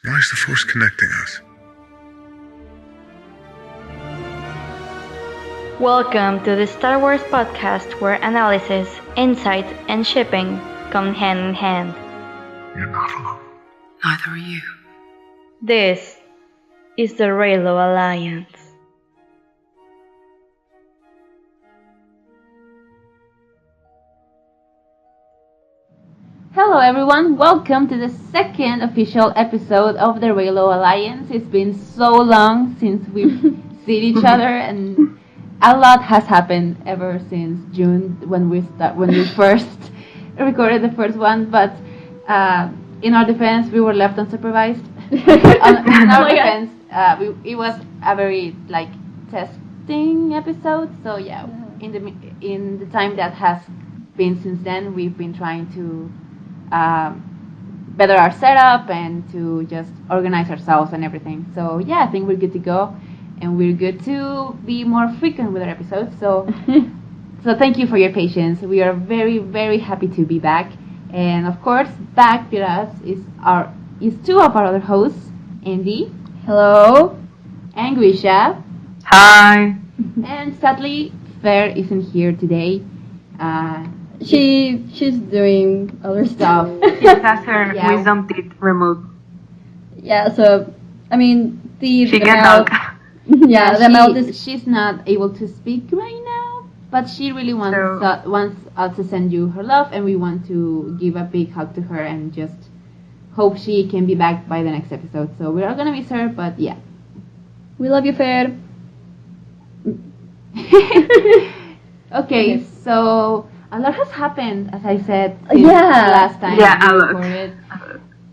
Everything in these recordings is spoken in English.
Why is the Force connecting us? Welcome to the Star Wars podcast where analysis, insight, and shipping come hand in hand. You're not alone. Neither are you. This is the Reylo Alliance. Hello everyone, welcome to the second official episode of the Reylo Alliance. It's been so long since we've seen each other and a lot has happened ever since June when we first recorded the first one, but in our defense we were left unsupervised. In our defense, it was a very testing episode, so yeah, in the time that has been since then, we've been trying to better our setup and to just organize ourselves and everything. So yeah, I think we're good to go, and we're good to be more frequent with our episodes. So thank you for your patience. We are very, very happy to be back, and of course, back with us is two of our other hosts, Andi. Hello. And Grecia. Hi. And sadly, Fair isn't here today. She's doing other stuff. She has her wisdom teeth removed. Yeah, so I mean she the can mouth. talk. Yeah, the mouth is. She's not able to speak right now, but she really wants us to send you her love, and we want to give a big hug to her and just hope she can be back by the next episode. So we are gonna miss her, but yeah. We love you, Fair. Okay, so a lot has happened, as I said, since the last time we recorded.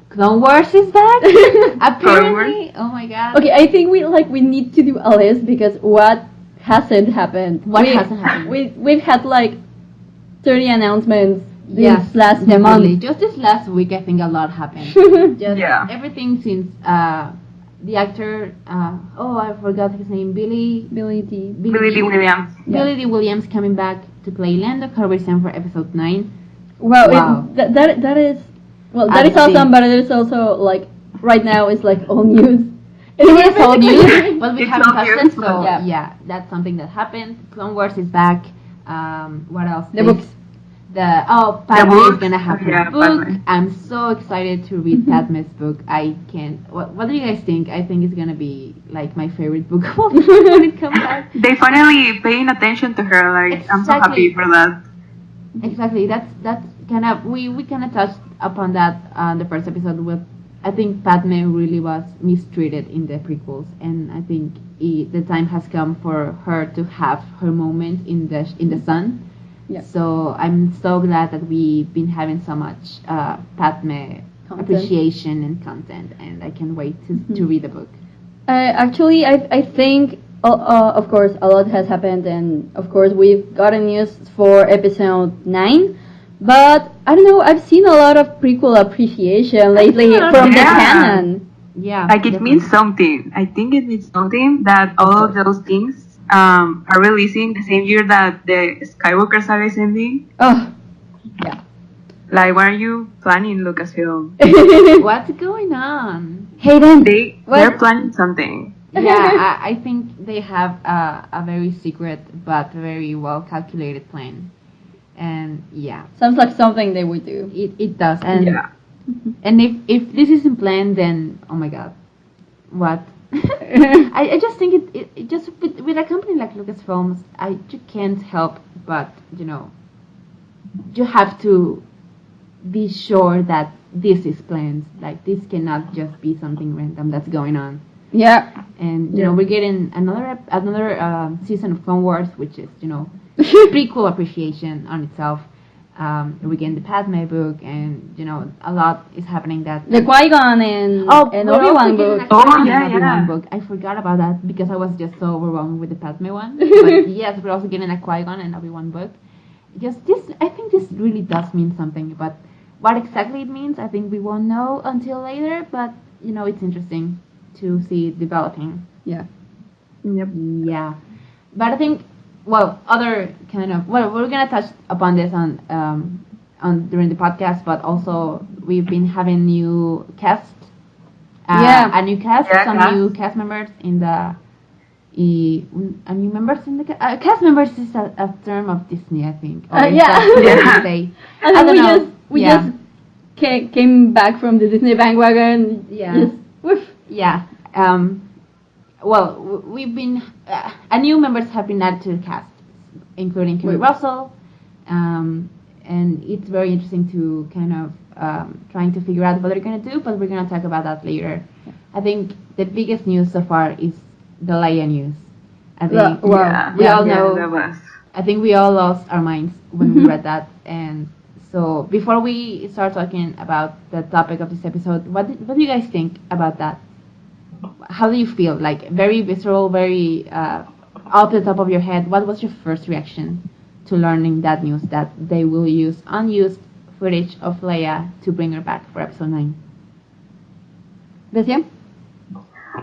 Clone Wars is back? Apparently. Oh my god. Okay, I think we need to do a list because what hasn't happened? Hasn't happened? We've had 30 announcements this last definitely. month. Just this last week, I think a lot happened. Everything since the actor, I forgot his name, Billy D. Williams. Billy D. Williams coming back to play Lando Calrissian for episode 9. Wow. That is awesome, but it is also right now it's all news. It is all news, but we It's haven't all touched news, it, so yeah, that's something that happened. Clone Wars is back. What else? The books. Padme is gonna have her book. Padme. I'm so excited to read Padme's book. I can't. What do you guys think? I think it's gonna be my favorite book of all time when it comes out. They finally paying attention to her. I'm so happy for that. Exactly. That's kind of we kind of touched upon that on the first episode. I think Padme really was mistreated in the prequels, and I think the time has come for her to have her moment in the sun. Yeah. So I'm so glad that we've been having so much Padme appreciation and content, and I can't wait to read the book. Actually, I think, of course, a lot has happened, and of course, we've gotten news for episode 9, but I don't know, I've seen a lot of prequel appreciation lately from the canon. Yeah. It means something. I think it means something that all of those things are releasing the same year that the Skywalker saga is ending. Oh, yeah. What are you planning, Lucasfilm? What's going on? Hayden, they're planning something. Yeah, I think they have a very secret but very well calculated plan, and yeah, sounds like something they would do. It does, and and if this isn't planned, then oh my god, what? I just think it just with a company like Lucasfilms, you can't help but you have to be sure that this is planned. This cannot just be something random that's going on. Yeah. And we're getting another season of Clone Wars, which is prequel appreciation on itself. We're getting the Padme book, and a lot is happening. That the Qui-Gon and Obi-Wan book. Obi-Wan book. I forgot about that because I was just so overwhelmed with the Padme one. But yes, we're also getting a Qui-Gon and Obi-Wan book. I think this really does mean something, but what exactly it means, I think we won't know until later. But it's interesting to see it developing. Yeah. Yep. Yeah. But I think we're gonna touch upon this on during the podcast, but also we've been having new cast A new cast, Yeah, some cast. new cast members in the. A new members in the cast members is a term of Disney, I think. Or is Yeah. that what Yeah. you say? I mean, don't know. we Yeah. just came back from the Disney bandwagon. Yeah. Just, woof. Yeah. Well, we've been new members have been added to the cast, including Kerry Russell, and it's very interesting to kind of trying to figure out what they're gonna do. But we're gonna talk about that later. I think the biggest news so far is the Leia news. I think we all know. That was. I think we all lost our minds when we read that. And so before we start talking about the topic of this episode, what do you guys think about that? How do you feel? Like very visceral, very off the top of your head. What was your first reaction to learning that news that they will use unused footage of Leia to bring her back for episode 9? Bessie?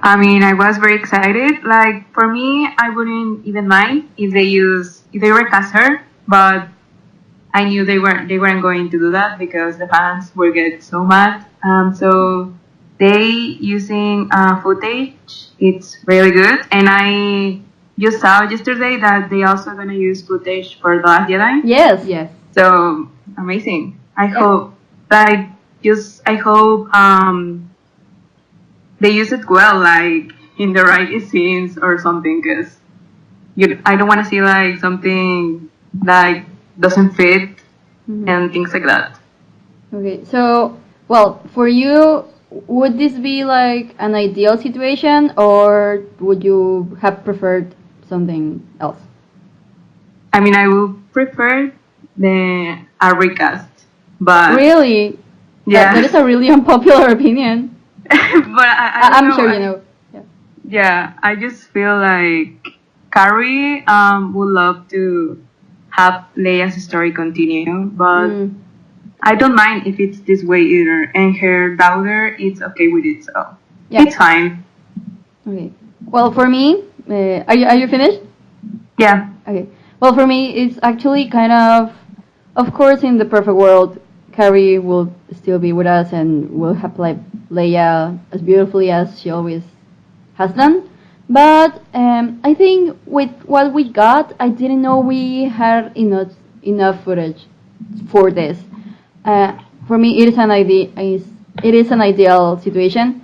I mean, I was very excited. Like, for me, I wouldn't even mind if they recast her, but I knew they weren't going to do that because the fans will get so mad. So they using footage, it's really good. And I just saw yesterday that they also gonna use footage for The Last Jedi. Yes. Yes. So amazing. I hope they use it well, like in the right scenes or something, because I don't want to see like something like doesn't fit and things like that. Okay, so, well, for you, would this be like an ideal situation, or would you have preferred something else? I mean, I would prefer a recast, but Really? yeah, That is a really unpopular opinion. but I don't I'm know, sure you know. Yeah. Yeah, I just feel like Carrie would love to have Leia's story continue, but I don't mind if it's this way either. And her daughter is okay with it, so Yeah. it's fine. Okay. Well, for me, are you finished? Yeah. Okay. Well, for me, it's actually kind of course, in the perfect world, Carrie will still be with us and will have like Leia as beautifully as she always has done. But I think with what we got, I didn't know we had enough footage for this. For me, it is an ideal situation.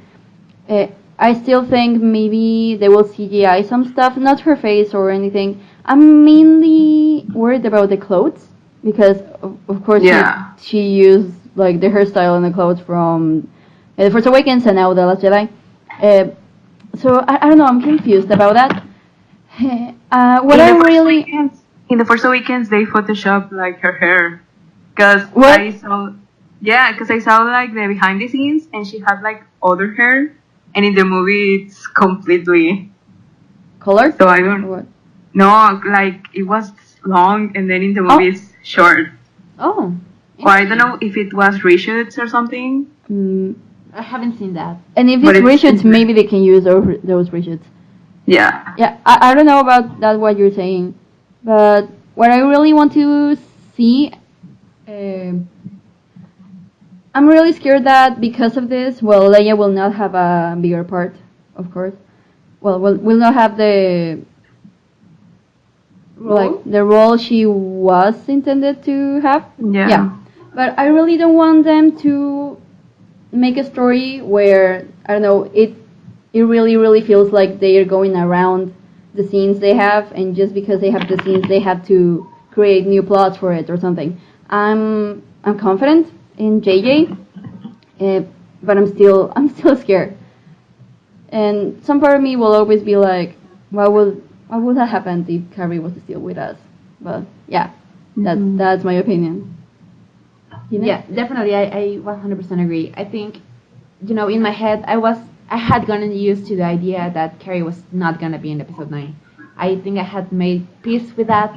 I still think maybe they will CGI some stuff, not her face or anything. I'm mainly worried about the clothes because, of course, Yeah. she used like the hairstyle and the clothes from The Force Awakens and now The Last Jedi. So I don't know. I'm confused about that. What I really In the Force Awakens, they Photoshop like her hair, because What? I saw like the behind the scenes, and she had like other hair, and in the movie it's completely. color. So I don't. What? No, like it was long, and then in the movie it's short. Oh. Or I don't know if it was reshoots or something. I haven't seen that. And if But it's it's- reshoots, maybe they can use those reshoots. Yeah. Yeah, I don't know about that what you're saying, but what I really want to see, I'm really scared that because of this, well, Leia will not have a bigger part, of course. Well, will not have the the role she was intended to have. Yeah. But I really don't want them to make a story where I don't know it really feels like they are going around the scenes they have, and just because they have the scenes they have to create new plots for it or something. I'm confident in JJ, but I'm still scared. And some part of me will always be like, what would have happened if Carrie was still with us? But yeah, that's my opinion. You know? Yeah, definitely. I 100% agree. I think, in my head, I had gotten used to the idea that Carrie was not gonna be in episode 9. I think I had made peace with that,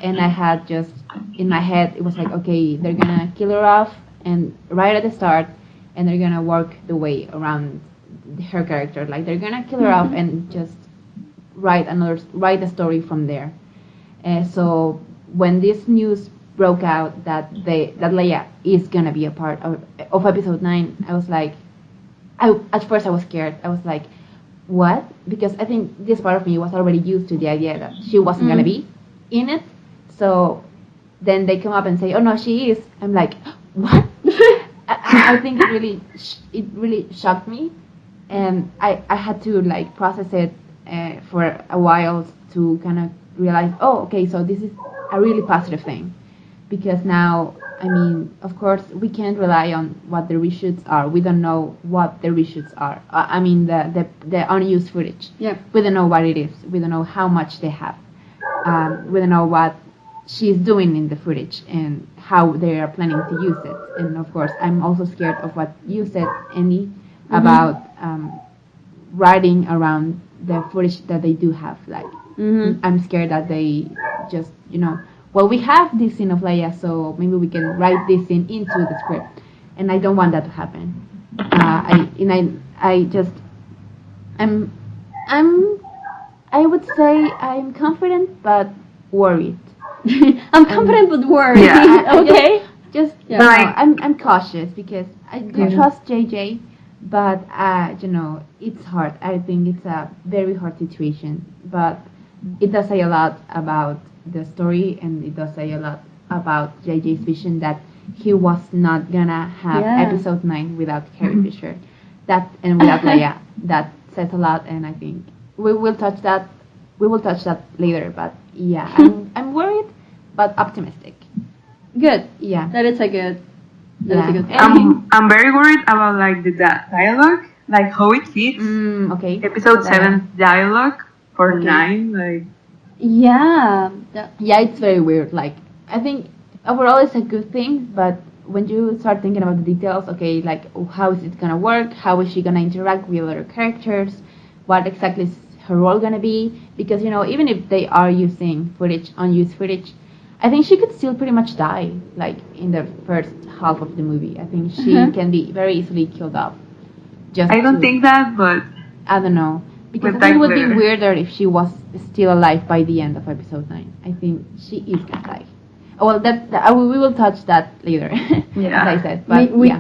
and I had just in my head it was like, okay, they're gonna kill her off, and right at the start, and they're gonna work the way around her character. Like they're gonna kill her off and just write a story from there. So when this news broke out that Leia is gonna be a part of episode 9, I was like, at first I was scared. I was like, what? Because I think this part of me was already used to the idea that she wasn't gonna be in it. So then they come up and say, oh no, she is. I'm like, what? I think it really shocked me, and I had to like process it for a while to kind of realize, oh, okay, so this is a really positive thing, because now, I mean, of course, we can't rely on what the reshoots are. We don't know what the reshoots are. I mean, the unused footage. Yeah. We don't know what it is. We don't know how much they have. We don't know what she's doing in the footage and how they are planning to use it. And of course, I'm also scared of what you said, Andi, about writing around the footage that they do have. Like, I'm scared that they just, well, we have this scene of Leia, so maybe we can write this scene into the script, and I don't want that to happen. I would say I'm confident but worried. I'm confident but worried. Yeah. Okay. I'm cautious because I do trust JJ, but it's hard. I think it's a very hard situation, but it does say a lot about the story, and it does say a lot about JJ's vision that he was not gonna have episode 9 without Carrie Fisher, and without Leia. That says a lot, and I think we will touch that later. But yeah, I'm worried but optimistic. Good. Yeah, That is a good thing. I'm very worried about like the dialogue, like how it fits. Okay. Episode 7 dialogue for 9, like. Yeah. Yeah, it's very weird. Like, I think overall it's a good thing, but when you start thinking about the details, okay, like how is it gonna work? How is she gonna interact with other characters? What exactly is her role gonna be? Because even if they are using unused footage, I think she could still pretty much die, like in the first half of the movie. I think she can be very easily killed off. I don't think that, but I don't know. Because But I think it would like be weirder if she was still alive by the end of episode 9. I think she is gonna die. Oh, well, we will touch that later, Yeah. as I said. But We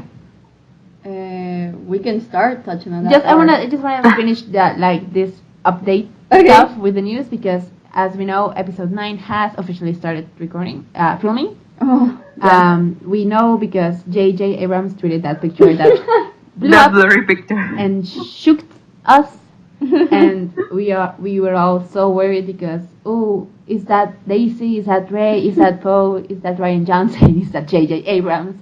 can start touching on that. I just wanna finish that this update Okay. stuff with the news, because as we know, episode 9 has officially started filming. Oh, We know because J.J. Abrams tweeted that picture that blew that up blurry picture. and shook us. And we were all so worried because, is that Daisy? Is that Rey? Is that Poe? Is that Ryan Johnson? Is that J.J. Abrams?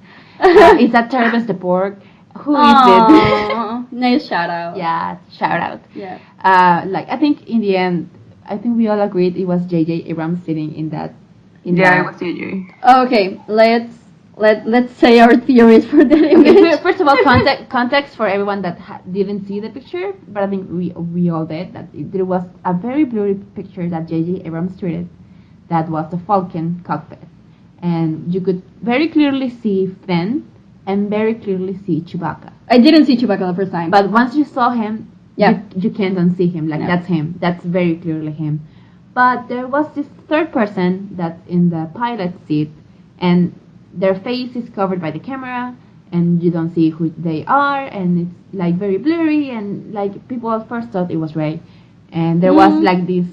Is that Travis the Pork? Who is it? Nice shout out. Yeah, shout out. Yeah. I think in the end, I think we all agreed it was J.J. Abrams sitting in that. Yeah, it was JJ. Okay, let's say our theories for that image. First of all, context for everyone that didn't see the picture, but I think we all did. That there was a very blurry picture that J.J. Abrams tweeted. That was the Falcon cockpit, and you could very clearly see Finn and very clearly see Chewbacca. I didn't see Chewbacca the first time. But once you saw him, you can't unsee him. Like, No. that's him. That's very clearly him. But there was this third person that's in the pilot seat, and their face is covered by the camera, and you don't see who they are, and it's like very blurry, and like people at first thought it was Rey, and there was like this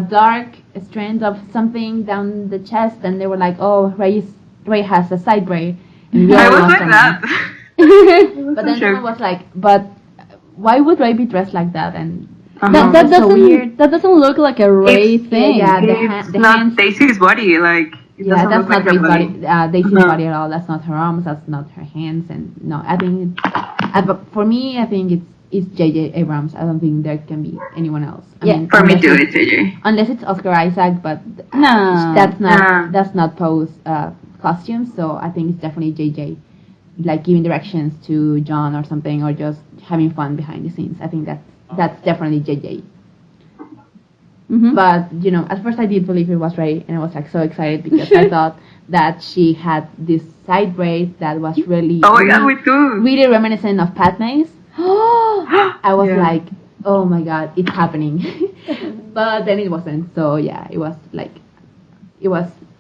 dark strand of something down the chest, and they were like, oh, Rey has a side braid. And we I all was lost like our that. But then someone was like, but why would Rey be dressed like that? And that that's so doesn't weird. that doesn't look like a Rey thing. yeah, It's the not hands. Daisy's body, like. It Yeah, doesn't that's look not like her Rey's body. Daisy's Uh-huh. body at all. That's not her arms. That's not her hands. And no, I think but for me, I think it's J.J. Abrams. I don't think there can be anyone else. I mean, For me unless too, it's- it's JJ. Unless it's Oscar Isaac, but No. that's not Poe's costume. So I think it's definitely JJ, like giving directions to John or something, or just having fun behind the scenes. I think that's definitely JJ. Mhm. But at first I did believe it was Rey, and I was like so excited because I thought that she had this side braid that was really, Oh my god, we too. really reminiscent of Padme's. I was Yeah. like, oh my god, it's happening. But then it wasn't. So yeah, it was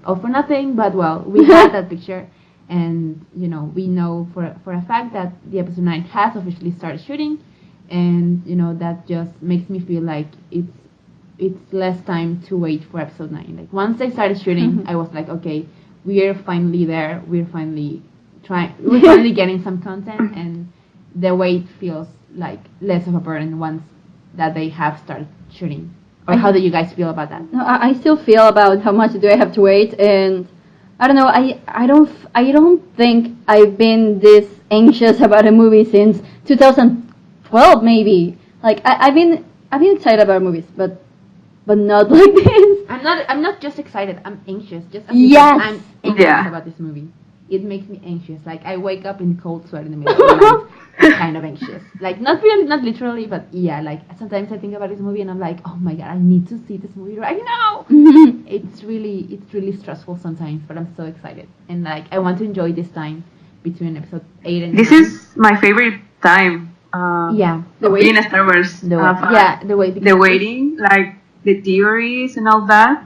all for nothing. But well, we had that picture, and we know for a fact that the episode 9 has officially started shooting, and that just makes me feel like it's less time to wait for episode 9. Like once they started shooting, I was like, okay, we're finally there. We're finally getting some content, and the wait feels like less of a burden once that they have started shooting. Or how do you guys feel about that? No, I still feel about how much do I have to wait, and I don't know. I don't think I've been this anxious about a movie since 2012, maybe. Like I've been excited about movies, but not like this. I'm not just excited. I'm anxious. Just as Yes. I'm anxious about this movie. It makes me anxious. Like I wake up in cold sweat in the middle of the night. I'm kind of anxious. Like not literally, but yeah. Like sometimes I think about this movie and I'm like, oh my god, I need to see this movie right now. It's really stressful sometimes, but I'm so excited, and like I want to enjoy this time between episode 8 and 9. This is my favorite time. The wait. Being a Star Wars. The waiting, like the theories and all that.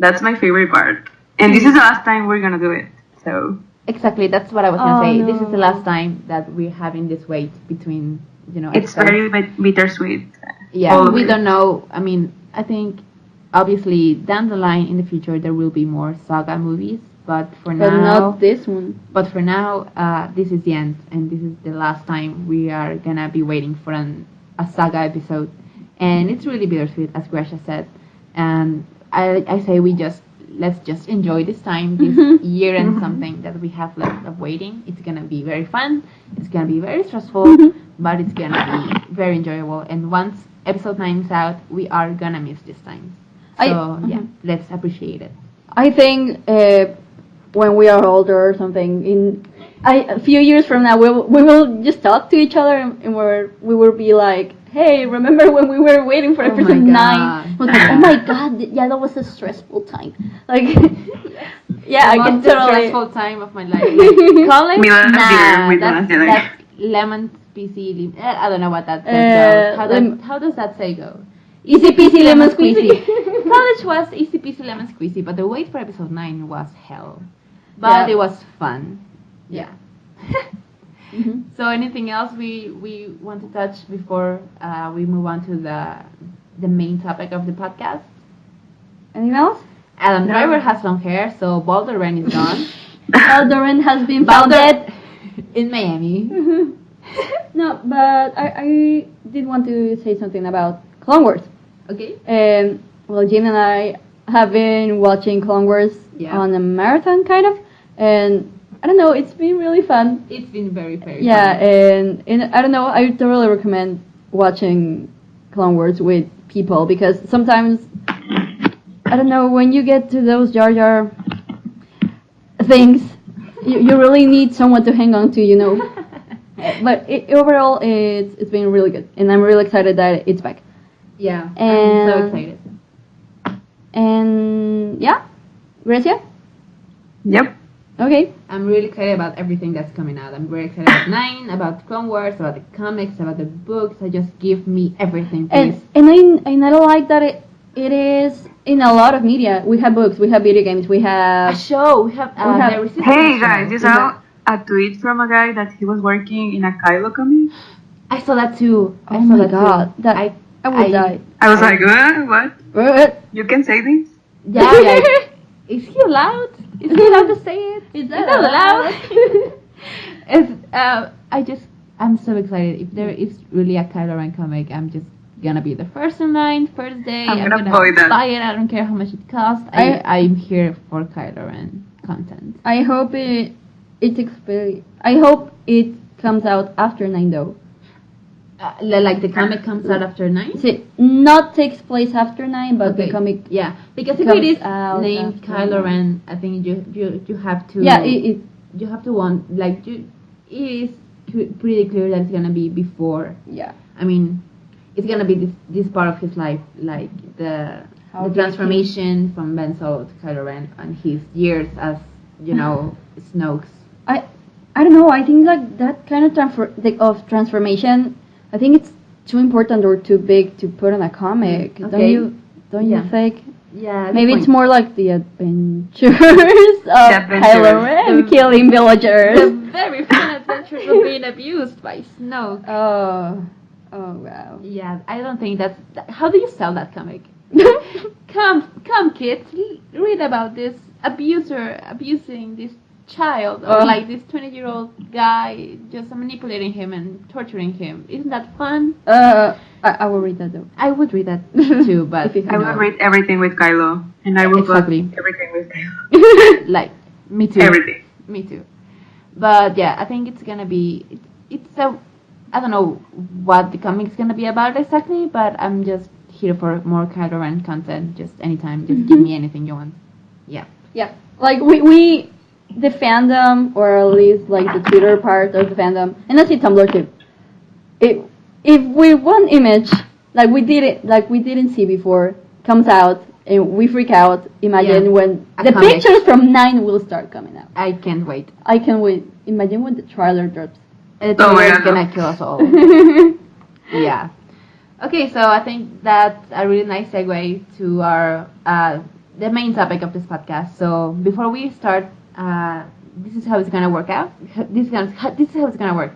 That's my favorite part. And this is the last time we're gonna do it. So exactly, that's what I was gonna say. no. This is the last time that we're having this wait between it's episodes. very bittersweet. Yeah, All of we it. don't know. I mean, I think obviously down the line in the future there will be more saga movies, but for But now, not this one. But for now, this is the end, and this is the last time we are gonna be waiting for a saga episode, and it's really bittersweet, as Grecia said. And I say let's just enjoy this time, this year and something that we have left of waiting. It's gonna be very fun. It's gonna be very stressful, but it's gonna be very enjoyable. And once episode 9 is out, we are gonna miss this time. So let's appreciate it. I think when we are older or something, a few years from now, we will just talk to each other and we will be like, hey, remember when we were waiting for episode 9? I was like, oh my god, yeah, that was a stressful time. Like, yeah, I can the totally. stressful time of my life. Like, college? Nah, that's lemon peasy. I don't know what that goes. How does that say go? Easy peasy lemon squeezy. College was easy peasy lemon squeezy, but the wait for episode 9 was hell. But it was fun. Yeah. So anything else we want to touch before we move on to the main topic of the podcast? Anything else? Adam Driver has long hair, so Balder Ren is gone. Baldoran has been found dead in Miami. No, but I did want to say something about Clone Wars. Okay. Well, Gina and I have been watching Clone Wars on a marathon, kind of, and I don't know, it's been really fun. It's been very fun. And I don't know, I totally recommend watching Clone Wars with people, because sometimes, I don't know, when you get to those Jar Jar things, you really need someone to hang on to, But overall, it's been really good, and I'm really excited that it's back. Yeah, and, I'm so excited. And yeah, Grecia? Yep. Okay. I'm really excited about everything that's coming out. I'm very excited about 9, about Clone Wars, about the comics, about the books. Just give me everything, please. And I don't like that it is in a lot of media. We have books, we have video games, we have a show, we have Hey guys, you saw a tweet from a guy that he was working in a Kylo comic? I saw that too. Oh my god. I would die. I was like, what? You can say this? Yeah. Is he allowed? Is he allowed to say it? Is that allowed? I'm so excited. If there is really a Kylo Ren comic, I'm just gonna be the first in line, first day. I'm gonna buy it. I don't care how much it costs. I'm here for Kylo Ren content. I hope I hope it comes out after 9 though. Like the comic comes out after 9? See, not takes place after 9, but the comic. Yeah, because if it is named Kylo Ren, I think you have to. Yeah, you have to want it is pretty clear that it's gonna be before. Yeah. I mean, it's gonna be this part of his life, like the transformation from Ben Solo to Kylo Ren and his years as Snoke's. I don't know. I think like that kind of transformation. I think it's too important or too big to put on a comic. Okay. Don't you think? Yeah, Maybe it's more like the adventures of adventures. Kylo Ren killing villagers. the very fun adventures of being abused by Snoke. Oh wow. Yeah, I don't think that's. How do you sell that comic? Come, kids, read about this abuser abusing this child, or like this 20-year-old guy just manipulating him and torturing him. Isn't that fun? I will read that though. I would read that too, but I will read everything with Kylo, and I will Exactly. put everything with Kylo. like me too. Everything. Me too. But yeah, I think it's gonna be. It's a. I don't know what the comic's gonna be about exactly, but I'm just here for more Kylo Ren content. Just anytime, just give me anything you want. Yeah. Yeah, like we the fandom, or at least like the Twitter part of the fandom, and I see Tumblr too. If we one image like we didn't see before comes out and we freak out, imagine when A the comic. pictures from 9 will start coming out. I can't wait. I can wait. Imagine when the trailer drops. It's Oh my God. gonna kill us all. Yeah. Okay, so I think that's a really nice segue to our the main topic of this podcast. So before we start, this is how it's gonna work out. This is how it's gonna work.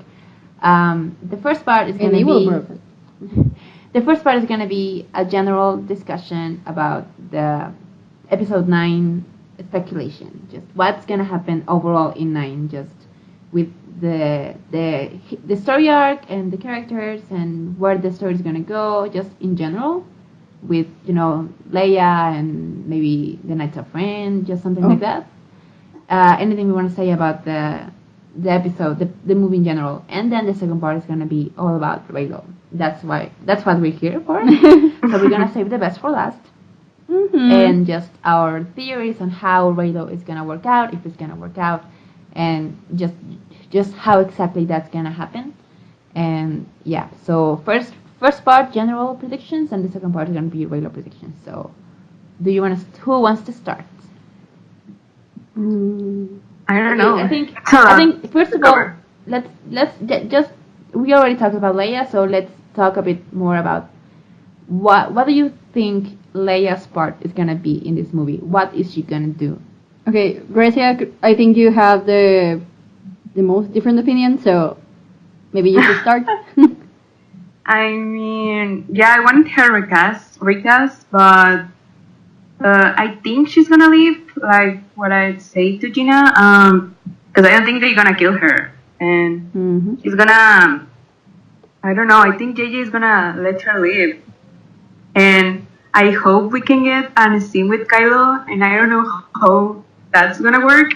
The first part is And gonna it will be work. the first part is gonna be a general discussion about the episode 9 speculation. Just what's gonna happen overall in 9, just with the story arc and the characters and where the story is gonna go, just in general, with Leia and maybe the Knights of Ren, just something like that. Anything we want to say about the episode, the movie in general, and then the second part is gonna be all about Reylo. That's what we're here for. So we're gonna save the best for last. And just our theories on how Reylo is gonna work out, if it's gonna work out, and just how exactly that's gonna happen. And yeah, so first part general predictions, and the second part is gonna be Reylo predictions. So, who wants to start? I don't know. I think first of all, let's just we already talked about Leia, so let's talk a bit more about what do you think Leia's part is gonna be in this movie? What is she gonna do? Okay, Grecia, I think you have the most different opinion, so maybe you should start. I mean, yeah, I wanted her recast, but I think she's gonna leave, like what I'd say to Gina, because I don't think they're gonna kill her, and she's gonna, I don't know, I think JJ is gonna let her live, and I hope we can get a scene with Kylo, and I don't know how that's gonna work,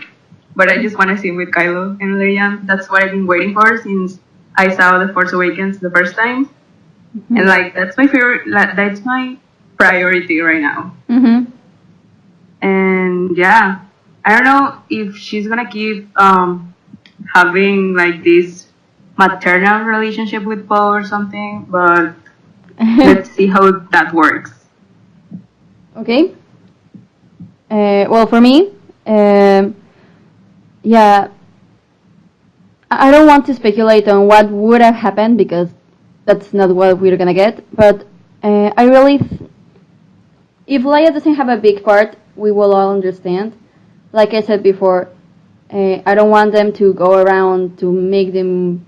but I just want a scene with Kylo and Leia. That's what I've been waiting for since I saw The Force Awakens the first time, and like that's my favorite, that's my priority right now. And yeah, I don't know if she's gonna keep having like this maternal relationship with Poe or something, but let's see how that works. Okay. Well, for me, yeah, I don't want to speculate on what would have happened because that's not what we're gonna get. But I really, if Leia doesn't have a big part, we will all understand. Like I said before, I don't want them to go around to make them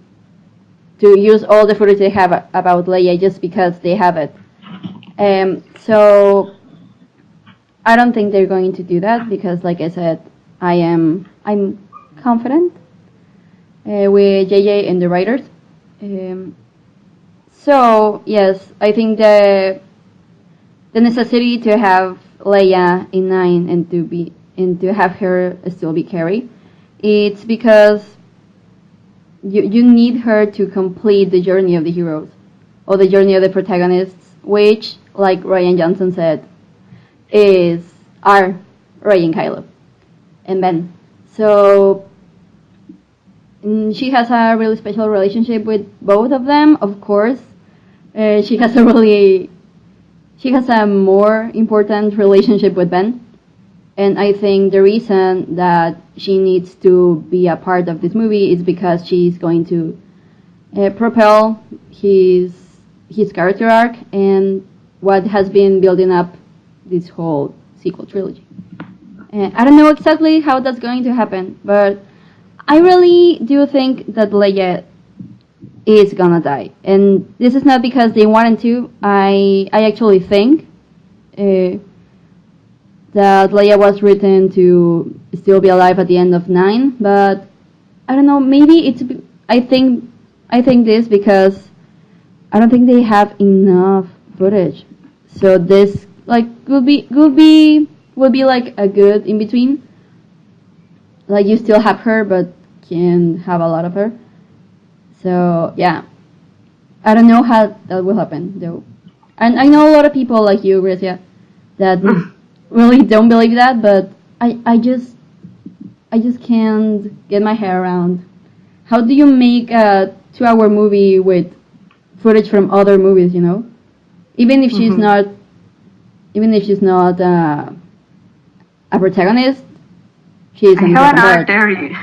to use all the footage they have about Leia just because they have it. So I don't think they're going to do that because, like I said, I'm confident with JJ and the writers. So yes, I think the necessity to have Leia in 9 and to have her still be Carrie, it's because you need her to complete the journey of the heroes or the journey of the protagonists, which, like Ryan Johnson said, are Rey and Kylo and Ben. So she has a really special relationship with both of them. Of course, she has a more important relationship with Ben, and I think the reason that she needs to be a part of this movie is because she's going to propel his character arc and what has been building up this whole sequel trilogy. And I don't know exactly how that's going to happen, but I really do think that Leia is gonna die, and this is not because they wanted to. I actually think that Leia was written to still be alive at the end of 9, but I don't know. Maybe it's. I think this because I don't think they have enough footage. So this like would be like a good in between. Like you still have her, but can have a lot of her. So yeah, I don't know how that will happen though, and I know a lot of people like you, Grecia, that really don't believe that. But I just can't get my head around. How do you make a 2-hour movie with footage from other movies? You know, even if she's not a protagonist, she's I an have another important part. theory.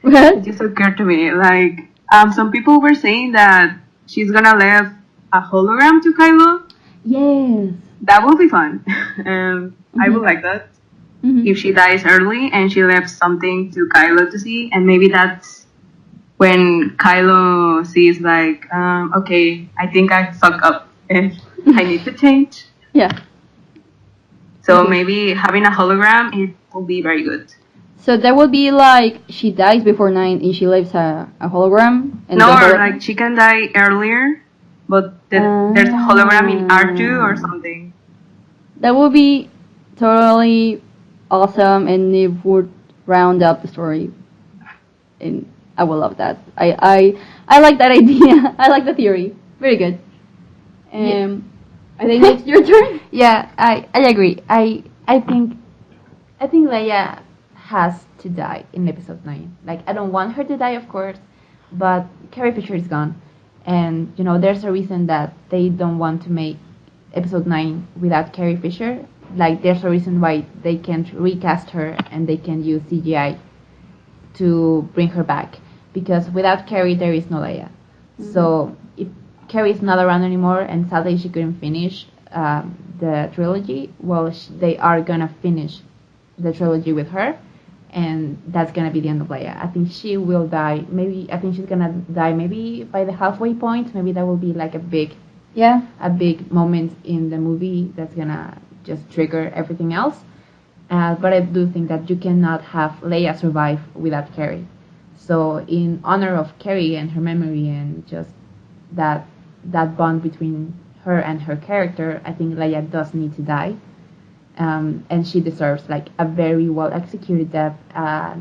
What? It just occurred to me. Like, some people were saying that she's gonna leave a hologram to Kylo. Yes. That will be fun. I would Mhm. like that. Mhm. If she dies early and she leaves something to Kylo to see, and maybe that's when Kylo sees like, okay, I think I fucked up and I need to change. Yeah. So Okay. maybe having a hologram, it will be very good. So that would be like she dies before 9 and she leaves a hologram. And No, the or like she can die earlier, but there's a hologram in R2 or something. That would be totally awesome, and it would round up the story. And I will love that. I like that idea. I like the theory. Very good. I think it's your turn. Yeah, I agree. I think Leia has to die in episode 9. Like, I don't want her to die, of course, but Carrie Fisher is gone, and you know there's a reason that they don't want to make episode 9 without Carrie Fisher. Like, there's a reason why they can't recast her and they can use CGI to bring her back, because without Carrie there is no Leia. So if Carrie is not around anymore and sadly she couldn't finish the trilogy, well, they are gonna finish the trilogy with her, and that's gonna be the end of Leia. I think she will die. Maybe I think she's gonna die maybe by the halfway point. Maybe that will be like a big moment in the movie that's gonna just trigger everything else. But I do think that you cannot have Leia survive without Carrie. So in honor of Carrie and her memory and just that bond between her and her character, I think Leia does need to die. And she deserves like a very well executed death, a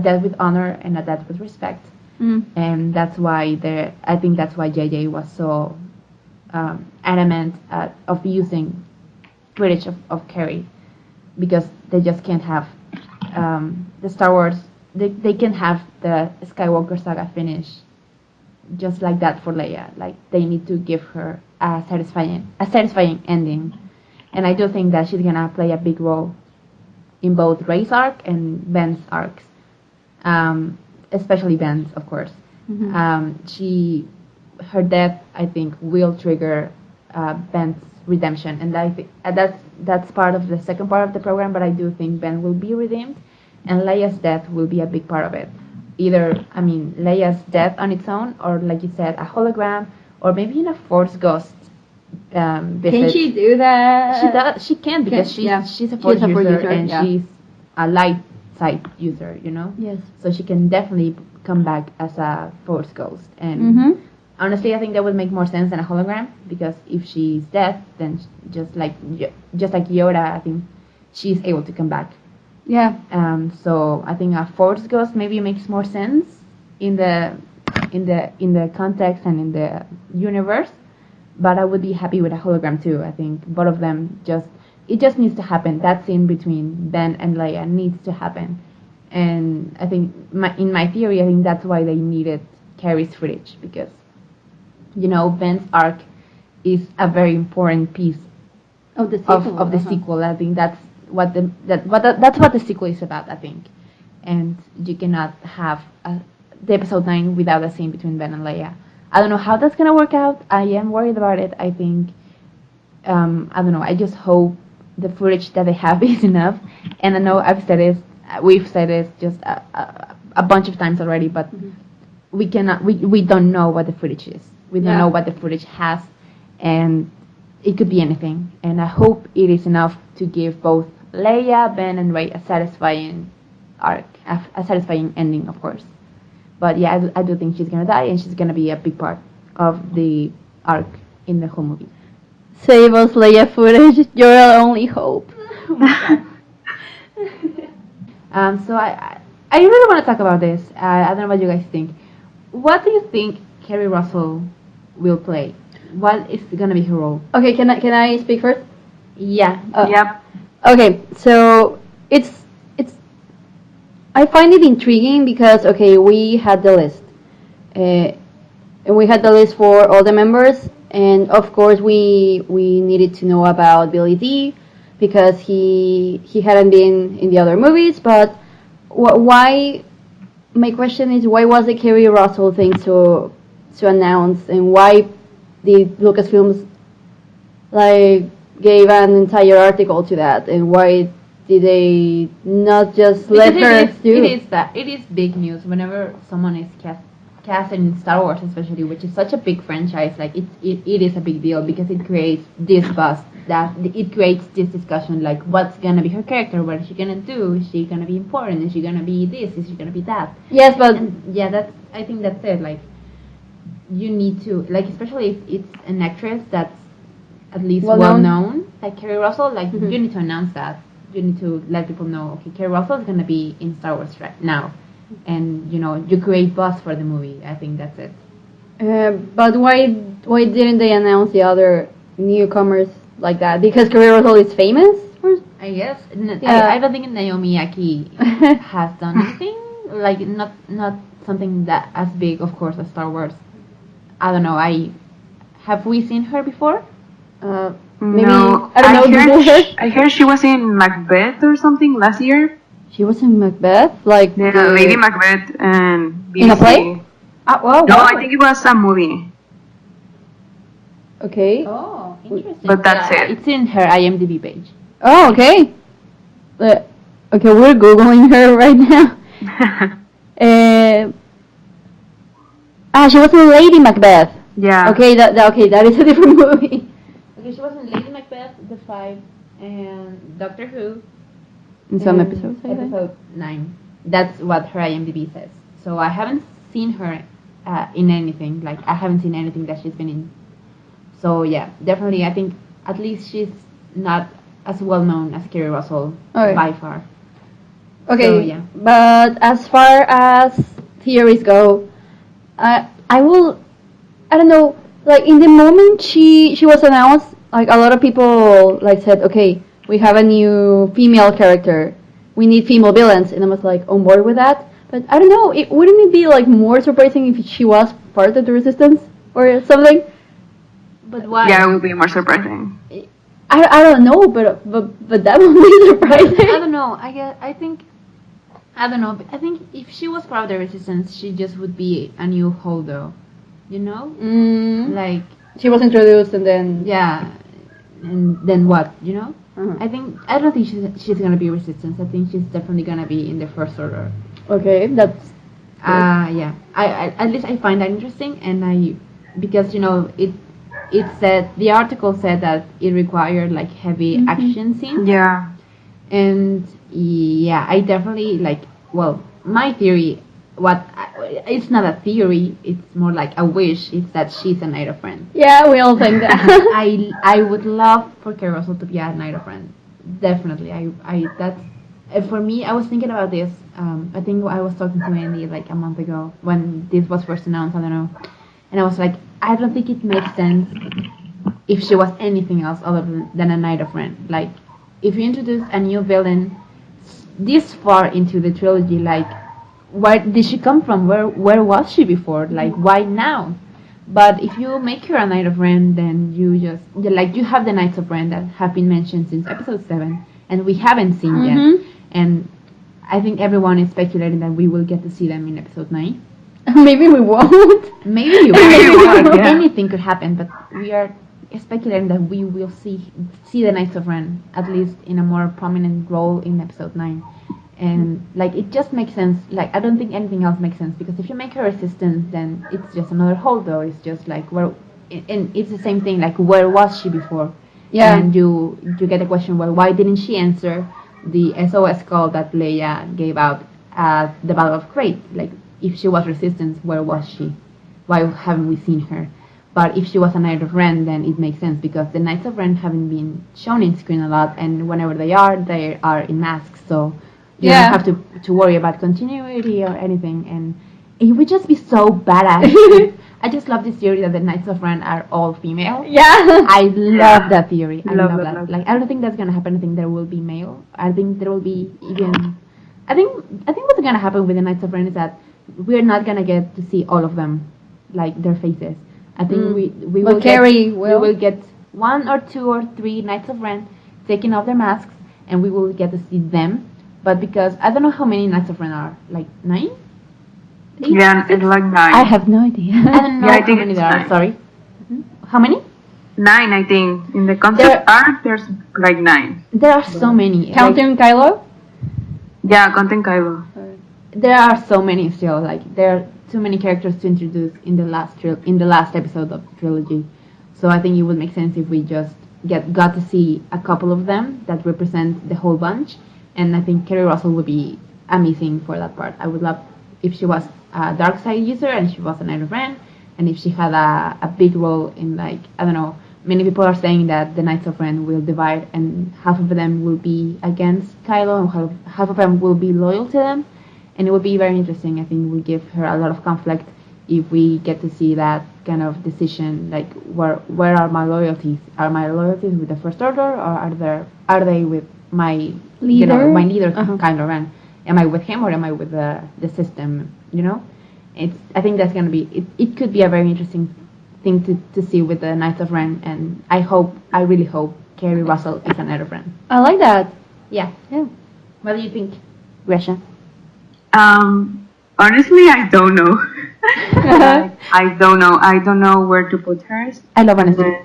death with honor and a death with respect. And that's why I think that's why JJ was so adamant of using footage of Carrie, because they just can't have the Star Wars. They can have the Skywalker saga finish just like that for Leia. Like, they need to give her a satisfying ending. And I do think that she's gonna play a big role in both Rey's arc and Ben's arcs, especially Ben's, of course. Her death, I think, will trigger Ben's redemption, and I think that's part of the second part of the program. But I do think Ben will be redeemed, and Leia's death will be a big part of it. Either, I mean, Leia's death on its own, or like you said, a hologram, or maybe in a Force Ghost visit. Can she do that? She does. She can, because she's a Force user, and she's a light side user. You know. Yes. So she can definitely come back as a Force Ghost, and honestly, I think that would make more sense than a hologram, because if she's dead, then just like Yoda, I think she's able to come back. Yeah. So I think a Force Ghost maybe makes more sense in the context and in the universe. But I would be happy with a hologram too. I think both of them it just needs to happen. That scene between Ben and Leia needs to happen. And I think in my theory, I think that's why they needed Carrie's footage, because Ben's arc is a very important piece of the sequel. Of the sequel. I think that's what the sequel is about, I think. And you cannot have the episode 9 without a scene between Ben and Leia. I don't know how that's gonna work out. I am worried about it. I think I don't know. I just hope the footage that they have is enough. And I know we've said it just a bunch of times already, but we don't know what the footage is. We don't know what the footage has, and it could be anything. And I hope it is enough to give both Leia, Ben, and Rey a satisfying arc, a satisfying ending, of course. But yeah, I do think she's gonna die, and she's gonna be a big part of the arc in the whole movie. Save us, Leia footage. You're our only hope. Oh my God. So I really want to talk about this. I don't know what you guys think. What do you think Kerry Russell will play? What is gonna be her role? Okay, can I speak first? Yeah. Yep. Okay, so it's I find it intriguing because we had the list, and we had the list for all the members, and of course we needed to know about Billy D because he hadn't been in the other movies. But why? My question is, why was the Kerry Russell thing so announced, and why did Lucasfilms gave an entire article to that, and why did they not just let her do? It is big news whenever someone is cast in Star Wars, especially, which is such a big franchise. Like it is a big deal because it creates this buzz, that it creates this discussion, like what's gonna be her character, what is she gonna do, is she gonna be important, is she gonna be this, is she gonna be that? Yes, but I think that's it. Like you need to, especially if it's an actress that's at least well known, like Kerry Russell, you need to announce that. You need to let people know, okay, Kerry Russell is going to be in Star Wars right now. And, you create buzz for the movie. I think that's it. But why didn't they announce the other newcomers like that? Because Kerry Russell is famous? I guess. I don't think Naomi Aki has done anything. Not something that as big, of course, as Star Wars. I don't know. Have we seen her before? Maybe, no, I don't know. I heard she was in Macbeth or something last year. She was in Macbeth, Lady Macbeth and BBC. In a play? No, I think it was a movie. Okay. Oh, interesting. But that's it. It's in her IMDb page. Oh, okay. Okay, we're googling her right now. She was in Lady Macbeth. Yeah. Okay, that is a different movie. Okay, she was in Lady Macbeth, The Five, and Doctor Who. In some episodes, I think. Episode 9. That's what her IMDb says. So I haven't seen her in anything. I haven't seen anything that she's been in. So yeah, definitely, I think at least she's not as well known as Kerry Russell by far. Okay, so, yeah. But as far as theories go, I don't know, in the moment she was announced, a lot of people said, okay, we have a new female character, we need female villains, and I was on board with that. But I don't know, wouldn't it be more surprising if she was part of the Resistance or something? But why? Yeah, it would be more surprising. I don't know, but that would be surprising. I don't know. I think if she was part of the Resistance, she just would be a new Holdo, She was introduced and then and then what, Uh-huh. I don't think she's gonna be Resistance. I think she's definitely gonna be in the First Order. Okay, that's yeah. I at least I find that interesting, and because it said, the article said that it required heavy action scenes. Yeah. And yeah, I definitely my theory. It's not a theory. It's more like a wish. It's that she's a Knight of Ren. Yeah, we all think that. I would love for Kerry Russell to be a Knight of Ren. Definitely. That's for me. I was thinking about this. I think I was talking to Andi a month ago when this was first announced. I don't know, and I was like, I don't think it makes sense if she was anything else other than a Knight of Ren. If you introduce a new villain this far into the trilogy, where did she come from? Where was she before? Why now? But if you make her a Knight of Ren, then you have the Knights of Ren that have been mentioned since episode 7, and we haven't seen yet. And I think everyone is speculating that we will get to see them in episode 9. Maybe we won't. Maybe you won't. Yeah. Anything could happen, but we are speculating that we will see the Knights of Ren at least in a more prominent role in episode 9. And like it just makes sense. Like I don't think anything else makes sense, because if you make her resistant, then it's just another hold door. It's just like where, and it's the same thing. Like where was she before? Yeah. And you get the question, well, why didn't she answer the SOS call that Leia gave out at the Battle of Crate? Like if she was resistant, where was she? Why haven't we seen her? But if she was a Knight of Ren, then it makes sense, because the Knights of Ren haven't been shown in screen a lot, and whenever they are in masks, so you don't have to worry about continuity or anything, and it would just be so badass. I just love this theory that the Knights of Ren are all female. Yeah. I love that theory. I love that. Love. Like I don't think that's gonna happen. I think there will be male. I think there will be even. I think what's gonna happen with the Knights of Ren is that we're not gonna get to see all of them, like their faces. I think we will Carrie we will get 1 or 2 or 3 Knights of Ren taking off their masks, and we will get to see them. But because I don't know how many Knights of Ren are, like 9? 8? Yeah, it's like 9. I have no idea. I don't know Yeah, I how think many it's there are. 9. Sorry. How many? 9, I think. In the concept art, there's like 9. There are so many. Counting Kylo? Yeah, content Kylo. There are so many still. Like there are too many characters to introduce in the last episode of the trilogy. So I think it would make sense if we just got to see a couple of them that represent the whole bunch. And I think Kerry Russell would be amazing for that part. I would love if she was a dark side user and she was a Knight of Ren, and if she had a big role in, like, I don't know, many people are saying that the Knights of Ren will divide and half of them will be against Kylo and half of them will be loyal to them. And it would be very interesting. I think it would give her a lot of conflict if we get to see that kind of decision, like where are my loyalties? Are my loyalties with the First Order, or are they with my Leader? my leader, Kylo Ren? Am I with him or am I with the system? You know, I think that's gonna be it could be a very interesting thing to see with the Knights of Ren, and I really hope Kerry Russell is a Knight of Ren. I like that. Yeah. What do you think, Grecia? Honestly, I don't know. I don't know where to put hers. I love honesty.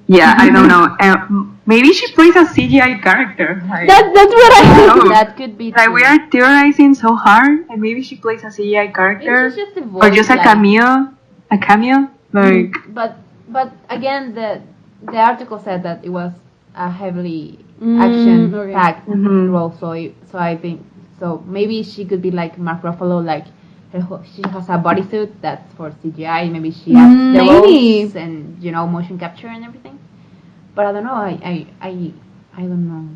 Yeah, I don't know. Maybe she plays a CGI character. Like, That's what I know. That could be like true. we are theorizing so hard, and maybe she plays a CGI character, Maybe she's just a or just a voice, cameo. A cameo, like But again, the article said that it was a heavily action-packed role, so I think maybe she could be like Mark Ruffalo, like she has a bodysuit that's for CGI. Maybe she has the Maybe. roles and motion capture and everything. But I don't know. I don't know.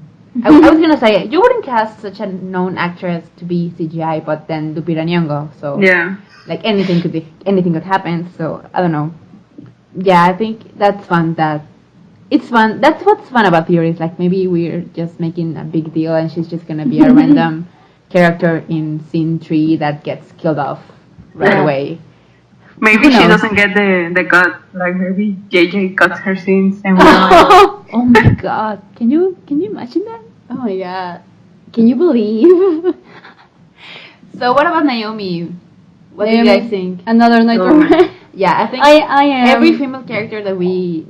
I was gonna say you wouldn't cast such a known actress to be CGI, but then Lupita Nyong'o. So yeah. like anything could happen. So I don't know. Yeah, I think that's fun. It's fun. That's what's fun about theories. Like maybe we're just making a big deal, and she's just gonna be a random character in scene 3 that gets killed off right away. Maybe Who she knows? doesn't get the cut. Like maybe JJ cuts her scenes and we're like, Oh my god! Can you imagine that? Oh my god. Can you believe? So what about Naomi? What do you Naomi. guys think? Another Knight of Ren. Yeah, I think I am. every female character that we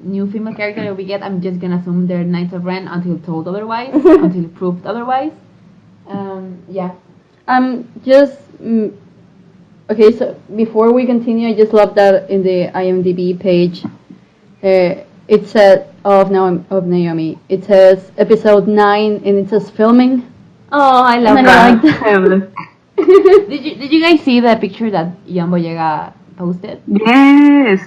get, I'm just gonna assume they're Knights of Ren until told otherwise, until proved otherwise. Yeah. Just okay. So before we continue, I just love that in the IMDb page, it said of Naomi. It says episode 9, and it says filming. Oh, I love And I that. like Did you guys see the picture that Ian Boyega posted? yes.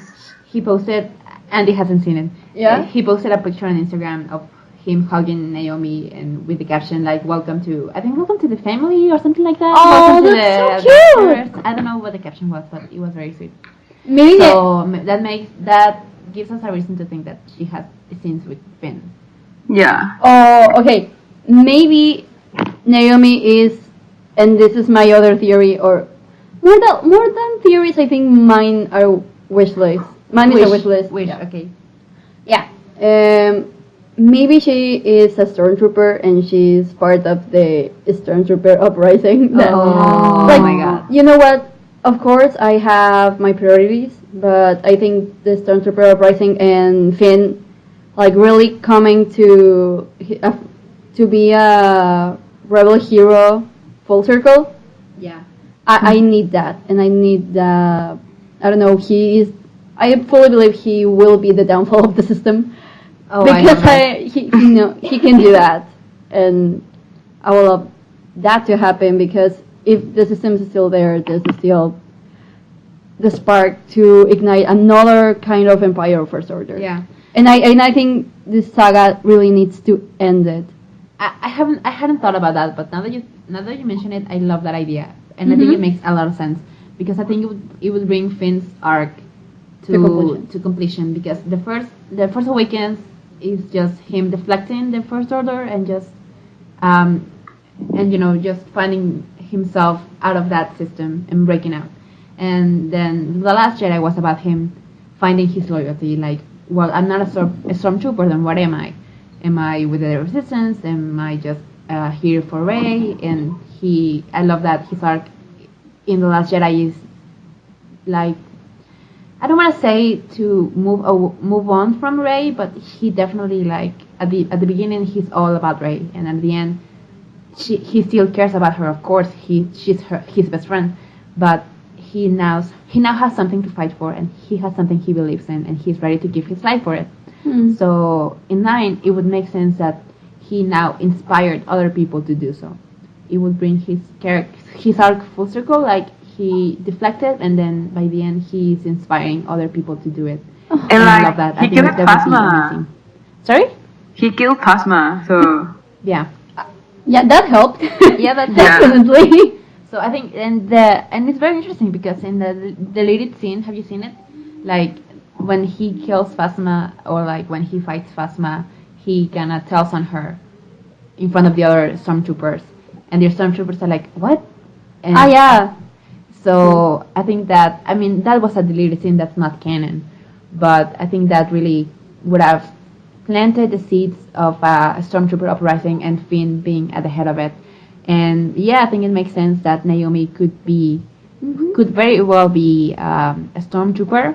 He posted, Andy hasn't seen it. Yeah? He posted a picture on Instagram of him hugging Naomi and with the caption like "Welcome to the family" or something like that. Oh, Welcome to that's the so cute. adventures. I don't know what the caption was, but it was very sweet. Maybe So that gives us a reason to think that she has scenes with Finn. Yeah. Oh, okay. Maybe Naomi is, and this is my other theory, or more than theories. I think mine are wish lists. Mine is a wish list. Wish, Yeah. okay. Yeah. Maybe she is a stormtrooper and she's part of the stormtrooper uprising. That, Oh like, my god. You know what? Of course, I have my priorities, but I think the stormtrooper uprising and Finn like really coming to be a rebel hero full circle. Yeah. I need that, and I need the. I don't know. I fully believe he will be the downfall of the system. Oh, Because I know that. he can do that, and I would love that to happen because if the system is still there, there's still the spark to ignite another kind of empire of First Order. Yeah. And I think this saga really needs to end it. I hadn't thought about that, but now that you mention it, I love that idea, and I think it makes a lot of sense because I think it would bring Finn's arc to completion because the Force Awakens is just him deflecting the First Order and just just finding himself out of that system and breaking out, and then the Last Jedi was about him finding his loyalty. Like, well, I'm not a stormtrooper, then what am I? Am I with the Resistance? Am I just here for Rey? And I love that his arc in The Last Jedi is like, I don't want to say to move on from Rey, but he definitely, like, at the beginning he's all about Rey, and at the end he still cares about her. Of course, she's his best friend, but he now has something to fight for, and he has something he believes in, and he's ready to give his life for it. So in 9, it would make sense that he now inspired other people to do so. It would bring his arc full circle, like he deflected, and then by the end he's inspiring other people to do it. And I love that. He killed Phasma. Sorry? He killed Phasma, so Yeah. Yeah, that helped. Yeah, that definitely. So I think, and it's very interesting because in the deleted scene, have you seen it? Like when he kills Phasma, or like when he fights Phasma, he kinda tells on her in front of the other stormtroopers, and the stormtroopers are like, "What?" And Yeah. So I think that that was a deleted scene that's not canon, but I think that really would have planted the seeds of a stormtrooper uprising and Finn being at the head of it. And yeah, I think it makes sense that Naomi could very well be a stormtrooper,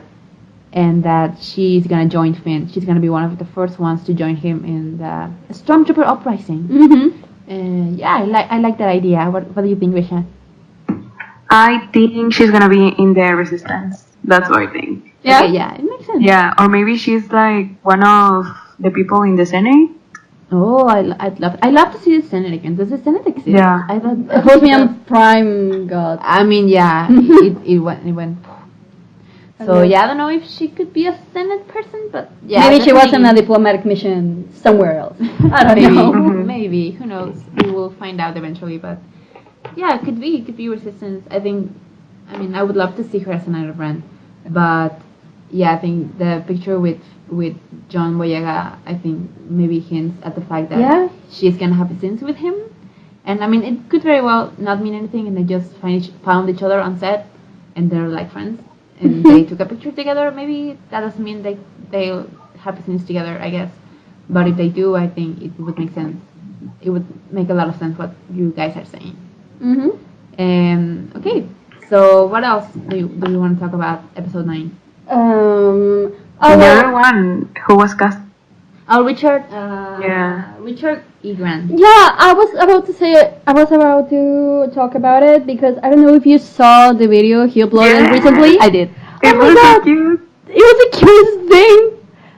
and that she's gonna join Finn. She's gonna be one of the first ones to join him in the stormtrooper uprising. Yeah, I like that idea. What do you think, Grisha? I think she's gonna be in the Resistance. That's what I think. Yeah. Okay, yeah, it makes sense. Yeah, or maybe she's like one of the people in the Senate. Oh, I'd love to see the Senate again. Does the Senate exist? Yeah. I thought Put me on Prime God. yeah, it went. So Okay. yeah, I don't know if she could be a Senate person, but yeah, Maybe she was on definitely- a diplomatic mission somewhere else. I don't maybe, know. maybe, who knows? We will find out eventually, but yeah, it could be Resistance. I would love to see her as an Knight of Ren, but yeah, I think the picture with John Boyega, I think maybe hints at the fact that she's gonna have scenes with him, and it could very well not mean anything, and they just found each other on set, and they're like friends, and they took a picture together. Maybe that doesn't mean they'll have scenes together, I guess, but if they do, I think it would make sense. It would make a lot of sense what you guys are saying. Okay, so what else do you want to talk about episode 9? The other one who was cast. Oh, Richard. Yeah. Richard E. Grant. Yeah, I was about to talk about it because I don't know if you saw the video he uploaded recently. I did. It Oh my was God. so cute. It was the cutest thing.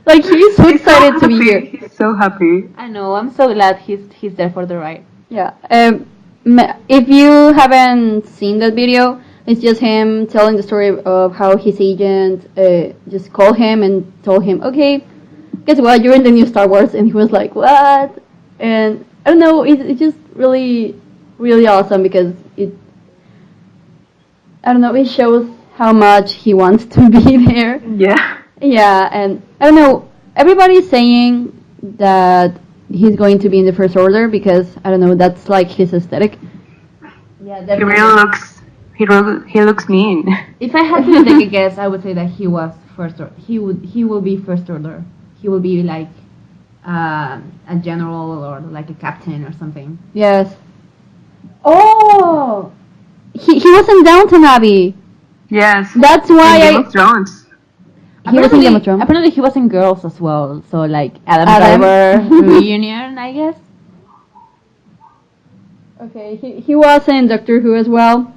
Like he's so excited to be here. He's so happy. I know. I'm so glad he's there for the ride. Yeah. If you haven't seen that video, it's just him telling the story of how his agent just called him and told him, okay, guess what, you're in the new Star Wars. And he was like, what? And I don't know, it's just really, really awesome because it shows how much he wants to be there. Yeah. Yeah, and I don't know, everybody's saying that he's going to be in the First Order because, I don't know, that's like his aesthetic. Yeah, He definitely. really looks. He looks mean. If I had to take a guess, I would say that he was first order. He will be first order. He will be like a general or like a captain or something. Yes. Oh! He was in Downton Abbey. Yes. That's why In Game I... of Thrones. He was in Game of Thrones. Apparently, he was in Girls as well. So like Adam Adam. Driver reunion, I guess. Okay, he was in Doctor Who as well.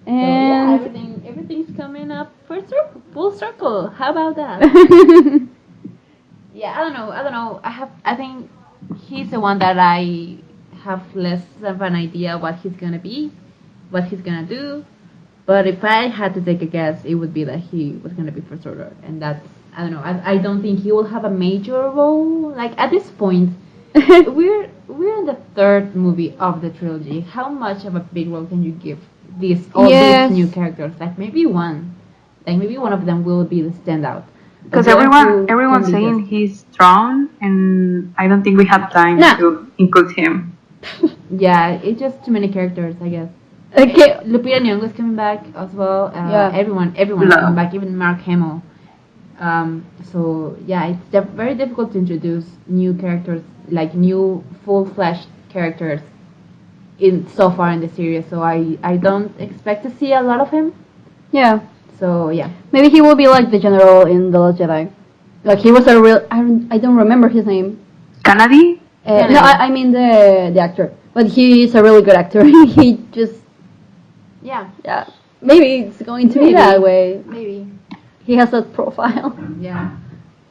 So, yeah, And everything's coming up full circle. How about that? Yeah, I don't know. I think he's the one that I have less of an idea what he's gonna be, what he's gonna do. But if I had to take a guess, it would be that he was gonna be First Order, and that's I don't know. I don't think he will have a major role. Like at this point, we're in the third movie of the trilogy. How much of a big role can you give these new characters? Like maybe one of them will be the standout. Because everyone's saying he's strong, and I don't think we have time to include him. Yeah, it's just too many characters, I guess. okay, Lupita Nyong'o is coming back as well. Everyone is coming back, even Mark Hamill. So yeah, it's very difficult to introduce new characters, like new full-fledged characters, so far in the series. So I don't expect to see a lot of him. yeah. So yeah, Maybe he will be like the general in The Last Jedi. Like he was a real. I don't remember his name. Kennedy? No, I mean the actor. But he is a really good actor. He just yeah, maybe it's going to be that way. maybe. He has that profile. Yeah.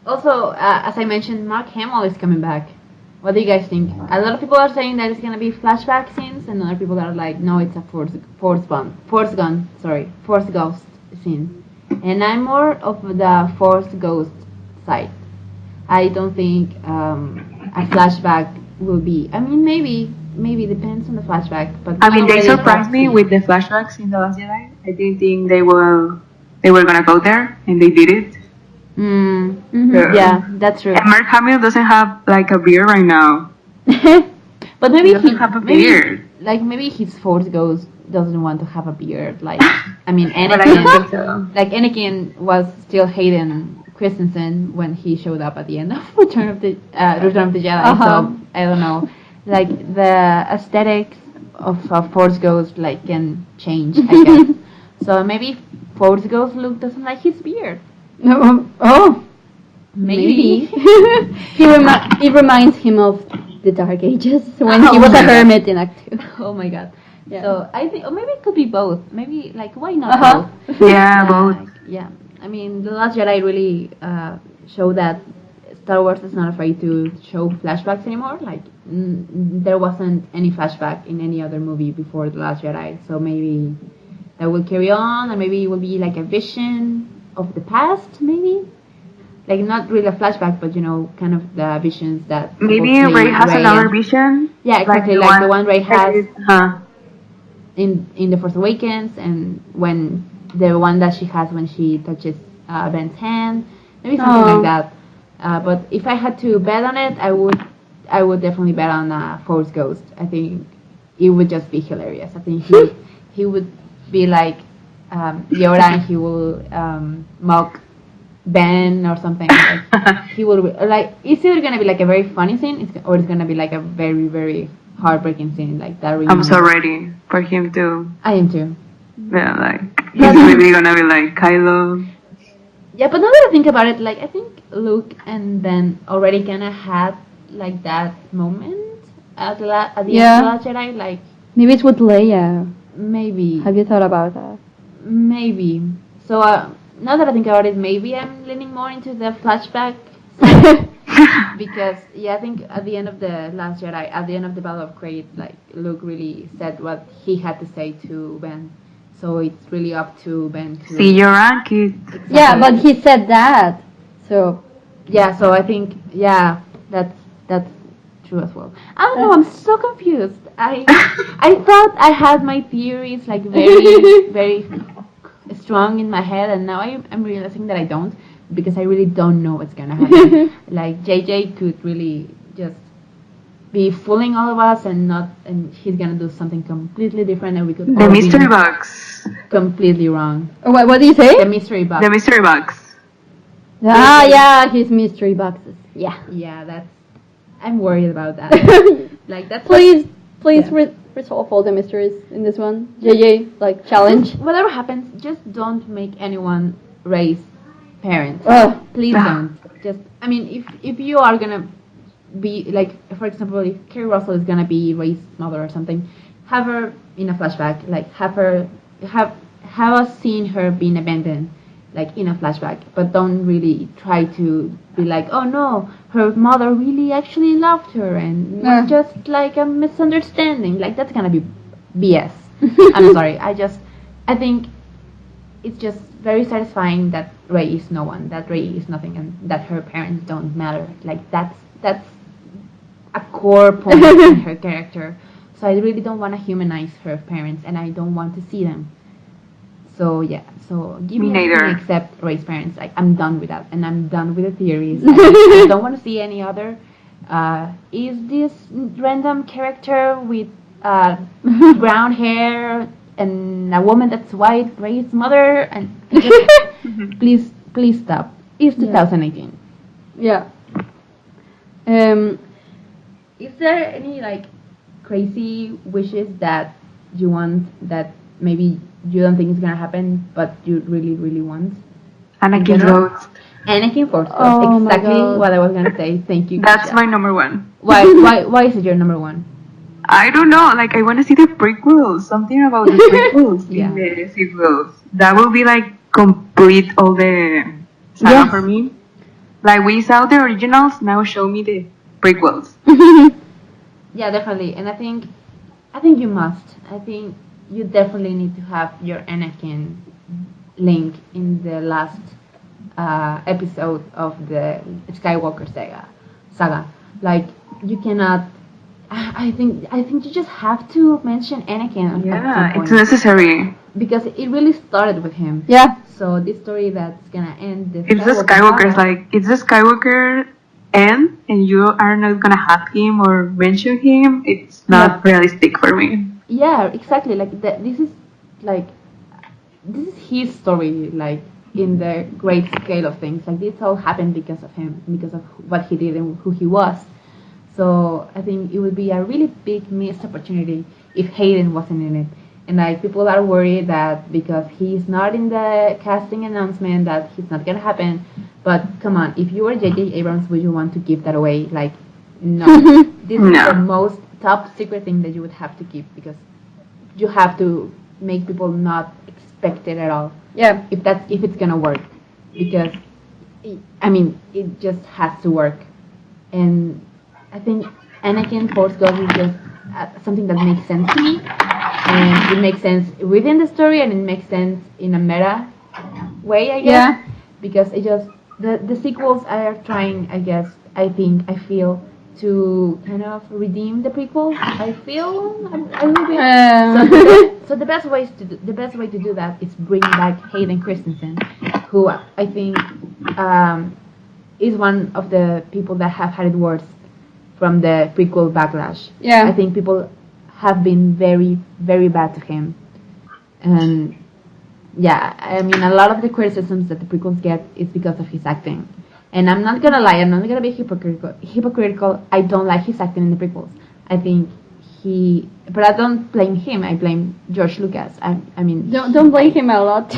Also, as I mentioned, Mark Hamill is coming back. What do you guys think? A lot of people are saying that it's gonna be flashback scenes, and other people are like, no, it's a force ghost scene. And I'm more of the force ghost side. I don't think a flashback will be. I mean, maybe depends on the flashback. But I mean, they surprised me with the flashbacks in The Last Jedi. I didn't think they were gonna go there, and they did it. Yeah, that's true. And Mark Hamill doesn't have like a beard right now. But maybe He doesn't have a beard. Maybe his force ghost doesn't want to have a beard. Like, I mean, But I don't think Anakin. so. Like Anakin was still Hayden Christensen when he showed up at the end of Return of the Jedi. So I don't know. Like the aesthetics of a force ghost like can change, I guess. So maybe force ghost Luke doesn't like his beard. Maybe. It reminds him of the Dark Ages when he was a hermit in Act 2. Oh my god. Yeah. So I think, or maybe it could be both. Maybe like why not both? Yeah, both. Like, yeah. I mean, The Last Jedi really showed that Star Wars is not afraid to show flashbacks anymore. Like there wasn't any flashback in any other movie before The Last Jedi. So maybe that will carry on, and maybe it will be like a vision of the past, maybe. Like not really a flashback, but kind of the visions that Maybe supposedly Rey has Rey another and- vision. Yeah, exactly, like the one Rey has Huh. in The Force Awakens, and when the one that she has when she touches Ben's hand, maybe something like that. But if I had to bet on it, I would definitely bet on Force Ghost. I think it would just be hilarious. I think he would be like Yoda, and he will mock Ben or something. Like, he will it's either gonna be like a very funny scene, or it's gonna be like a very very heartbreaking scene like that. I'm so ready for him to. I am too. Yeah, like he's really gonna be like Kylo. Yeah, but now that I think about it, like I think Luke and Ben already kinda had like that moment at the end of The Last Jedi. Like Maybe it's with Leia. maybe. Have you thought about that? Maybe. So now that I think about it, maybe I'm leaning more into the flashback side. Because I think at the end of The Last Jedi, at the end of the Battle of Crait, like Luke really said what he had to say to Ben. So it's really up to Ben to See your kid. Exactly. Yeah, but he said that. So So I think that's true as well. I don't know. I'm so confused. I thought I had my theories like very very strong in my head, and now I'm realizing that I don't, because I really don't know what's gonna happen. Like JJ could really just be fooling all of us, and he's gonna do something completely different, and we could The all mystery be box. completely wrong. what do you say? The mystery box. The mystery box. Yeah, his mystery boxes. Yeah. Yeah, I'm worried about that. Like that's Please Yeah. resolve all the mysteries in this one. JJ, like challenge. Whatever happens, just don't make anyone raise parents. Ugh. Please don't. Just, I mean, if you are gonna be like, for example, if Kerry Russell is gonna be Ray's mother or something, have her in a flashback. Like have us seeing her being abandoned, like in a flashback. But don't really try to be like, oh no, her mother really actually loved her and Yeah. was just like a misunderstanding. Like that's gonna be BS. I'm sorry. I think it's just very satisfying that Ray is no one, that Ray is nothing, and that her parents don't matter. Like that's a core point in her character. So I really don't want to humanize her parents, and I don't want to see them. So yeah, so give Me me anything neither. except Ray's parents. Like I'm done with that, and I'm done with the theories. I don't want to see any other. Is this random character with brown hair and a woman that's white Ray's mother? And please stop. It's 2018. Yeah. Is there any like crazy wishes that you want that maybe you don't think is gonna happen, but you really, really want? Anakin general? Rhodes. Anakin Force Ghost. Oh my Exactly God. what I was gonna say. Thank you. That's Grisha. my number one. Why is it your number one? I don't know. Like I want to see the prequels. Something about the prequels Yeah. in the sequels. That will be like complete all the saga Yes. for me. Like we saw the originals. Now show me the prequels. Yeah, definitely. And I think you must. I think you definitely need to have your Anakin link in the last episode of the Skywalker saga. Like you cannot. I think you just have to mention Anakin at Yeah, some point it's necessary. because it really started with him. Yeah. So this story that's gonna end the If the Skywalker's saga, like, it's the Skywalker end, and you are not gonna have him or mention him, it's not realistic for me. yeah, exactly. Like this is his story. Like in the great scale of things, like this all happened because of him, because of what he did and who he was. So I think it would be a really big missed opportunity if Hayden wasn't in it. And like people are worried that because he's not in the casting announcement that he's not gonna happen. But come on, if you were J.J. Abrams, would you want to give that away? Like, no. This is No. the most top secret thing that you would have to keep because you have to make people not expect it at all. Yeah. If it's gonna work, because it just has to work. And I think Anakin Force Ghost is just something that makes sense to me, and it makes sense within the story, and it makes sense in a meta way, I guess. Yeah. Because it just the sequels are trying, I guess. I feel to kind of redeem the prequels. I feel I will be. So the best way to do that is bring back Hayden Christensen, who I think is one of the people that have had it worse from the prequel backlash. Yeah. I think people have been very, very bad to him. And yeah, I mean, a lot of the criticisms that the prequels get is because of his acting. And I'm not gonna lie, I'm not gonna be hypocritical. I don't like his acting in the prequels. I think but I don't blame him. I blame George Lucas. I mean, Don't blame him a lot.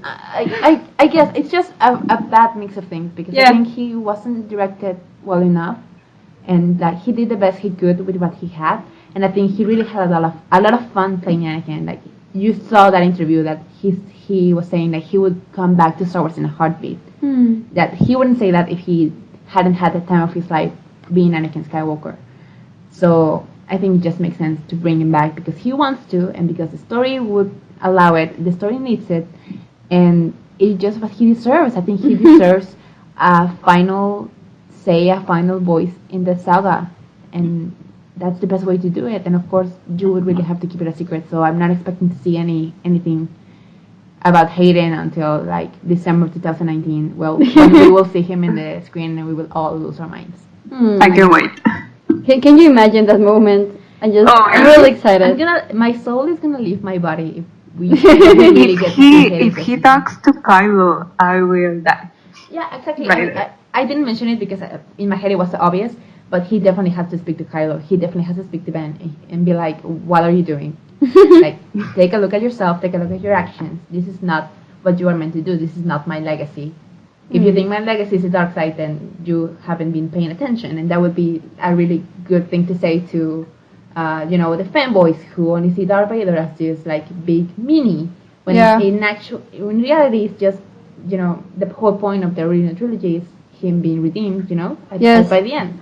I guess it's just a bad mix of things because Yeah. I think he wasn't directed well enough, and that he did the best he could with what he had. And I think he really had a lot of fun playing Anakin. Like you saw that interview that he was saying that he would come back to Star Wars in a heartbeat. That he wouldn't say that if he hadn't had the time of his life being Anakin Skywalker. So I think it just makes sense to bring him back because he wants to, and because the story would allow it. The story needs it, and it's just what he deserves. I think he deserves a final say, a final voice in the saga, and that's the best way to do it. And of course, you would really have to keep it a secret. So I'm not expecting to see anything about Hayden until like December 2019. Well, when we will see him in the screen, and we will all lose our minds. I can wait. Can you imagine that moment? I'm really excited. My soul is gonna leave my body if we really get to see Hayden If he Christensen. talks to Kylo, I will die. Yeah, exactly. Right. I didn't mention it because in my head it was so obvious, but he definitely has to speak to Kylo. He definitely has to speak to Ben and be like, what are you doing? Like, take a look at yourself, take a look at your actions. This is not what you are meant to do. This is not my legacy. If you think my legacy is the dark side, then you haven't been paying attention, and that would be a really good thing to say to, the fanboys who only see Darth Vader as just like big meanie, when in reality, it's just, the whole point of the original trilogy is him being redeemed, by the end.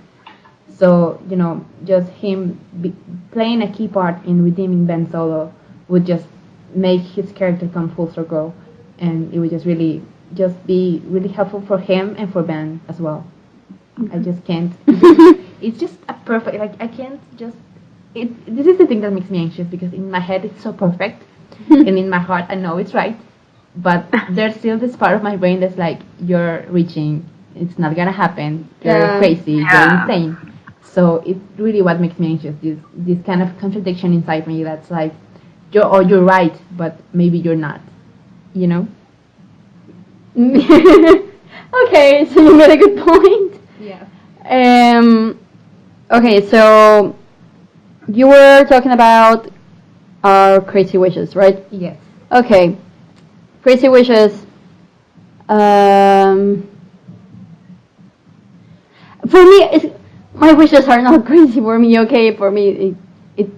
So, just him playing a key part in redeeming Ben Solo would just make his character come full circle, and it would just be really helpful for him and for Ben as well. I just can't. It's just a perfect. Like I can't just. This is the thing that makes me anxious, because in my head it's so perfect, and in my heart I know it's right, but there's still this part of my brain that's like, you're reaching. It's not gonna happen. You're crazy. You're insane. So it's really what makes me anxious. This kind of contradiction inside me that's like, you're right, but maybe you're not. Okay, so you made a good point. Yeah. Okay, so you were talking about our crazy wishes, right? Yes. Okay. Crazy wishes. For me, my wishes are not crazy for me. Okay, for me, it.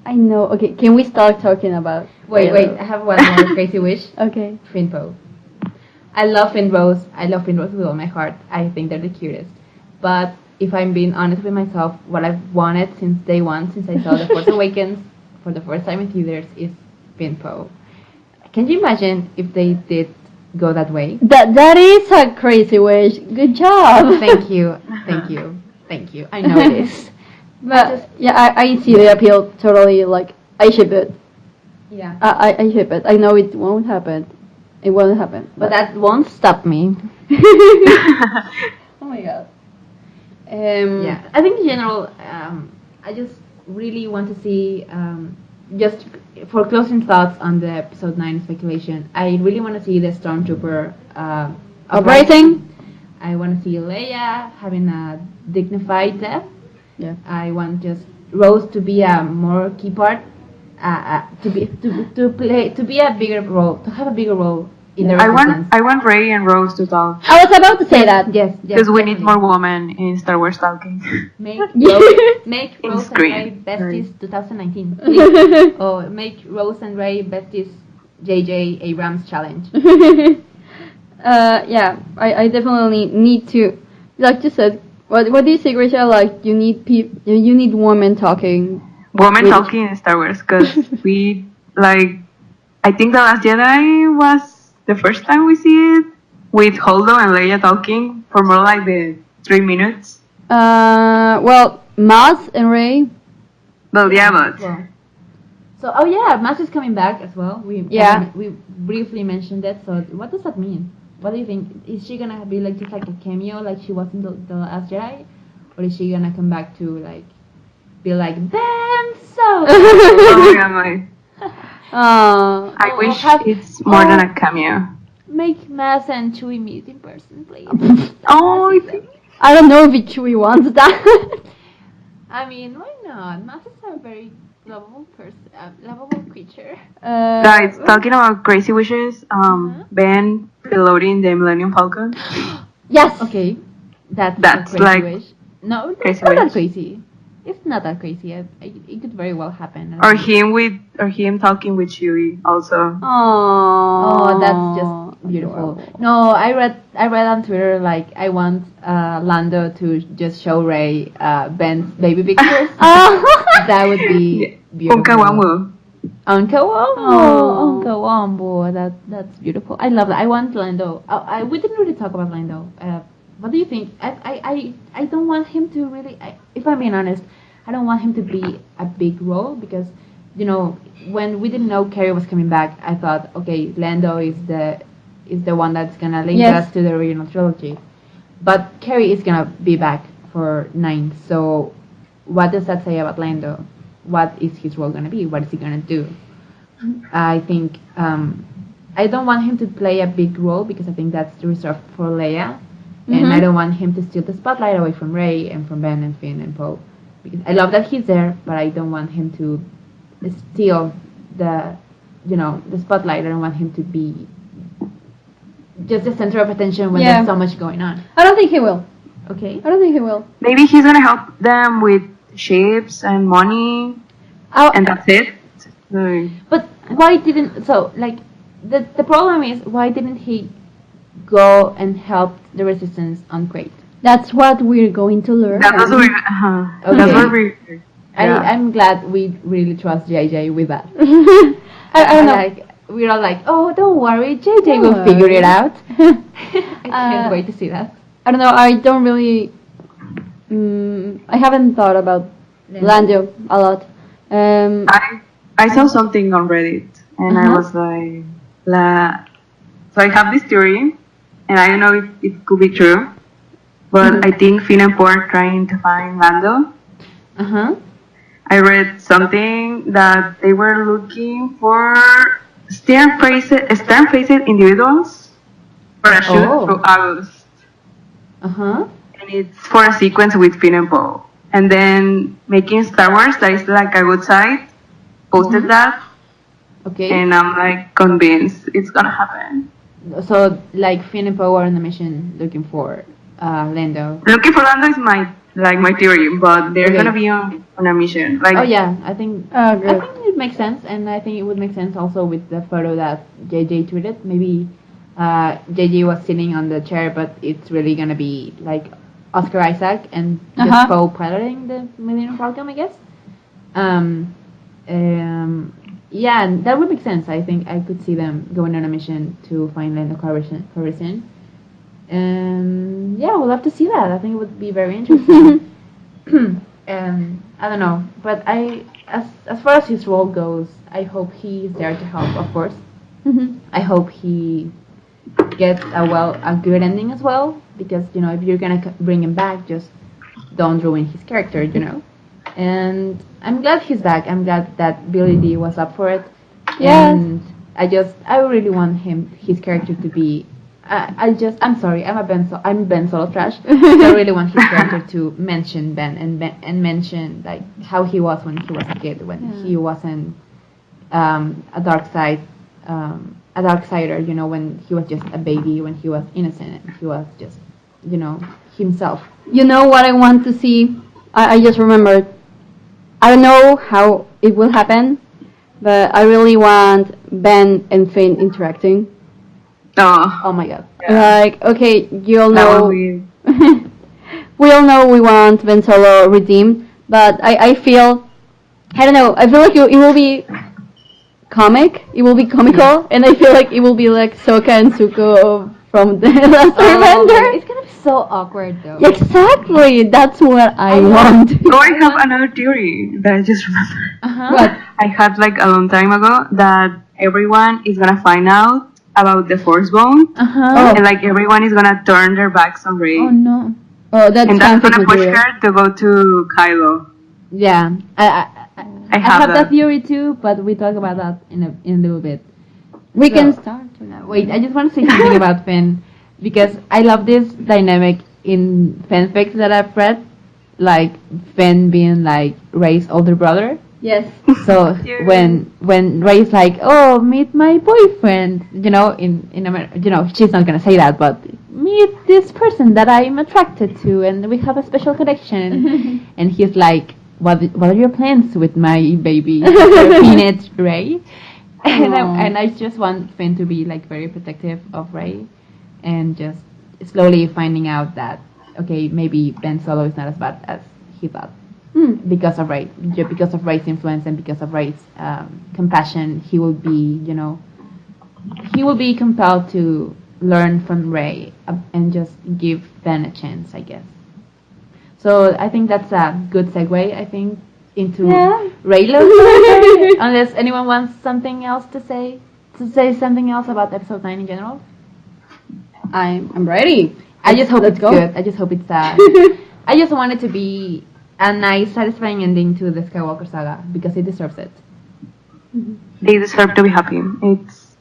I know. Okay, can we start talking about? Wait. I have one more crazy wish. Okay. Finpo. I love Finrose. I love Finrose with all my heart. I think they're the cutest. But if I'm being honest with myself, what I've wanted since day one, since I saw The Force Awakens for the first time in theaters, is Finpo. Can you imagine if they did go that way? That is a crazy wish. Good job. Thank you. I know it is. But I see the appeal totally. Like, I ship it. Yeah. I ship it. I know it won't happen. It won't happen. But that won't stop me. Oh my god. Yeah, I think in general, I just really want to see, just for closing thoughts on the episode 9 speculation, I really want to see the Stormtrooper uprising. I want to see Leia having a dignified death. Yeah. I want just Rose to be a more key part, to be a bigger role, to have a bigger role in the Resistance. I want Rey and Rose to talk. I was about to say that. Yes, Because we need more women in Star Wars talking. Make Rose and Rey besties 2019. Please. Or make Rose and Rey besties J.J. Abrams challenge. Yeah, I definitely need to, like you said. What do you say, Grecia? Like, you need women talking. Women talking in Star Wars, because we, like, I think The Last Jedi was the first time we see it, with Holdo and Leia talking for more like the 3 minutes. Well, Maz and Rey. Well, yeah, but... Well. So, Maz is coming back as well. We briefly mentioned that. So, what does that mean? What do you think? Is she gonna be like just like a cameo, like she was in the Last Jedi, or is she gonna come back to like be like Ben Solo? I wish it's more than a cameo. Make Maz and Chewie meet in person, please. I don't know if Chewie wants that. I mean, why not? Maz is a very lovable creature. Guys, talking about crazy wishes, Ben piloting the Millennium Falcon. Yes. Okay, that's a crazy like wish. No, it's crazy not wish. that crazy. It's not that crazy. It could very well happen. Or him talking with Chewie also. Oh, that's just beautiful. Adorable. No, I read on Twitter, like, I want Lando to just show Rey Ben's baby pictures. That would be beautiful. Uncle Wombo. That's beautiful. I love that. I want Lando. We didn't really talk about Lando. What do you think? I don't want him to really. If I'm being honest, I don't want him to be a big role, because, when we didn't know Carrie was coming back, I thought, okay, Lando is the one that's gonna link us to the original trilogy. But Carrie is gonna be back for 9. So, what does that say about Lando? What is his role gonna be? What is he gonna do? I think I don't want him to play a big role, because I think that's reserved for Leia. And I don't want him to steal the spotlight away from Rey and from Ben and Finn and Poe, because I love that he's there, but I don't want him to steal the spotlight. I don't want him to be just the center of attention when Yeah. there's so much going on. I don't think he will. Okay. I don't think he will. Maybe he's gonna help them with ships and money, and that's it. But why didn't the problem is why didn't he go and help the resistance on Crate? That's what we're going to learn. That's what we. Okay. That's what we. Yeah. I'm glad we really trust JJ with that. I don't know. Like we're all like, oh, don't worry, JJ Don't will figure worry. it out. I can't wait to see that. I don't know. I don't really. I haven't thought about Lando a lot. I saw something on Reddit, and I was like, so I have this theory, and I don't know if it could be true, but I think Finn and Poe are trying to find Lando. I read something that they were looking for stern-faced individuals for a shoot through August. And it's for a sequence with Finn and Poe. And then making Star Wars, that is like a good side, posted that. Okay. And I'm like convinced it's gonna happen. So like Finn and Poe are on the mission looking for Lando. Looking for Lando is my theory, but they're Okay. gonna be on a mission. Like, Oh yeah, I think good. it makes sense, and I think it would make sense also with the photo that JJ tweeted. Maybe JJ was sitting on the chair, but it's really gonna be like Oscar Isaac and just co-piloting the Millennium Falcon, I guess. Yeah, and that would make sense. I think I could see them going on a mission to find Lando Calrissian. And yeah, we'll have to see that. I think it would be very interesting. I don't know, but as far as his role goes, I hope he's there to help, of course. I hope he gets a good ending as well, because if you're gonna bring him back, just don't ruin his character, And I'm glad he's back. I'm glad that Billy D was up for it. Yes. And I really want his character to be. I'm sorry, I'm Ben Solo trash. I really want his character to mention Ben and mention like how he was when he was a kid, when he wasn't a dark sider, when he was just a baby, when he was innocent, and he was just, himself. You know what I want to see? I just remembered. I don't know how it will happen, but I really want Ben and Finn interacting. Oh my god. Like, okay, you all that know. would be. We all know we want Ben Solo redeemed, but I feel like it will be comic. It will be comical, and I feel like it will be like Sokka and Zuko from the Last Airbender. It's gonna be so awkward though. Exactly, that's what I want. Oh, I have another theory that I just remembered. What? I had like a long time ago that everyone is gonna find out about the Force Bone, and like everyone is gonna turn their backs on Rey. Oh no. Oh, that's And that's gonna fanfic push material. her to go to Kylo. Yeah. I have have that that. theory too, but we talk about that in a little bit. We can So- start. Wait, I just want to say something about Finn, because I love this dynamic in fanfics that I've read, like Finn being like Rey's older brother. Yes. So when Rey's like, oh, meet my boyfriend, in America, she's not gonna say that, but meet this person that I'm attracted to, and we have a special connection. And he's like, what are your plans with my baby, teenage Rey? And I just want Finn to be like very protective of Rey, and just slowly finding out that maybe Ben Solo is not as bad as he thought. Because of Rey, because of Rey's influence and because of Rey's compassion, he will be compelled to learn from Rey and just give Ben a chance, I guess. So I think that's a good segue, I think, into Reylo. Unless anyone wants something else to say something else about episode 9 in general. I'm ready. I just hope Let's it's go. good. I just hope it's I just want it to be a nice, satisfying ending to the Skywalker saga, because it deserves it. They deserve to be happy. It's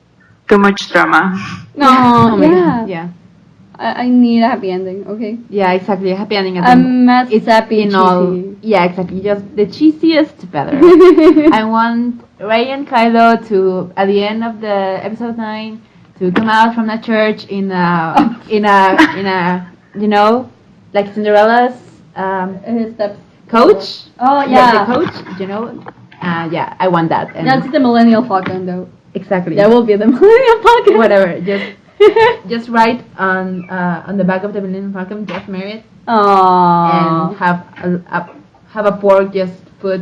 too much drama. No, Oh my yeah. God. Yeah. I need a happy ending. Okay. Yeah, exactly. A happy ending. It's happy in cheesy. all. Yeah, exactly. Just the cheesiest better. I want Rey and Kylo to, at the end of the episode 9, to come out from the church in a you know, like Cinderella's Steps. coach. Oh Like yeah. the coach, you know. Yeah, I want that. And That's the Millennial Falcon though. exactly. That will be the Millennial Falcon. Whatever. Just write on the back of the Millennium Falcon, just married, Aww. and have a pork just put.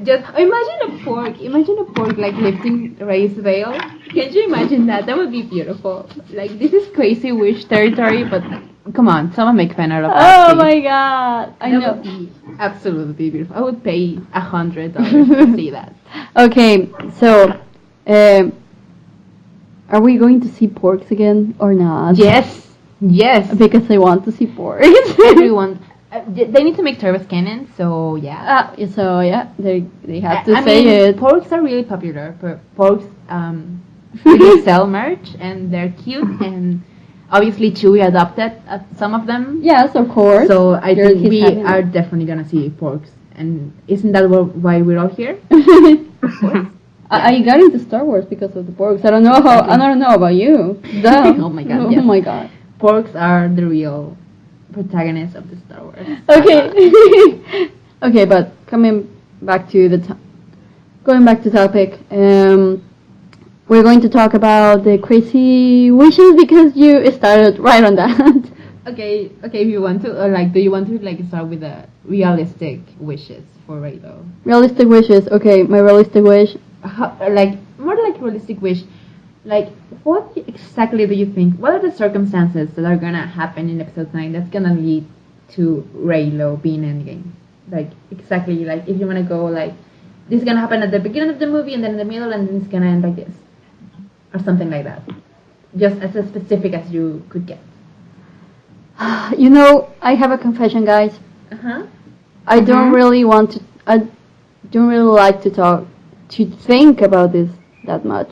Just imagine a pork like lifting Ray's veil. Can you imagine that? That would be beautiful. Like, this is crazy wish territory, but come on, someone make fan art of that. Oh please. my god. I That know. would be absolutely beautiful. I would pay $100 to see that. Okay, so are we going to see porks again or not? Yes. Because I want to see porks. Everyone. They need to make Travis canon, so yeah. So yeah, they have to I say mean, it. porks are really popular. Porks really sell merch, and they're cute, and obviously Chewie adopted some of them. Yes, of course. So I You're- think he's we having are it. definitely gonna see porks, and isn't that why we're all here? I got into Star Wars because of the porks. I don't know about you. Duh. Oh my god, Oh yes. my god. Porks are the real protagonists of the Star Wars. Okay. Okay, but coming back to going back to topic, we're going to talk about the crazy wishes because you started right on that. Okay. If you want to, or like, do you want to like start with the realistic wishes for Reylo? Realistic wishes. Okay, my realistic wish. Like more like realistic wish. Like, what exactly do you think? What are the circumstances that are gonna happen in episode 9 that's gonna lead to Reylo being Endgame? Like, exactly, like, if you wanna go, like, this is gonna happen at the beginning of the movie, and then in the middle, and then it's gonna end like this. Or something like that. Just as specific as you could get. You know, I have a confession, guys. Uh-huh. I don't really want to. I don't really like to think about this that much,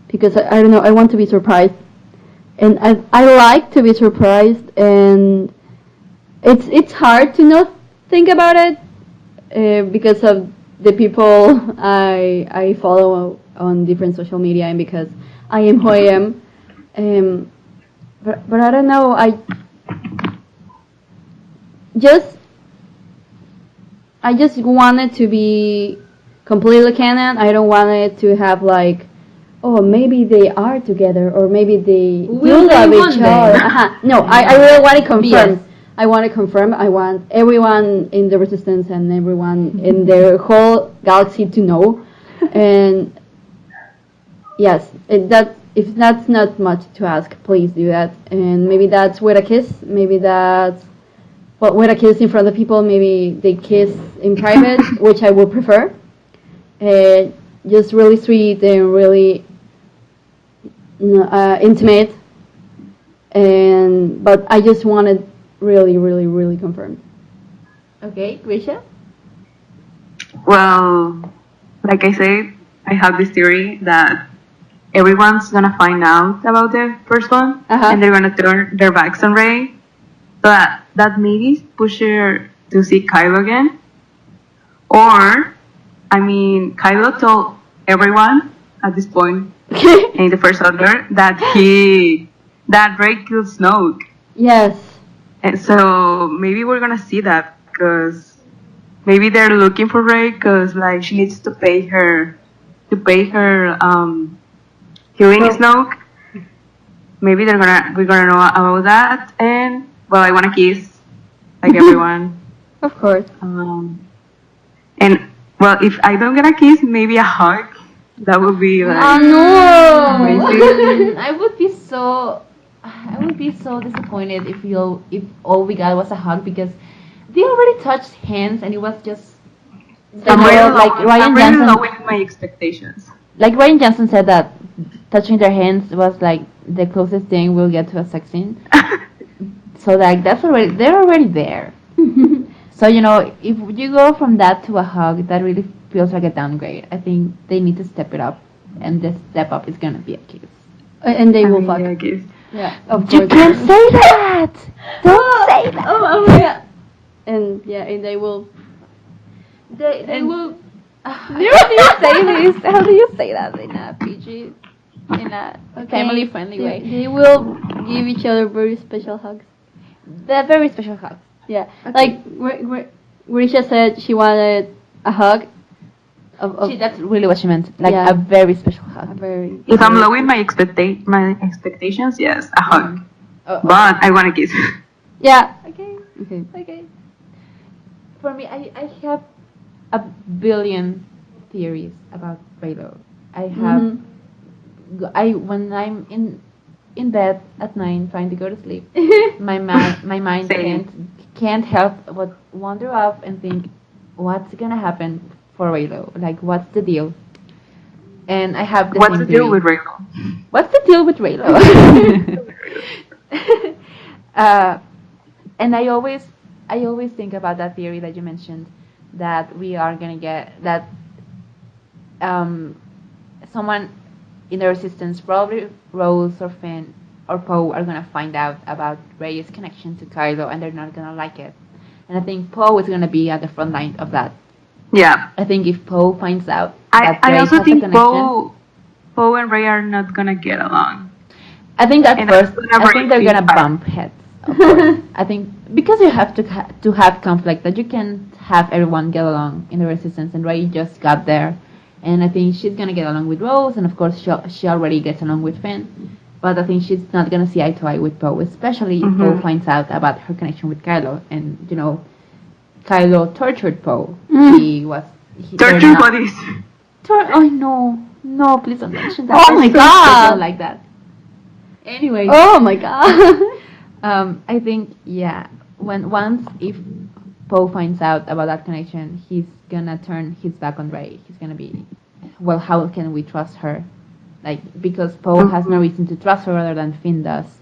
because I don't know. I want to be surprised, and I like to be surprised, and it's hard to not think about it because of the people I follow on different social media, and because I am who I am. But I don't know. I just want it to be completely canon. I don't want it to have like, oh, maybe they are together, or maybe they Will do they love one each day? other. No, I really want to confirm. Yes. I want to confirm. I want everyone in the Resistance and everyone in the whole galaxy to know. And yes, if that's not much to ask, please do that. And maybe that's with a kiss. Maybe that's with a kiss in front of people. Maybe they kiss in private, which I would prefer. Just really sweet and really intimate. But I just wanted really, really, really confirmed. Okay, Grisha? Well, like I said, I have this theory that everyone's gonna find out about the first one, and they're gonna turn their backs on Rey. So that maybe push her to see Kylo again. Or, I mean, Kylo told everyone at this point in the First Order that Rey killed Snoke. Yes. And so maybe we're gonna see that, because maybe they're looking for Rey, because like she needs to pay her killing Snoke. Maybe we're gonna know about that. And well, I wanna kiss like everyone. Of course. And well, if I don't get a kiss, maybe a hug. That would be like no! I would be so disappointed if all we got was a hug, because they already touched hands and it was just I'm Ryan really Johnson. lowering my expectations. Like Ryan Johnson said that touching their hands was like the closest thing we'll get to a sex scene. So like they're already there. So you know, if you go from that to a hug, that really feels like a downgrade. I think they need to step it up, and the step up is gonna be a kiss. And they will fuck. Yeah, I guess. Yeah, of You course. can't say that. Don't say that. Oh my god. And yeah, and they will. They will. How do you say this? How do you say that in a PG? in a family-friendly way. They will give each other very special hugs. They're very special hugs. Yeah, Okay. like Grisha said, she wanted a hug. That's really what she meant. Like Yeah. a very special hug. A very. If I'm lowering my expectations, yes, a hug. Oh, But I want a kiss. Yeah. okay. Okay. Okay. For me, I have a billion theories about Reylo. I have. When I'm in bed at night trying to go to sleep, my mind Same. can't help but wander up and think, what's gonna happen for Reylo? Like, what's the deal? And I have the What's same the deal theory. with Reylo? What's the deal with Reylo? And I always think about that theory that you mentioned, that we are gonna get that someone in the Resistance, probably Rose or Finn or Poe, are gonna find out about Rey's connection to Kylo, and they're not gonna like it. And I think Poe is gonna be at the front line of that. Yeah. I think if Poe finds out I that Rey also has a think connection, Poe and Rey are not gonna get along. I think at And first, that's gonna I think they're break gonna things bump heads. Of course. I think because you have to have conflict, that you can have everyone get along in the Resistance, and Rey just got there, and I think she's gonna get along with Rose, and of course she already gets along with Finn, but I think she's not gonna see eye to eye with Poe, especially if Poe finds out about her connection with Kylo, and Kylo tortured Poe. He Torture bodies. Oh no! Please don't mention that. Oh my There's God. some people like that. Anyway. Oh my god. I think if Poe finds out about that connection, he's gonna turn his back on Rey. He's gonna be, well, how can we trust her? Like, because Poe has no reason to trust her other than Finn does.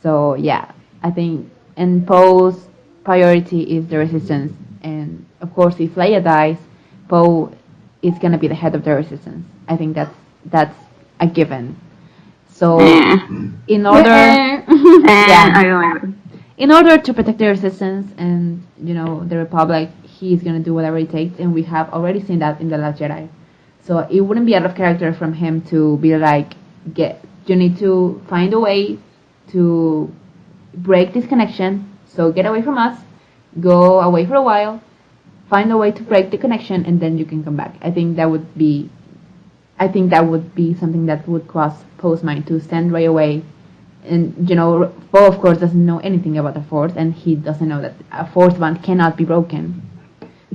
So yeah, I think, and Poe's priority is the Resistance, and of course, if Leia dies, Poe is gonna be the head of the Resistance. I think that's a given. So in order, I don't like it. in order to protect the Resistance and the Republic, he's gonna do whatever it takes, and we have already seen that in The Last Jedi. So it wouldn't be out of character from him to be like, you need to find a way to break this connection. So get away from us, go away for a while, find a way to break the connection, and then you can come back. I think that would be something that would cross Poe's mind, to send Rey away. And Poe of course doesn't know anything about the Force, and he doesn't know that a Force bond cannot be broken.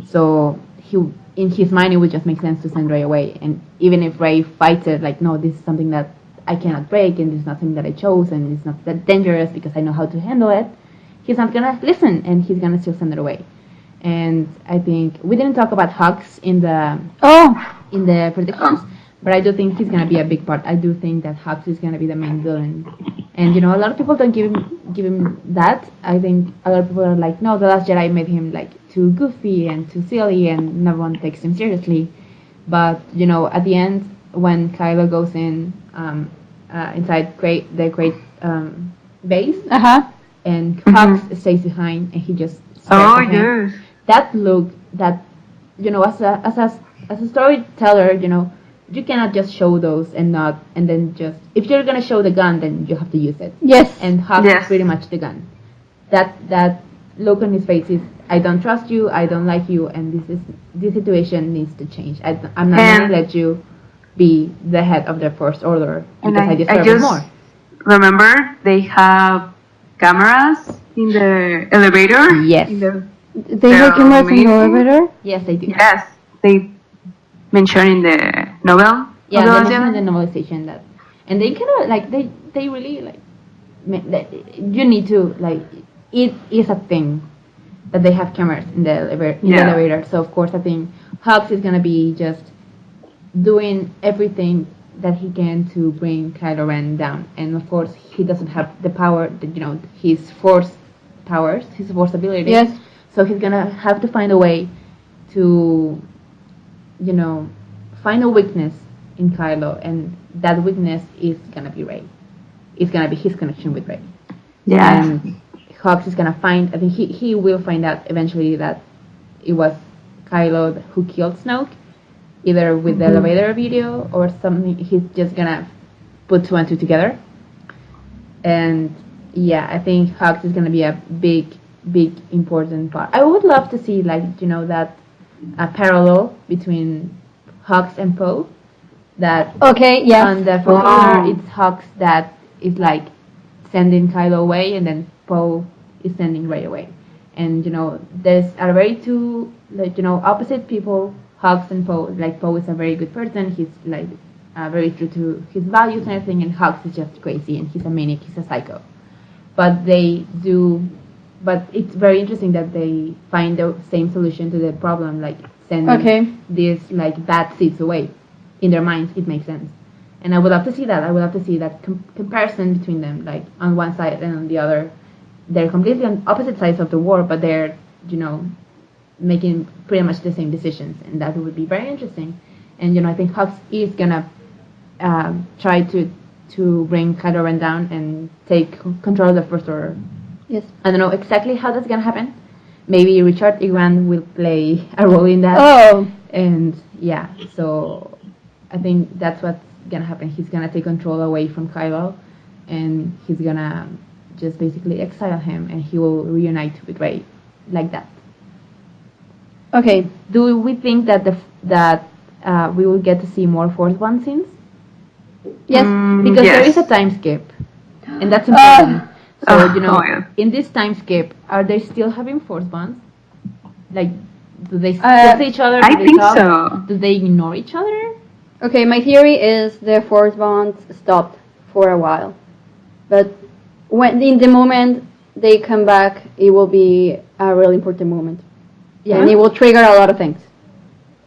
So in his mind, it would just make sense to send Rey away. And even if Rey fights it, like, no, this is something that I cannot break, and this is not something that I chose, and it's not that dangerous because I know how to handle it, he's not gonna listen, and he's gonna still send it away. And I think we didn't talk about Hux in the predictions, but I do think he's gonna be a big part. I do think that Hux is gonna be the main villain, and a lot of people don't give him that. I think a lot of people are like, no, The Last Jedi made him like too goofy and too silly, and no one takes him seriously. But at the end, when Kylo goes inside the great base, and Hux stays behind, and he just stares at him. Yes. That look, that as a storyteller, you cannot just show those and then just, if you're gonna show the gun, then you have to use it. Yes. And Hux Yes. is pretty much the gun. That look on his face is, I don't trust you, I don't like you, and this situation needs to change. I'm not gonna let you be the head of the First Order, because I deserve it more. Remember, they have cameras in the elevator. Yes. They have cameras in the elevator? Yes, they do. Yes, they mentioned in the novel. Yeah, of The they Last mentioned Jedi. in the novelization that, and they kind of like they really like, you need to like, it is a thing that they have cameras in the elevator. So of course I think Hux is gonna be just doing everything that he can to bring Kylo Ren down, and of course he doesn't have the power that his Force powers, his Force abilities. Yes. So he's gonna have to find a way to, find a weakness in Kylo, and that weakness is gonna be Rey. It's gonna be his connection with Rey. Yes. And Hux is gonna find, I think he will find out eventually that it was Kylo who killed Snoke, either with the elevator video or something. He's just gonna put two and two together. And yeah, I think Hux is gonna be a big important part. I would love to see that parallel between Hux and Poe. That Okay, yes. on the first order, it's Hux that is like sending Kylo away, and then Poe is sending Rey away. And there's a very two opposite people, Hux and Poe. Like Poe is a very good person. He's like very true to his values and everything, and Hux is just crazy and he's a maniac, he's a psycho. But it's very interesting that they find the same solution to the problem, like sending these like bad seeds away. In their minds, it makes sense. And I would love to see that. I would love to see that comparison between them, like on one side and on the other. They're completely on opposite sides of the war, but they're, making pretty much the same decisions, and that would be very interesting. And I think Hux is gonna try to bring Kylo Ren down and take control of the First Order. Yes. I don't know exactly how that's gonna happen. Maybe Richard Igran will play a role in that. Oh. And yeah, so I think that's what's gonna happen. He's gonna take control away from Kylo, and he's gonna just basically exile him, and he will reunite with Rey, like that. Okay. Do we think that we will get to see more Force One scenes? Yes, because there is a time skip, and that's important. So in this time skip, are they still having Force bonds? Like, do they still see each other? I think so. Do they ignore each other? Okay, my theory is the Force bonds stopped for a while, but when in the moment they come back, it will be a really important moment. Yeah, and it will trigger a lot of things.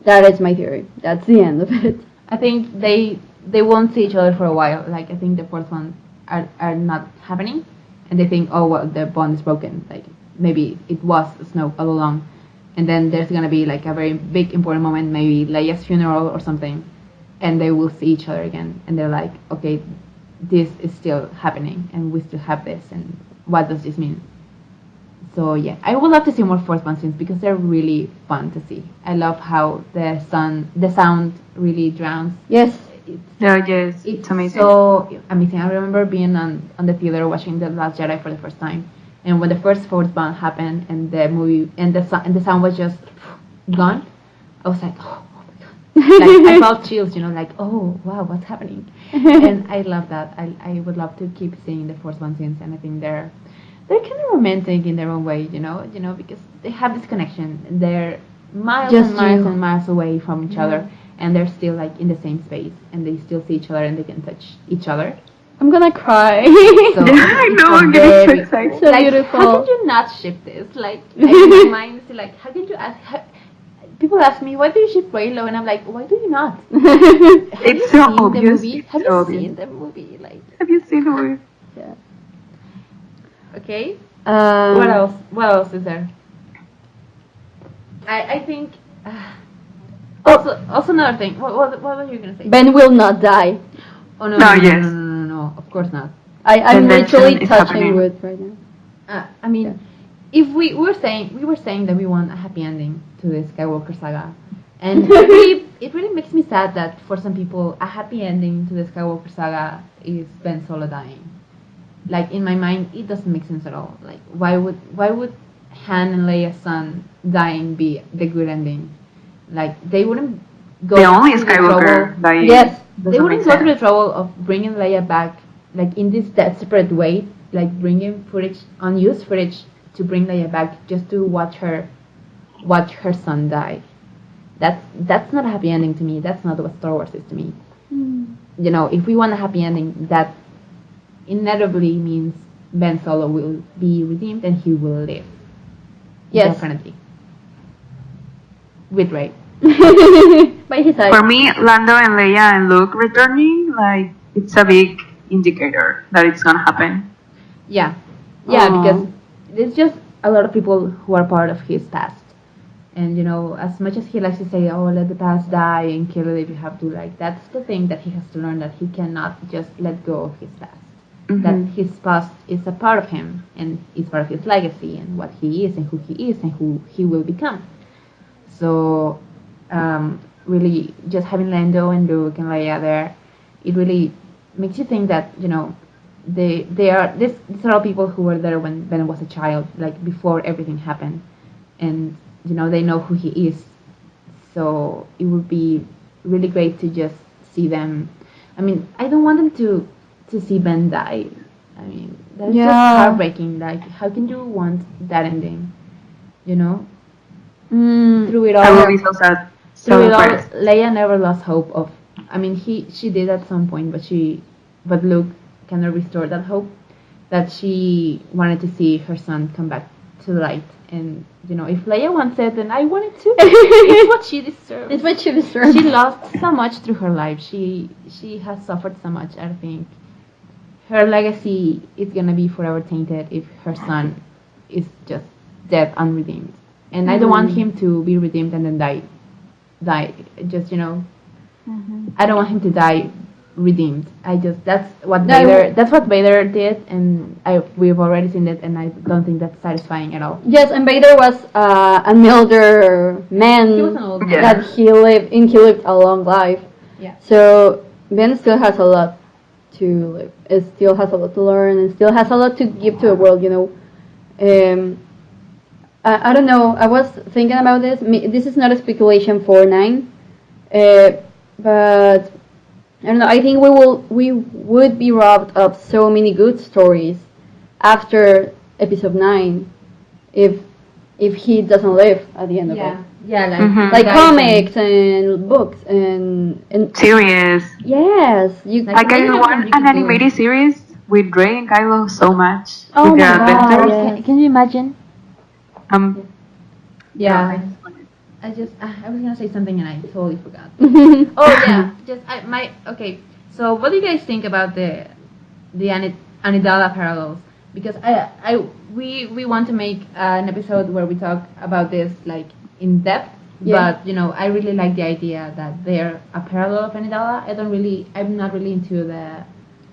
That is my theory. That's the end of it. I think they won't see each other for a while. Like, I think the Force bonds are not happening, and they think, oh well, the bond is broken. Like, maybe it was Snoke all along, and then there's gonna be like a very big important moment, maybe Leia's funeral or something, and they will see each other again, and they're like, okay, this is still happening, and we still have this, and what does this mean? So yeah, I would love to see more Force bond scenes because they're really fun to see. I love how the sound really drowns. Yes. It's amazing. So amazing. I remember being on the theater watching The Last Jedi for the first time, and when the first Force bond happened and the movie and the sound was just gone, I was like, oh my god, like I felt chills, like, oh wow, what's happening? And I love that. I would love to keep seeing the Force bond scenes, and I think they're kind of romantic in their own way, because they have this connection, and they're miles and miles away from each other, and they're still like in the same space, and they still see each other, and they can touch each other. I'm gonna cry. So I know, I'm getting so excited. So like, beautiful. How can you not ship this? Like, in my mind, it's like, how can you ask? People ask me, why do you ship Reylo? And I'm like, why do you not? It's so obvious. Have you seen the movie? Like, have you seen the movie? Yeah. Okay. What else? What else is there? I think. Also another thing. What were you gonna say? Ben will not die. Oh no! No! Of course not. I'm literally it's touching happening. wood right now. I mean, if we were saying that we want a happy ending to the Skywalker saga, and it really makes me sad that for some people a happy ending to the Skywalker saga is Ben Solo dying. Like, in my mind, it doesn't make sense at all. Like, why would Han and Leia's son dying be the good ending? Like, they wouldn't go The only through Skywalker dying. Yes. They wouldn't go through the trouble of bringing Leia back, like, in this desperate way, like bringing unused footage to bring Leia back just to watch her son die. That's not a happy ending to me. That's not what Star Wars is to me. If we want a happy ending, that inevitably means Ben Solo will be redeemed and he will live. Yes. Definitely. With Rey. By his side. For me, Lando and Leia and Luke returning, like, it's a big indicator that it's gonna happen. Yeah, Aww. because there's just a lot of people who are part of his past, and as much as he likes to say, "Oh, let the past die and kill it if you have to," like, that's the thing that he has to learn, that he cannot just let go of his past. That his past is a part of him and is part of his legacy and what he is and who he will become. So, really, just having Lando and Luke and Leia there, it really makes you think that these are all people who were there when Ben was a child, like before everything happened, and they know who he is. So it would be really great to just see them. I mean, I don't want them to see Ben die. I mean, that's just heartbreaking. Like, how can you want that ending? Through it all, I will be so sad. through it all, Leia never lost hope of. I mean, she did at some point, but Luke kind of restored that hope, that she wanted to see her son come back to light. And if Leia wants it, then I want it too. It's what she deserves. It's what she deserves. She lost so much through her life. She has suffered so much. I think her legacy is gonna be forever tainted if her son is just dead unredeemed. And I don't want him to be redeemed and then die. Just I don't want him to die redeemed. That's what Vader did, and we've already seen it, and I don't think that's satisfying at all. Yes, and Vader was an elder man. He was an old man. That he lived a long life. Yeah. So Ben still has a lot to live. It still has a lot to learn, and still has a lot to give to the world. I don't know. I was thinking about this. This is not a speculation for 9, but I don't know. I think we would be robbed of so many good stories after episode 9 if he doesn't live at the end of it. Yeah, like comics and books and series. Yes, like I want an animated series with Rey and Kylo so much. Oh with their my God, adventures. yes. Can you imagine? Yeah. I was gonna say something and I totally forgot. Oh Oh yeah, okay. So what do you guys think about the Anidala parallels? Because we want to make an episode where we talk about this like in depth. Yeah. But I really like the idea that they're a parallel of Anidala. I'm not really into the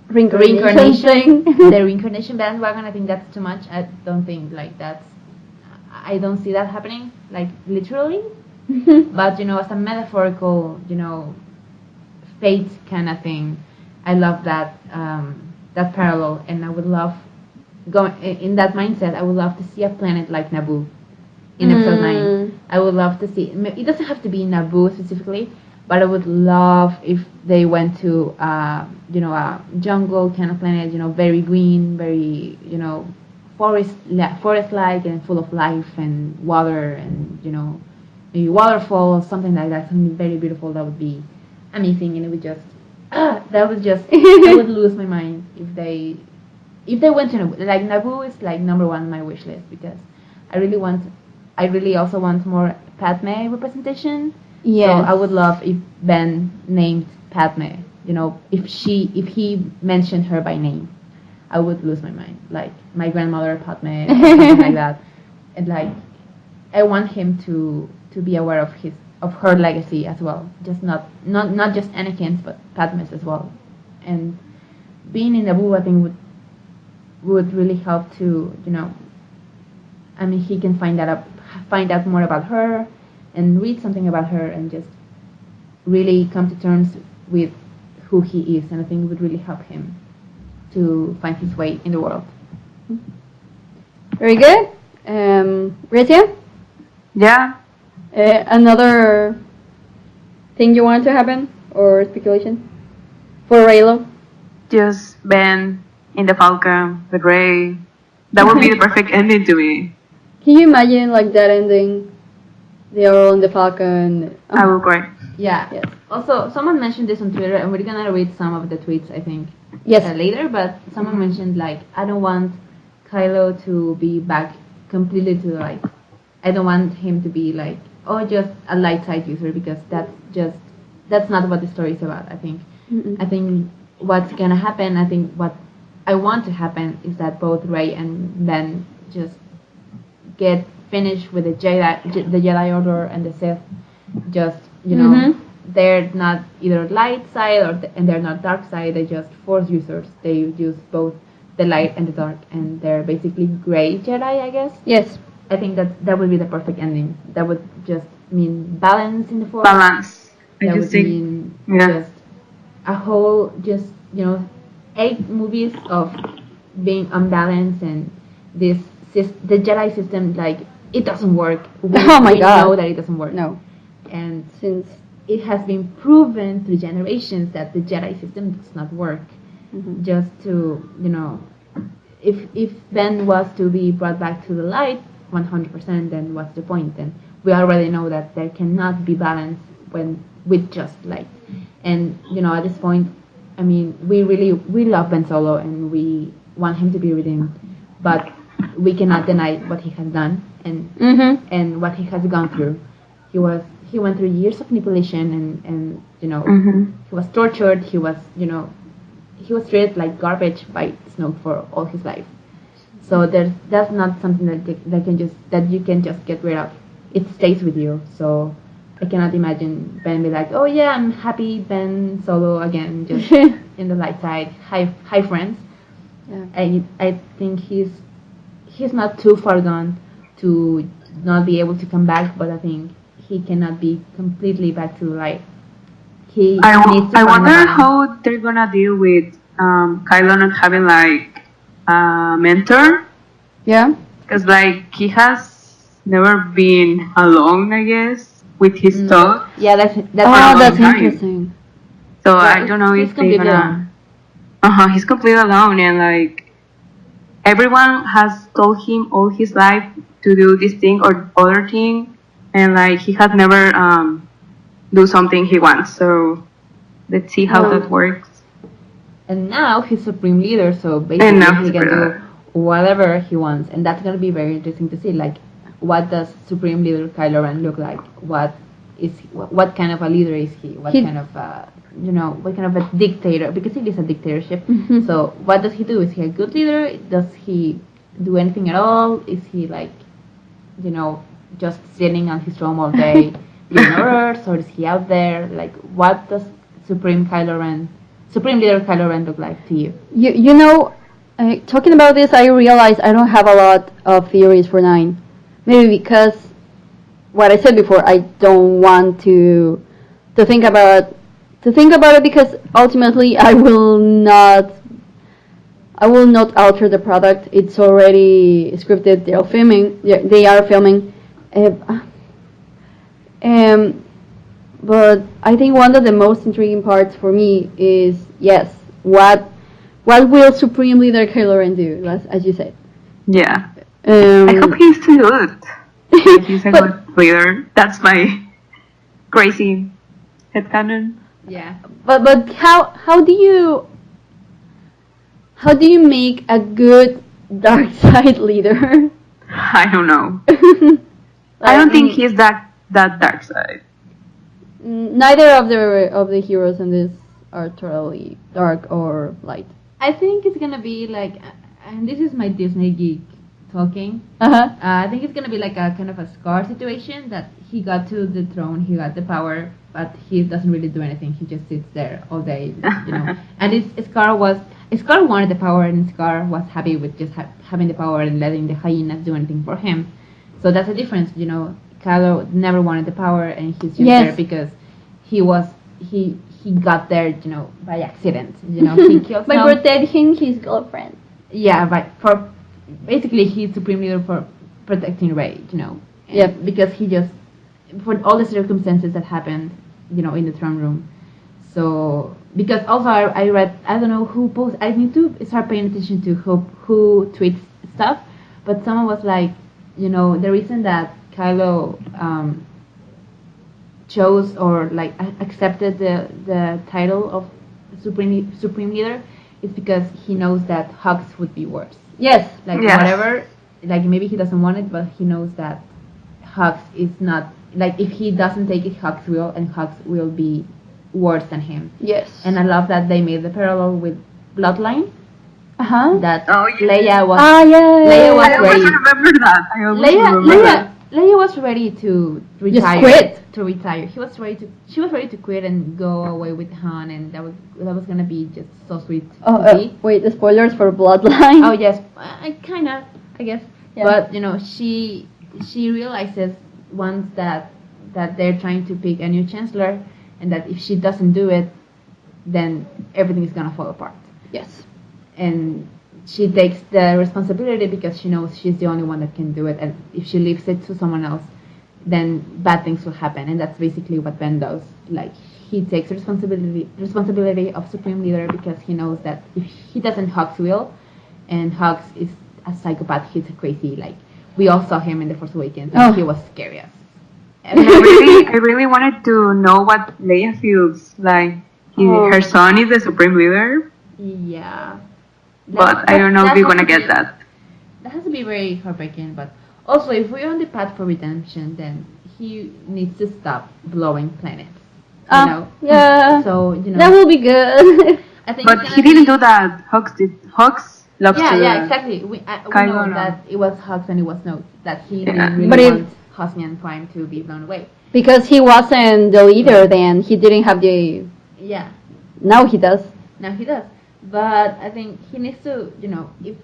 reincarnation thing. The reincarnation bandwagon. I think that's too much. I don't think I don't see that happening like literally. But as a metaphorical, fate kind of thing, I love that that parallel, and I would love in that mindset. I would love to see a planet like Naboo in episode 9. I would love to see. It doesn't have to be Naboo specifically, but I would love if they went to a jungle kind of planet, very green, very forest-like and full of life and water and maybe waterfalls, something like that, something very beautiful. That would be amazing, and it would just I would lose my mind if they went to Naboo. Like Naboo is like number 1 on my wish list, because I really also want more Padme representation. Yes. So I would love if Ben named Padme. If he mentioned her by name, I would lose my mind. Like my grandmother Padme, or something like that. And like I want him to be aware of her legacy as well. Just not just Anakin's, but Padme's as well. And being in Naboo, I think would really help to I mean, he can find out more about her and read something about her and just really come to terms with who he is, and I think it would really help him to find his way in the world. Very good. Grecia? Yeah. Another thing you want to happen, or speculation for Reylo? Just Ben in the Falcon with Rey. That would be the perfect ending to me. Can you imagine like that ending? They are all in the Falcon. I will cry. Yeah. Yes. Also, someone mentioned this on Twitter, and we're gonna read some of the tweets, I think, Yes. later. But someone mentioned like, I don't want Kylo to be back completely to the light. I don't want him to be like, just a light side user, because that's not what the story is about. I think what's gonna happen, I think what I want to happen is that both Rey and Ben just get finished with the Jedi Order and the Sith. Just they're not either light side and they're not dark side. They're just Force users. They use both the light and the dark, and they're basically gray Jedi, I guess. Yes. I think that would be the perfect ending. That would just mean balance in the Force. Balance. That would mean just a whole, just 8 movies of being unbalanced and the Jedi system, like, it doesn't work. We God. know that it doesn't work. No. And Since it has been proven through generations that the Jedi system does not work. Just to, if Ben was to be brought back to the light 100%, then what's the point? Then we already know that there cannot be balance with just light. And at this point, I mean, we love Ben Solo and we want him to be redeemed, but we cannot deny what he has done and what he has gone through. He went through years of manipulation and he was tortured. He was treated like garbage by Snoke for all his life. So that's not something that you can just get rid of. It stays with you. So I cannot imagine Ben be like, oh yeah, I'm happy Ben Solo again, just in the light side. Hi friends. Yeah. I think he's not too far gone to not be able to come back, but I think he cannot be completely back to the light. I wonder how they're gonna deal with Kylo not having like a mentor. Yeah. Because like he has never been alone, I guess, with his thoughts. Yeah, that's interesting. So I don't know if they're gonna. He's completely alone, and like everyone has told him all his life to do this thing or other thing, and like he had never do something he wants. So let's see how that works. And now he's supreme leader, so basically he can do whatever he wants, and that's gonna be very interesting to see. Like, what does supreme leader Kylo Ren look like? What kind of a leader is he? What kind of a dictator? Because it is a dictatorship. So what does he do? Is he a good leader? Does he do anything at all? Is he like, just sitting on his throne all day giving orders, or is he out there? Like, what does supreme leader Kylo Ren look like to you? Talking about this, I realized I don't have a lot of theories for 9. Maybe because what I said before, I don't want to think about it because ultimately I will not alter the product. It's already scripted. They are filming. But I think one of the most intriguing parts for me is, yes, what will Supreme Leader Kylo Ren do, as you said? Yeah. I hope he's too good. He's a good leader. That's my crazy headcanon. Yeah. But how do you make a good dark side leader? I don't know. I don't think he's that dark side. Neither of the heroes in this are totally dark or light. I think it's gonna be like, and this is my Disney geek talking. I think it's gonna be like a kind of a Scar situation, that he got to the throne, he got the power, but he doesn't really do anything. He just sits there all day, And Scar wanted the power, and Scar was happy with just having the power and letting the hyenas do anything for him. So that's the difference, Kylo never wanted the power, and he's just there because he got there, by accident. He killed by protecting his girlfriend. Yeah, right. For basically, he's supreme leader for protecting Rey. Because he just, for all the circumstances that happened, in the throne room. So because also I read, I don't know who posted. I need to start paying attention to who tweets stuff. But someone was like, the reason that Kylo chose or like accepted the title of supreme leader is because he knows that Hux would be worse. Yes. Whatever, like maybe he doesn't want it, but he knows that Hux is not, like, if he doesn't take it, Hux will, and Hux will be worse than him. Yes. And I love that they made the parallel with Bloodline. That Leia was. Leia was ready. I always remember that. Leia was ready to retire. Just quit. To retire. She was ready to quit and go away with Han, and that was gonna be just so sweet to see. Wait, the spoilers for Bloodline. Oh yes, I guess. Yeah. But she realizes once that they're trying to pick a new chancellor, and that if she doesn't do it, then everything is gonna fall apart. Yes. And she takes the responsibility because she knows she's the only one that can do it, and if she leaves it to someone else, then bad things will happen. And that's basically what Ben does. Like, he takes responsibility of Supreme Leader because he knows that if he doesn't, Hux will, and Hux is a psychopath. He's crazy. Like, we all saw him in The Force Awakens, and he was scary as. And I really wanted to know what Leia feels like. Her son is the Supreme Leader. Yeah. But I don't know if we're gonna get that. That has to be very heartbreaking. But also, if we're on the path for redemption, then he needs to stop blowing planets. You know? Yeah. So, you know. That will be good. I think But he didn't do that. Hux did. Hux loves to. Yeah, exactly. We know that it was Hux and it was Snoke. That he didn't really But want Hosnian Prime to be blown away. Because he wasn't the leader then. He didn't have the... Yeah. Now he does. Now he does. But I think he needs to, you know, if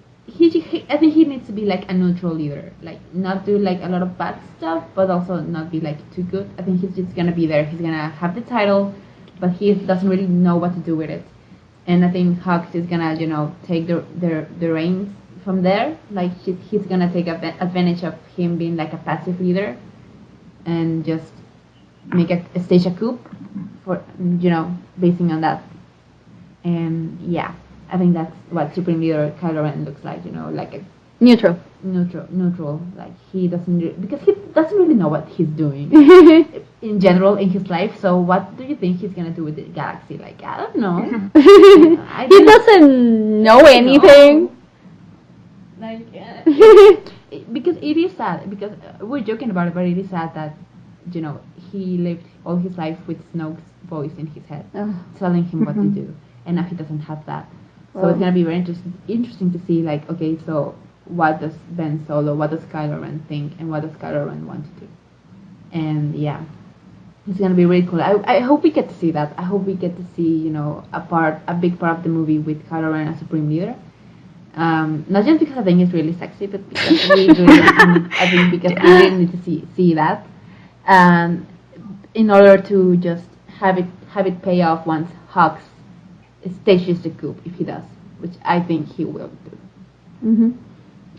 I think he needs to be like a neutral leader. Like, not do like a lot of bad stuff, but also not be like too good. I think he's just gonna be there. He's gonna have the title, but he doesn't really know what to do with it. And I think Hux is gonna, you know, take the reins from there. Like, he's gonna take advantage of him being like a passive leader, and just make a stage a coup for, you know, basing on that. And yeah, I think that's what Supreme Leader Kylo Ren looks like. You know, like a Neutral. neutral. Like, he doesn't because he doesn't really know what he's doing in general in his life. So what do you think he's gonna do with the galaxy? Like, I don't know. He doesn't know anything. Like, because it is sad. Because we're joking about it, but it is sad that, you know, he lived all his life with Snoke's voice in his head, telling him what to do, and now he doesn't have that. So it's gonna be very interesting to see, like, okay, so what does Ben Solo, what does Kylo Ren think, and what does Kylo Ren want to do? And yeah, it's gonna be really cool. I hope we get to see that. I hope we get to see, you know, a big part of the movie with Kylo Ren as Supreme Leader. Not just because I think it's really sexy, but because we really need to see that. In order to just have it pay off once Hux stages the coup, if he does, which I think he will do. Mm-hmm.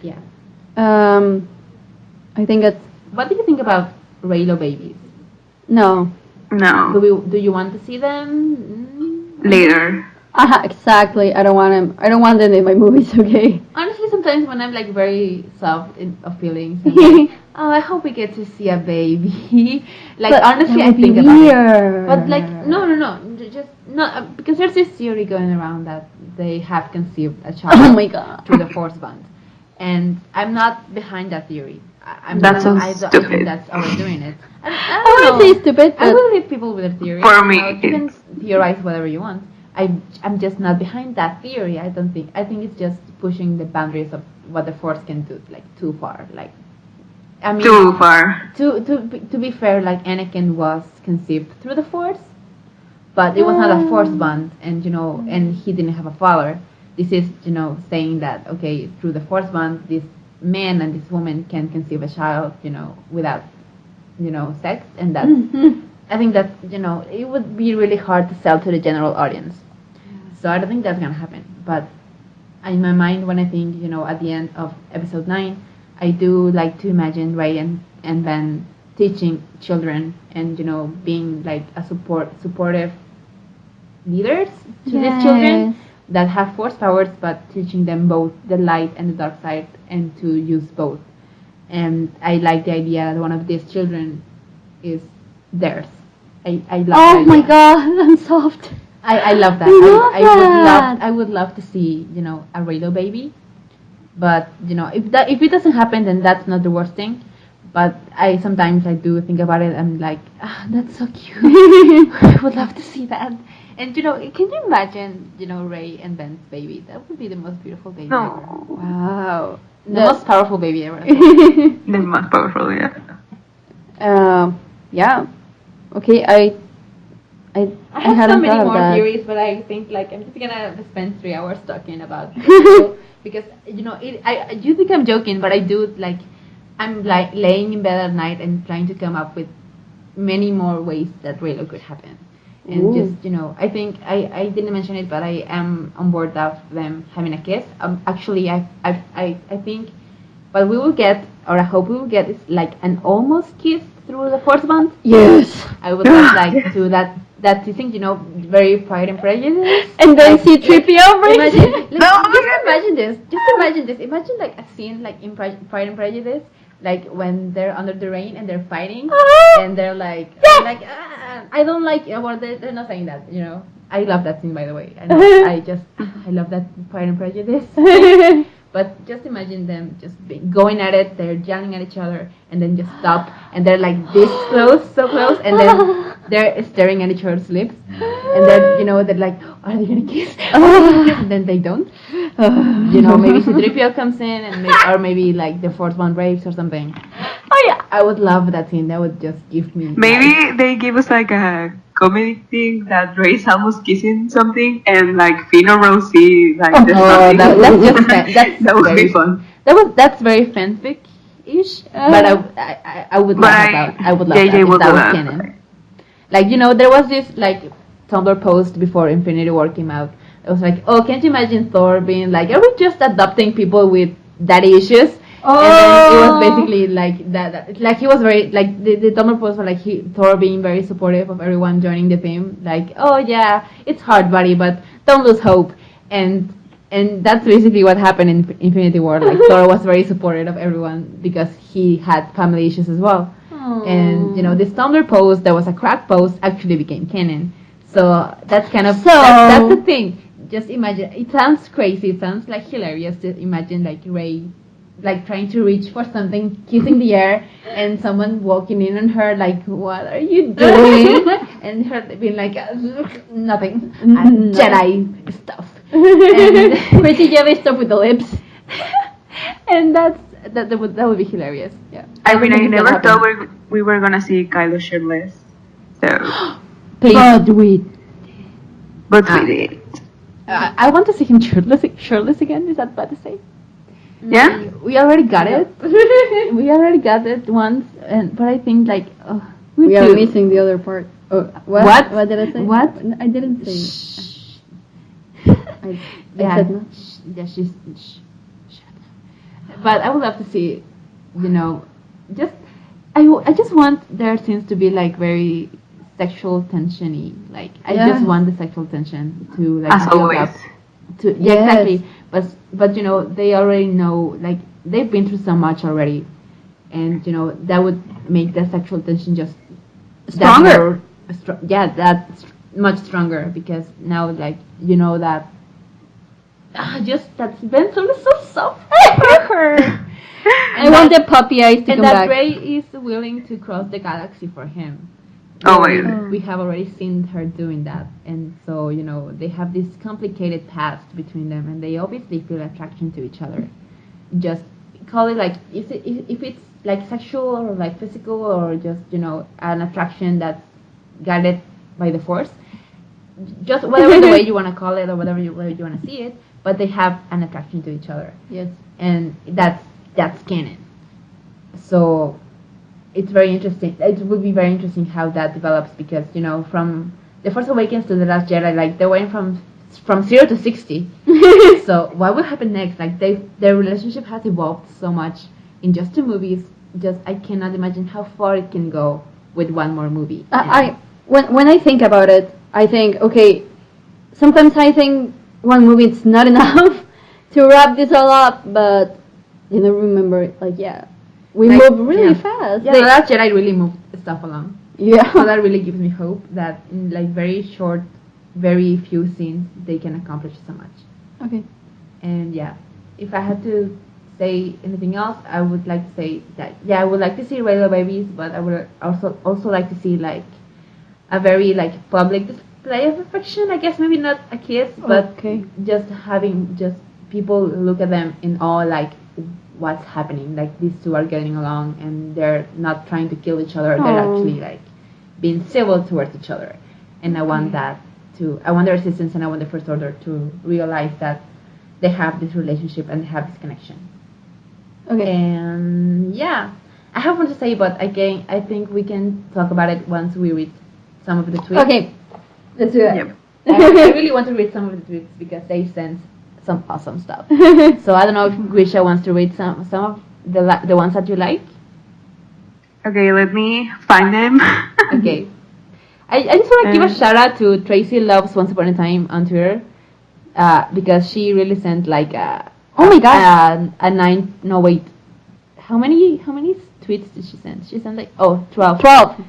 Yeah. I think it's... What do you think about Reylo babies? No. Do you want to see them Later. Exactly. I don't want them in my movies, okay? Honestly, sometimes when I'm like very soft of feelings, I'm like, oh, I hope we get to see a baby. Like, but honestly, I think about it. But like, no, just not because there's this theory going around that they have conceived a child. Oh my god. Through the Force bond, and I'm not behind that theory. I think that's how we're doing it. I wouldn't say stupid. I will leave people with their theory. For me, you can theorize whatever you want. I'm just not behind that theory. I think it's just pushing the boundaries of what the Force can do, like, too far. Like, I mean, too far. To be fair, like, Anakin was conceived through the Force, but it was not a Force bond, and, you know, and he didn't have a father. This is, you know, saying that, okay, through the Force bond, this man and this woman can conceive a child, you know, without, you know, sex, and that's. I think that, you know, it would be really hard to sell to the general audience. So I don't think that's going to happen. But in my mind, when I think, you know, at the end of episode 9, I do like to imagine Rey and Ben teaching children and, you know, being like a supportive leaders to these children that have Force powers, but teaching them both the light and the dark side and to use both. And I like the idea that one of these children is theirs. I love that. Oh my god, I'm soft. I love that. I would love to see, you know, a Reylo baby. But, you know, if it doesn't happen, then that's not the worst thing. But sometimes I do think about it. I'm like, that's so cute. I would love to see that. And, you know, can you imagine, you know, Rey and Ben's baby? That would be the most beautiful baby ever. Wow. The most powerful baby ever. The most powerful, yeah. Yeah. Okay, I have so many more theories, but I think, like, I'm just gonna spend 3 hours talking about it. Because, you know, you think I'm joking, but I do, like, I'm like laying in bed at night and trying to come up with many more ways that Reylo could happen. And Ooh. just, I think I didn't mention it, but I am on board of them having a kiss. Actually, I think what we will get, or I hope we will get, is like an almost kiss through the fourth month. Yes. I would like to that you think, very Pride and Prejudice. And then Like, C-3PO Imagine, my imagine this. Just imagine this. Imagine like a scene like in Pride and Prejudice, like when they're under the rain and they're fighting, and they're like, I don't like. Well, they're not saying that. I love that scene, by the way. And I love that Pride and Prejudice. But just imagine them just going at it. They're yelling at each other, and then just stop, and they're like this close, so close, and then they're staring at each other's lips, and then they're like, are they gonna kiss? And then they don't. Maybe C-3PO comes in, and maybe like the fourth one rapes or something. Oh yeah, I would love that scene. That would just give me. Maybe they give us like a comedy thing that Rey's almost kissing something, and like Finn or Rosie like there's something. That's just that would be fun. That's very fanfic-ish, but I would laugh about. I would love that if that was canon. Like there was this like Tumblr post before Infinity War came out. It was like, oh, can't you imagine Thor being like, are we just adopting people with daddy issues? And then it was basically like that like he was very like the Tumblr post was like Thor being very supportive of everyone joining the team, like, oh yeah, it's hard, buddy, but don't lose hope. And that's basically what happened in Infinity War. Like Thor was very supportive of everyone because he had family issues as well. And this Tumblr post that was a crack post actually became canon. So that's kind of that's the thing. Just imagine, it sounds crazy, it sounds like hilarious to imagine like Rey like trying to reach for something, kissing the air, and someone walking in on her like, what are you doing? And her being like, nothing, Jedi stuff. And Pretty Jedi stuff with the lips. And that would be hilarious. Yeah. I mean, I never thought we were gonna see Kylo shirtless. So, But we did. I want to see him shirtless again. Is that bad to say? Yeah. We already got it. We already got it once, but I think like we are missing the other part. Oh, what? What did I say? What? I didn't say. I Yeah. said no. Yeah, she's. But I would love to see, just I just want their scenes to be like very sexual tension-y. Like I just want the sexual tension to like as build always. up. Exactly. But they already know, like they've been through so much already, and that would make the sexual tension just Stronger. That's much stronger because now like that. Just that Ben Solo is so soft for her. I want the puppy eyes to And come that back. Rey is willing to cross the galaxy for him. Oh my God. We have already seen her doing that, and so they have this complicated past between them, and they obviously feel attraction to each other. Just call it like if it's like sexual or like physical or just an attraction that's guided by the Force. Just whatever the way you want to call it or whatever you want to see it, but they have an attraction to each other. Yes. And that's canon. So it's very interesting. It will be very interesting how that develops because from The Force Awakens to The Last Jedi, like they went from 0 to 60. So what will happen next? Like their relationship has evolved so much in just 2 movies. Just I cannot imagine how far it can go with one more movie. When I think about it, I think, okay, sometimes I think one movie is not enough to wrap this all up, but remember, like, we move really fast. Yeah, The Last Jedi really moved stuff along. Yeah. So that really gives me hope that in like very short, very few scenes, they can accomplish so much. Okay. And if I had to say anything else, I would like to say that I would like to see Reylo babies, but I would also like to see like a very like public display of affection. I guess maybe not a kiss, but just having just people look at them in awe, like what's happening. Like these two are getting along, and they're not trying to kill each other. They're actually like being civil towards each other. And I want that to. I want the Resistance and I want the First Order to realize that they have this relationship and they have this connection. Okay. And I have more to say, but again, I think we can talk about it once we read some of the tweets. Okay. Let's do that. Yep. I really want to read some of the tweets because they sent some awesome stuff. So I don't know if Grisha wants to read some of the ones that you like. Okay, let me find them. Okay. I just want to give a shout out to Tracy Loves Once Upon a Time on Twitter because she really sent like Oh my gosh. How many tweets did she send? She sent like 12. 12.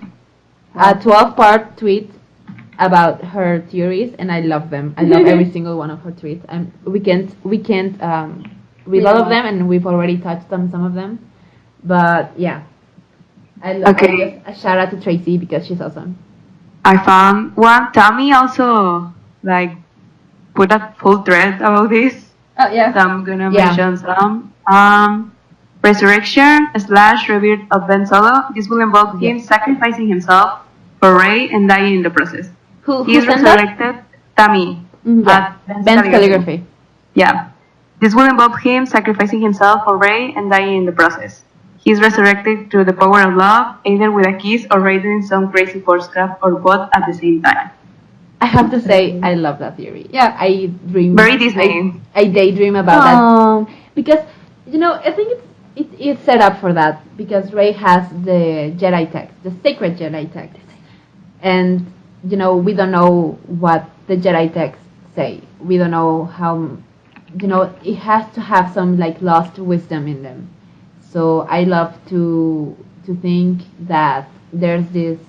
A 12-part tweet about her theories, and I love them. I love every single one of her tweets. And we can't read all of them, and we've already touched on some of them. But yeah, I love a shout out to Tracy because she's awesome. I found one. Tammy also like put a full thread about this. Oh yeah. So I'm gonna mention some. Resurrection / rebirth of Ben Solo. This will involve him sacrificing himself for Rey and dying in the process. Who He is sent that? resurrected. Tammy. Yeah, Ben's calligraphy. Yeah. This will involve him sacrificing himself for Rey and dying in the process. He is resurrected through the power of love, either with a kiss or raiding some crazy force craft or both at the same time. I have to say, I love that theory. Yeah. I dream. Very Disney. I daydream about that because I think it's set up for that because Rey has the Jedi text, the sacred Jedi text, and we don't know what the Jedi texts say. We don't know how. It has to have some like lost wisdom in them. So I love to think that there's this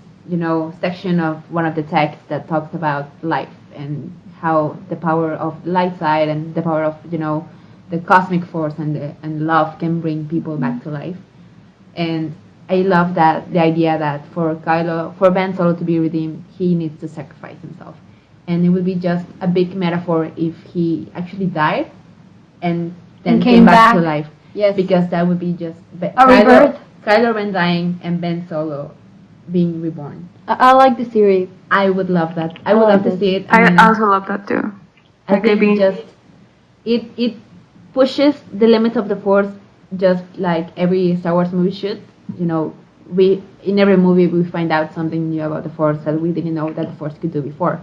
section of one of the texts that talks about life and how the power of the light side and the power of the cosmic force and love can bring people back to life. And I love that the idea that for Ben Solo to be redeemed, he needs to sacrifice himself, and it would be just a big metaphor if he actually died and then came back to life. Yes, because that would be just a rebirth. Kylo Ren dying and Ben Solo being reborn. I like the theory. I would love that. I would love to see it. I also love that too. I think it pushes the limits of the Force just like every Star Wars movie should. We in every movie we find out something new about the Force that we didn't know that the Force could do before,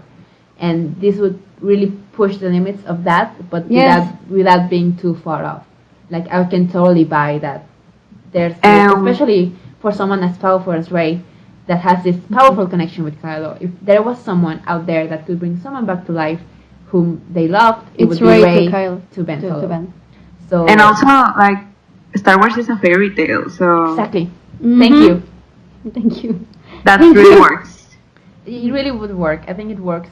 and this would really push the limits of that, but without being too far off. Like I can totally buy that. There's especially for someone as powerful as Rey, that has this powerful connection with Kylo. If there was someone out there that could bring someone back to life whom they loved, it would be Rey to Ben Solo. So and also like Star Wars is a fairy tale, so exactly. Mm-hmm. Thank you. That really works. It really would work. I think it works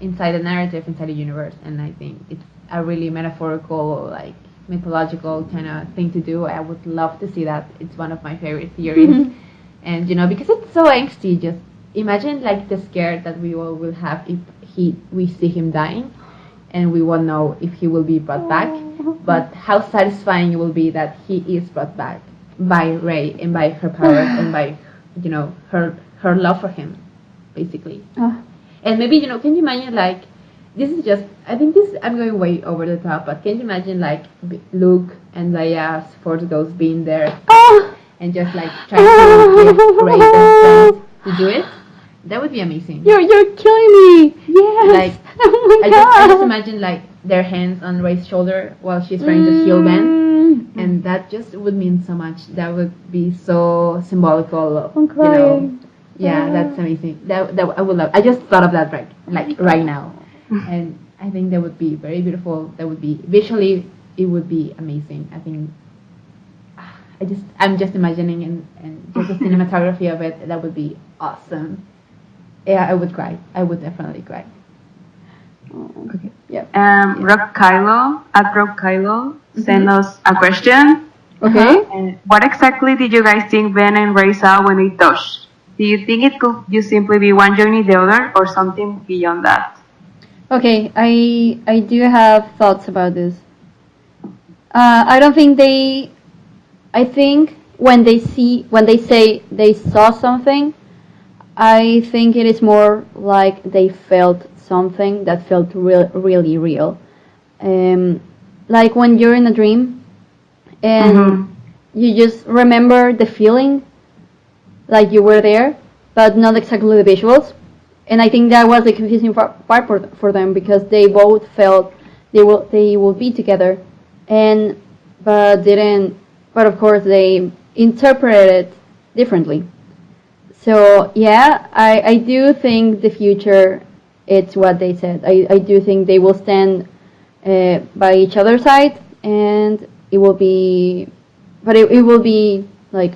inside the narrative, inside the universe, and I think it's a really metaphorical, like mythological kind of thing to do. I would love to see that. It's one of my favorite theories, and because it's so angsty. Just imagine like the scare that we all will have if we see him dying, and we won't know if he will be brought back. But how satisfying it will be that he is brought back by Rey and by her powers and by her love for him, basically. And maybe can you imagine like this is just I'm going way over the top, but can you imagine like Luke and Leia's Force Ghost being there and just like trying to give Rey the strength to do it? That would be amazing. You're killing me. Yes. Like I just imagine like their hands on Rey's shoulder while she's trying to heal Ben, and that just would mean so much. That would be so symbolical. I'm crying. Yeah, that's amazing. That I would love. I just thought of that right now, and I think that would be very beautiful. That would be visually, it would be amazing. I think. I'm just imagining and just the cinematography of it. That would be awesome. Yeah, I would cry. I would definitely cry. Okay. Yeah. Rock Kylo sent us a question. Okay. What exactly did you guys think Ben and Rey saw when they touched? Do you think it could just simply be one joining the other, or something beyond that? Okay, I do have thoughts about this. I don't think they. I think when they say they saw something, I think it is more like they felt something that felt really real. Like when you're in a dream and you just remember the feeling, like you were there, but not exactly the visuals. and I think that was the confusing part for them, because they both felt they will be together, but didn't. But of course, they interpreted it differently. So yeah, I do think the future, it's what they said. I do think they will stand by each other's side, and it will be, but it will be like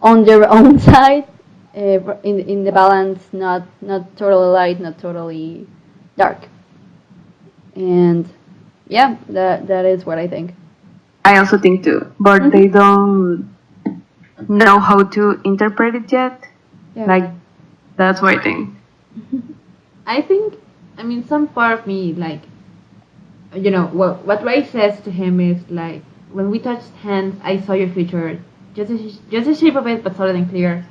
on their own side, in the balance, not totally light, not totally dark. And yeah, that is what I think. I also think too, but they don't know how to interpret it yet. Yeah. Like, that's what I think. I think, I mean, some part of me, like, you know, what Ray says to him is like, when we touched hands, I saw your future, just a shape of it, but solid and clear.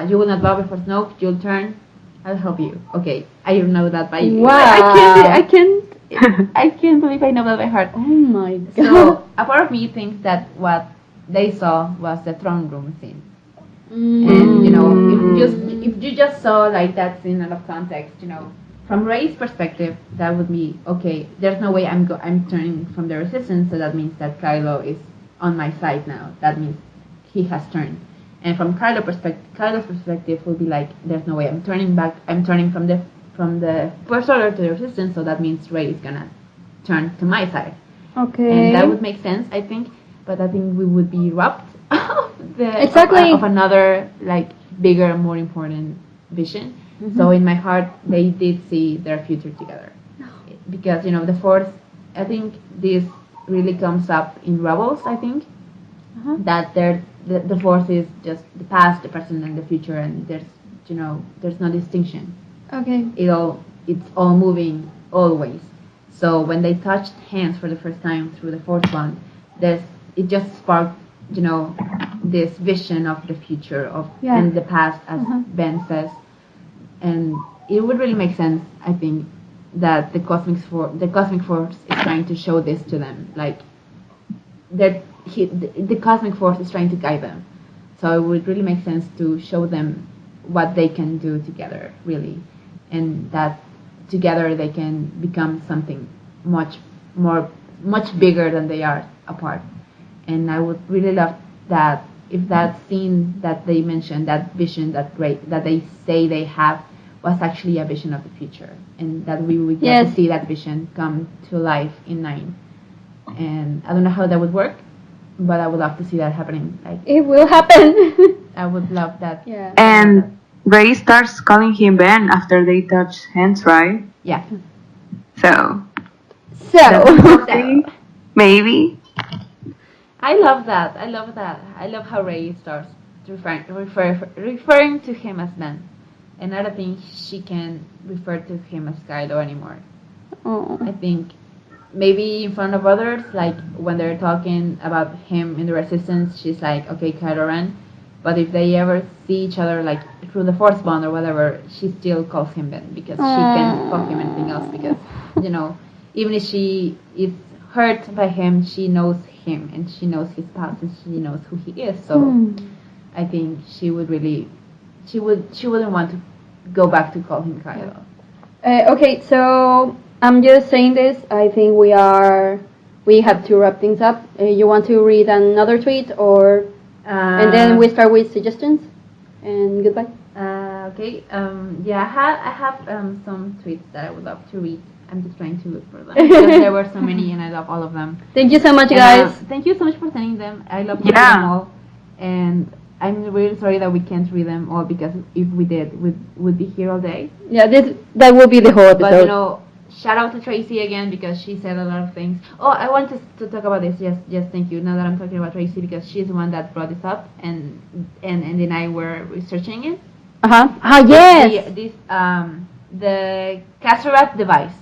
You will not bow before smoke, you'll turn, I'll help you. Okay, I know that by Wow. I can't believe I know that by heart. Oh my god. So a part of me thinks that what they saw was the throne room scene. And you know, if you just saw like that scene out of context, you know, from Rey's perspective, that would be okay. There's no way I'm turning from the resistance, so that means that Kylo is on my side now. That means he has turned. And from Kylo's perspective would be like, there's no way I'm turning back. I'm turning from the First Order to the Resistance, so that means Rey is gonna turn to my side. Okay. And that would make sense, I think. But I think we would be robbed Exactly. of another like bigger, more important vision. Mm-hmm. So in my heart, they did see their future together. Because, you know, the Force, I think this really comes up in Rebels, I think. That the Force is just the past, the present, and the future, and there's no distinction. Okay. It's all moving always. So when they touched hands for the first time through the Force bond, it just sparked, you know, this vision of the future and the past, as Ben says. And it would really make sense, I think, that the cosmic force is trying to show this to them, like that the cosmic force is trying to guide them. So it would really make sense to show them what they can do together, really, and that together they can become something much bigger than they are apart. And I would really love that if that scene that they mentioned, that vision, that they say they have, was actually a vision of the future, and that we would get to see that vision come to life in 9. And I don't know how that would work, but I would love to see that happening. Like, it will happen. I would love that. Yeah. And Rey starts calling him Ben after they touch hands, right? Yeah. So maybe. I love that. I love how Rey starts referring to him as Ben. And I don't think she can refer to him as Kylo anymore. Oh. I think maybe in front of others, like when they're talking about him in the Resistance, she's like, okay, Kylo Ren. But if they ever see each other, like through the Force bond or whatever, she still calls him Ben, because she can't call him anything else, because, you know, even if she is hurt by him, she knows him and she knows his past and she knows who he is. So I think she wouldn't want to go back to call him Kylo. Okay, so I'm just saying this. I think we have to wrap things up. You want to read another tweet, or and then we start with suggestions and goodbye. Okay. I have some tweets that I would love to read. I'm just trying to look for them, because there were so many and I love all of them. Thank you so much, guys. Thank you so much for sending them. I love to read them all, and I'm really sorry that we can't read them all, because if we did, we'd be here all day. Yeah, that will be the whole episode. But, you know, shout out to Tracy again, because she said a lot of things. Oh, I want to talk about this. Yes, thank you. Now that I'm talking about Tracy, because she's the one that brought this up, and then I were researching it. Yes. The Kasserat device,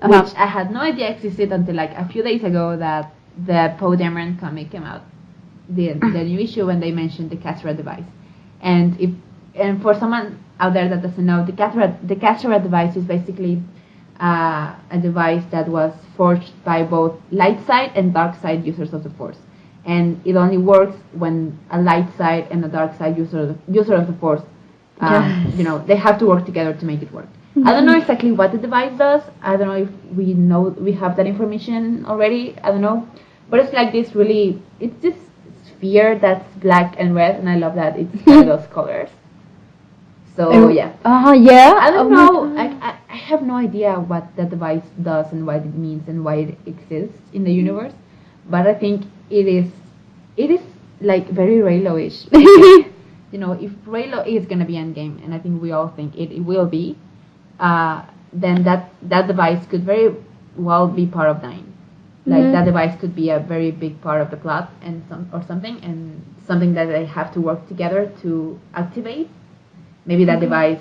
which I had no idea existed until like a few days ago, that the Poe Dameron comic came out, the new issue, when they mentioned the Kasserat device. And for someone out there that doesn't know, the Kasserat device is basically a device that was forged by both light side and dark side users of the Force, and it only works when a light side and a dark side user of the Force Yes. You know, they have to work together to make it work. I don't know exactly what the device does. I don't know if we have that information already. I don't know. But it's like this really, it's this sphere that's black and red, and I love that it's kind of those colors. So, yeah. Yeah. I don't my know. God. I have no idea what that device does and what it means and why it exists in the universe. But I think it is like very Reylo-ish. You know, if Reylo is gonna be Endgame, and I think we all think it will be, then that device could very well be part of 9. Like that device could be a very big part of the plot and something that they have to work together to activate. Maybe that device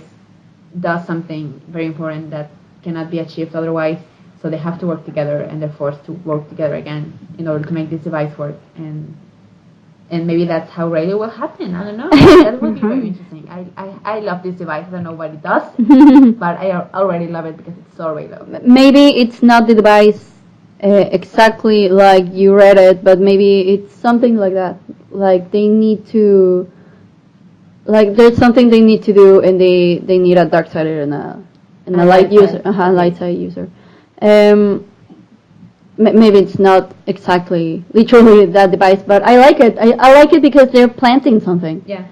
does something very important that cannot be achieved otherwise, so they have to work together, and they're forced to work together again in order to make this device work. And maybe that's how Reylo will happen. I don't know. That would be very interesting. I love this device. I don't know what it does, but I already love it because it's so Reylo. Maybe it's not the device exactly like you read it, but maybe it's something like that. Like they need to, like there's something they need to do, and they need a dark side and a light user, light side user. Maybe it's not exactly literally that device, but I like it. I like it because they're planting something. Yeah.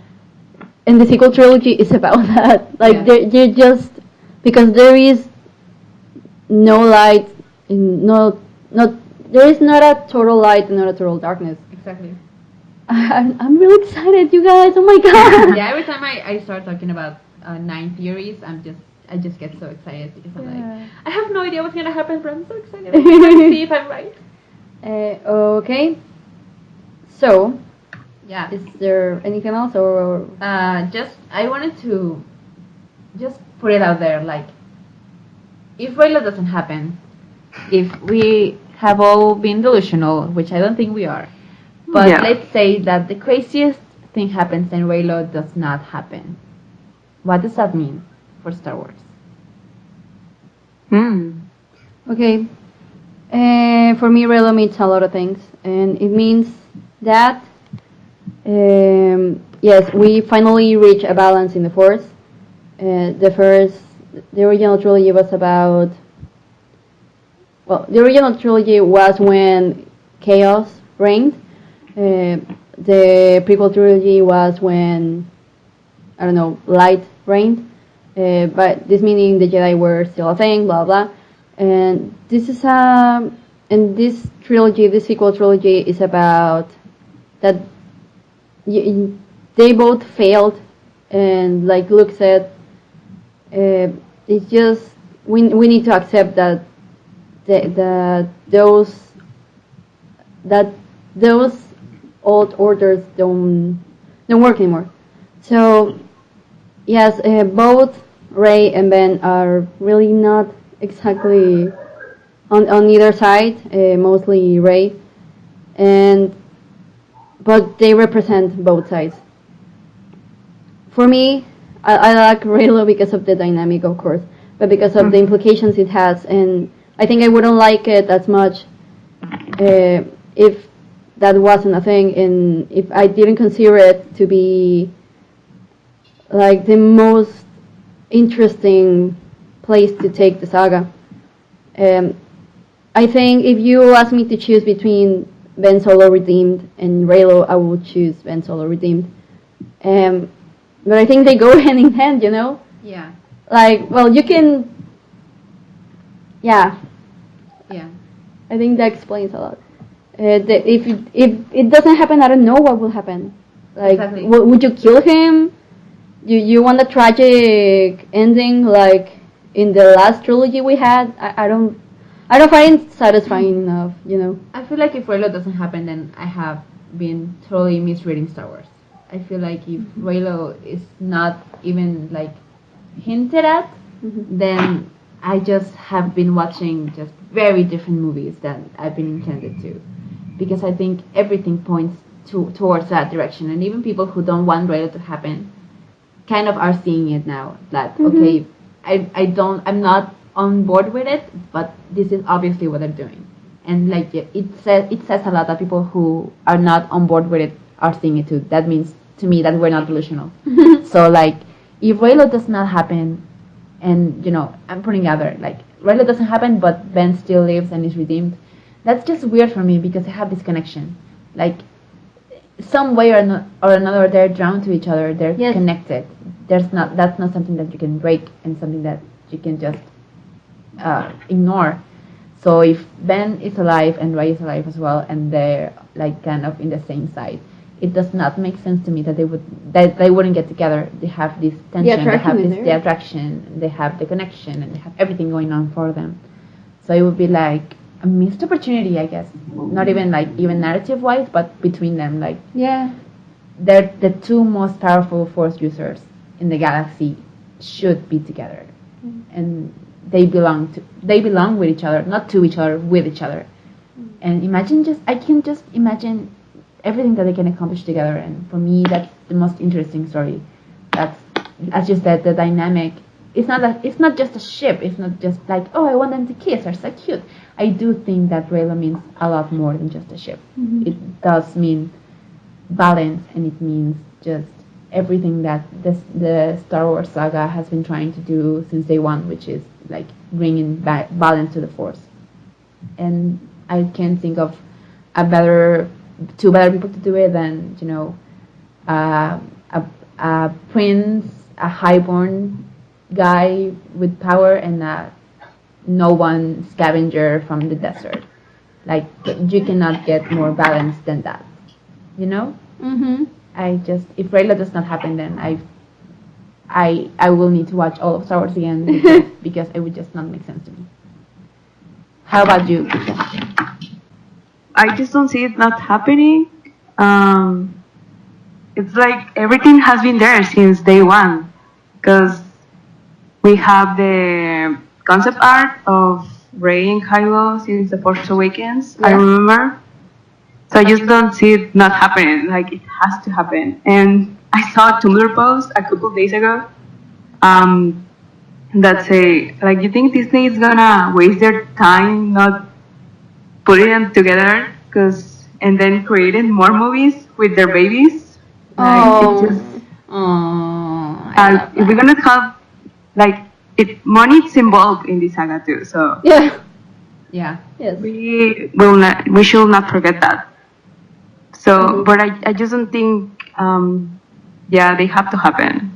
And the sequel trilogy is about that. Like they're just, because there is no light, there is not a total light and not a total darkness. Exactly. I'm really excited, you guys. Oh my god. Yeah. Every time I start talking about 9 theories, I just get so excited because I'm like, I have no idea what's gonna happen, but I'm so excited. I'm trying to see if I'm right. Okay. So, Yeah. is there anything else, or I wanted to just put it out there, like, if Reylo doesn't happen, if we have all been delusional, which I don't think we are, but let's say that the craziest thing happens and Reylo does not happen. What does that mean for Star Wars? okay? For me, Reylo means a lot of things, and it means that yes, we finally reach a balance in the Force. The original trilogy was about. Well, the original trilogy was when chaos reigned. The prequel trilogy was when, I don't know, light reigned. But this meaning the Jedi were still a thing, blah blah. And this trilogy, this sequel trilogy, is about that they both failed, and like Luke said, it's just we need to accept that those old orders don't work anymore. So yes, both Rey and Ben are really not exactly on either side, mostly Rey, but they represent both sides. For me, I like Reylo because of the dynamic, of course, but because of the implications it has, and I think I wouldn't like it as much if that wasn't a thing, and if I didn't consider it to be like the most interesting place to take the saga. I think if you ask me to choose between Ben Solo Redeemed and Reylo, I would choose Ben Solo Redeemed. But I think they go hand in hand, you know? Yeah. Like, well, you can... Yeah. Yeah. I think that explains a lot. If it doesn't happen, I don't know what will happen. Like, Exactly. would you kill him? You want a tragic ending like in the last trilogy we had? I don't find it satisfying enough, you know. I feel like if Reylo doesn't happen, then I have been totally misreading Star Wars. I feel like if Reylo is not even like hinted at, then I just have been watching just very different movies than I've been intended to, because I think everything points towards that direction, and even people who don't want Reylo to happen kind of are seeing it now. That okay, I'm not on board with it, but this is obviously what they're doing, and like it says a lot that people who are not on board with it are seeing it too. That means to me that we're not delusional. So like if Reylo does not happen, and I'm putting other like Reylo doesn't happen, but Ben still lives and is redeemed. That's just weird for me because they have this connection, like some way or another they're drawn to each other. They're connected. That's not something that you can break and something that you can just ignore. So if Ben is alive and Rey is alive as well, and they're like kind of in the same side, it does not make sense to me that they wouldn't get together. They have this tension, they have the attraction, they have the connection, and they have everything going on for them. So it would be like a missed opportunity, I guess. Not even like even narrative wise, but between them, like they're the two most powerful Force users in the galaxy should be together, and they belong with each other, not to each other, with each other. And I can just imagine everything that they can accomplish together. And for me, that's the most interesting story. That's, as you said, the dynamic. It's not just a ship. It's not just like, oh, I want them to kiss. They're so cute. I do think that Reylo means a lot more than just a ship. It does mean balance, and it means just everything that the Star Wars saga has been trying to do since day one, which is like bringing balance to the Force. And I can't think of two better people to do it than a prince, a highborn guy with power, and a no one scavenger from the desert. Like, you cannot get more balanced than that, if Reylo does not happen, then I will need to watch all of Star Wars again because it would just not make sense to me. How about you, Keisha? I just don't see it not happening. It's like everything has been there since day one, because we have the concept art of Rey and Kylo since The Force Awakens. I remember. So I just don't see it not happening. Like, it has to happen. And I saw a Tumblr post a couple days ago that say, like, you think Disney is gonna waste their time not putting them together and then creating more movies with their babies? Like, it's just, if we're gonna have, like, money's involved in this saga too. So yes, we should not forget that. So, but I just don't think, they have to happen.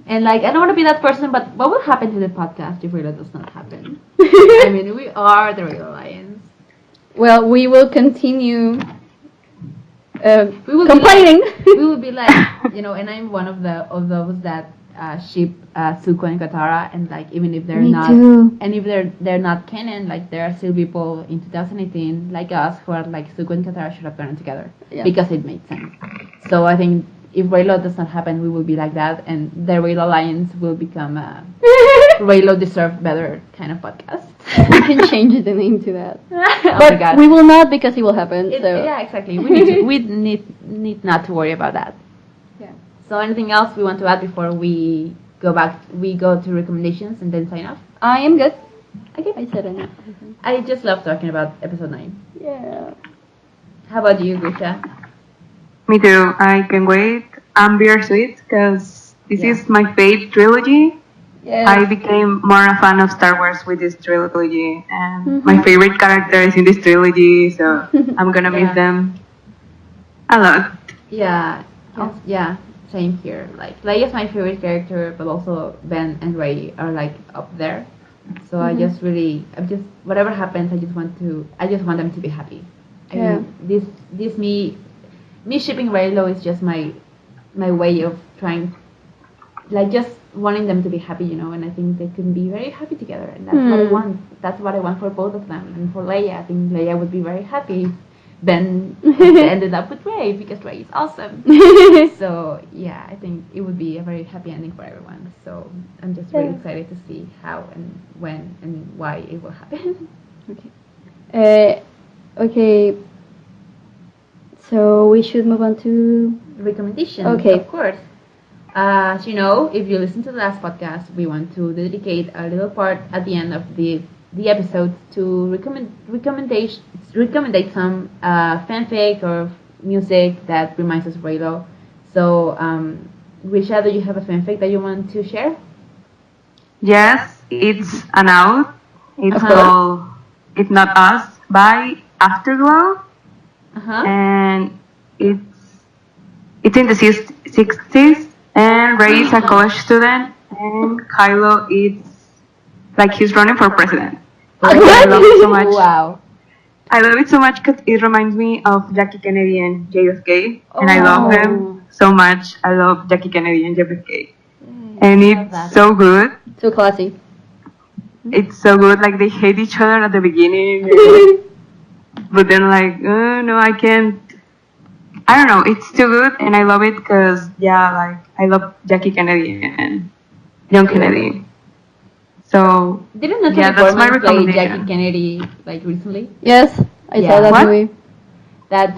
And like, I don't want to be that person, but what will happen to the podcast if Reylo does not happen? I mean, we are the Reylo Alliance. Well, we will continue complaining. We will be like, and I'm one of those that ship Zuko and Katara, and like, even if they're they're not canon, like, there are still people in 2018 like us who are like, Zuko and Katara should have gotten together because it made sense. So I think if Reylo does not happen, we will be like that, and the Reylo Alliance will become a Reylo deserved better kind of podcast. We can change the name to that. But we will not, because it will happen. Yeah, exactly. We need not to worry about that. Yeah. So anything else we want to add before we go to recommendations and then sign off? I am good. Okay. I said enough. I just love talking about episode 9. Yeah. How about you, Grecia? Me too. I can wait. I'm bittersweet because this is my favorite trilogy. Yes. I became more a fan of Star Wars with this trilogy, and my favorite character is in this trilogy, so I'm gonna miss them a lot. Yeah. Yeah. Same here. Like, Leia's my favorite character, but also Ben and Rey are like up there. So I'm just whatever happens, I just want them to be happy. I mean, this me shipping Reylo is just my way of trying, like, just wanting them to be happy, and I think they can be very happy together, and that's what I want. That's what I want for both of them. And for Leia, I think Leia would be very happy. Ben ended up with Rey because Rey is awesome. So yeah, I think it would be a very happy ending for everyone. So I'm just really excited to see how and when and why it will happen. Okay. So we should move on to recommendations. Okay. Of course. As you know, if you listen to the last podcast, we want to dedicate a little part at the end of the episode to recommend some fanfic or music that reminds us of Reylo. So Grisha, do you have a fanfic that you want to share? Yes, it's an out. It's Uh-huh. called "It's Not Us" by Afterglow, Uh-huh. and it's in the 60s. And Ray is a college student, and Kylo is like he's running for president. Like, I love it so much. Wow. I love it so much because it reminds me of Jackie Kennedy and JFK, and I love them so much. I love Jackie Kennedy and JFK, and it's so good. So classy. It's so good. Like they hate each other at the beginning, but then like, oh no, I can't. I don't know. It's too good, and I love it because like I love Jackie Kennedy and John Kennedy. So Didn't Natalie that's my Portman play recommendation. Jackie Kennedy like recently? Yes, I Yeah. saw that What? movie. That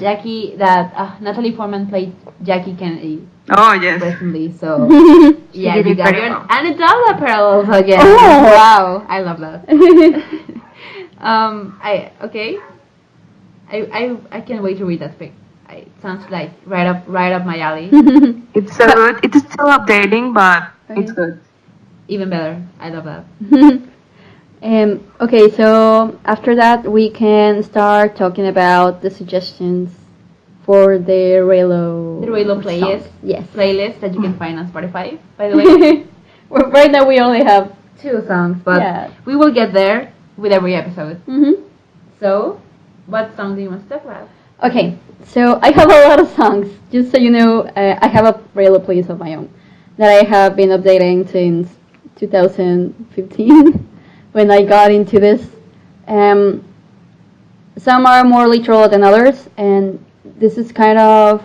Natalie Portman played Jackie Kennedy Oh yes. recently. So yeah, did you it got very your well. Anadala parallels again. Oh. Wow, I love that. I can't wait to read that fic. It sounds like right up my alley. It's so good. It's still updating, but it's good. Even better. I love that. Okay, so after that we can start talking about the suggestions for the Reylo. The Reylo playlist. songs. Yes. Playlist that you can find on Spotify, by the way. Well, right now we only have 2 songs, but Yeah. we will get there with every episode. Mm-hmm. So, what song do you want to talk about? Okay, so I have a lot of songs. Just so you know, I have a Reylo playlist of my own that I have been updating since 2015 when I got into this. Some are more literal than others, and this is kind of.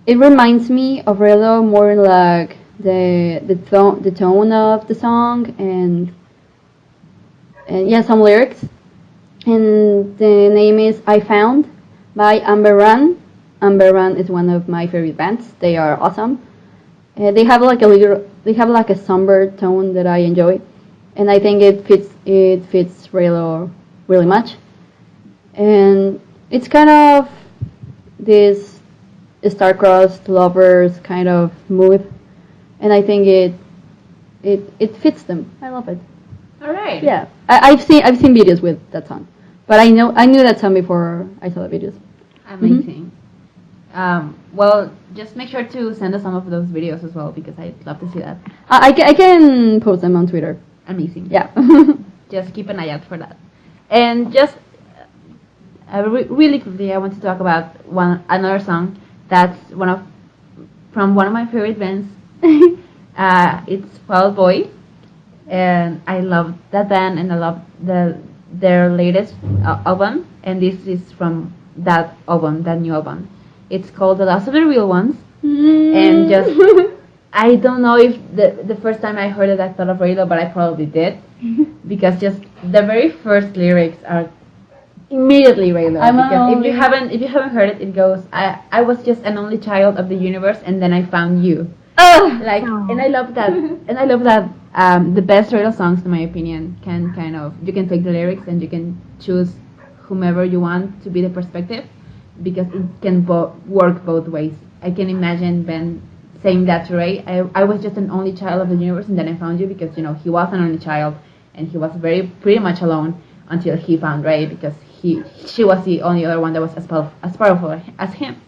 It reminds me of Reylo more like the tone of the song and yeah, some lyrics. And the name is I Found by Amber Run. Amber Run is one of my favorite bands. They are awesome. They have like a somber tone that I enjoy, and I think it fits Reylo really much. And it's kind of this star-crossed lovers kind of mood, and I think it fits them. I love it. All right. Yeah, I've seen videos with that song, but I knew that song before I saw the videos. Amazing. Well, just make sure to send us some of those videos as well because I'd love to see that. I can post them on Twitter. Amazing. Yeah. Just keep an eye out for that. And just really quickly, I want to talk about another song that's from one of my favorite bands. It's Fall Out Boy, and I love that band, and I love their latest album. And this is from that album, that new album. It's called The Last of the Real Ones. And just I don't know if the first time I heard it I thought of Reylo, but I probably did because just the very first lyrics are immediately Reylo. Because if you haven't heard it, it goes, I was just an only child of the universe, and then I found you. And I love that. And I love that the best Reylo songs, in my opinion, can kind of, you can take the lyrics and you can choose whomever you want to be the perspective, because it can work both ways. I can imagine Ben saying that to Ray. I was just an only child of the universe, and then I found you, because he was an only child, and he was pretty much alone until he found Ray, because she was the only other one that was as powerful as him.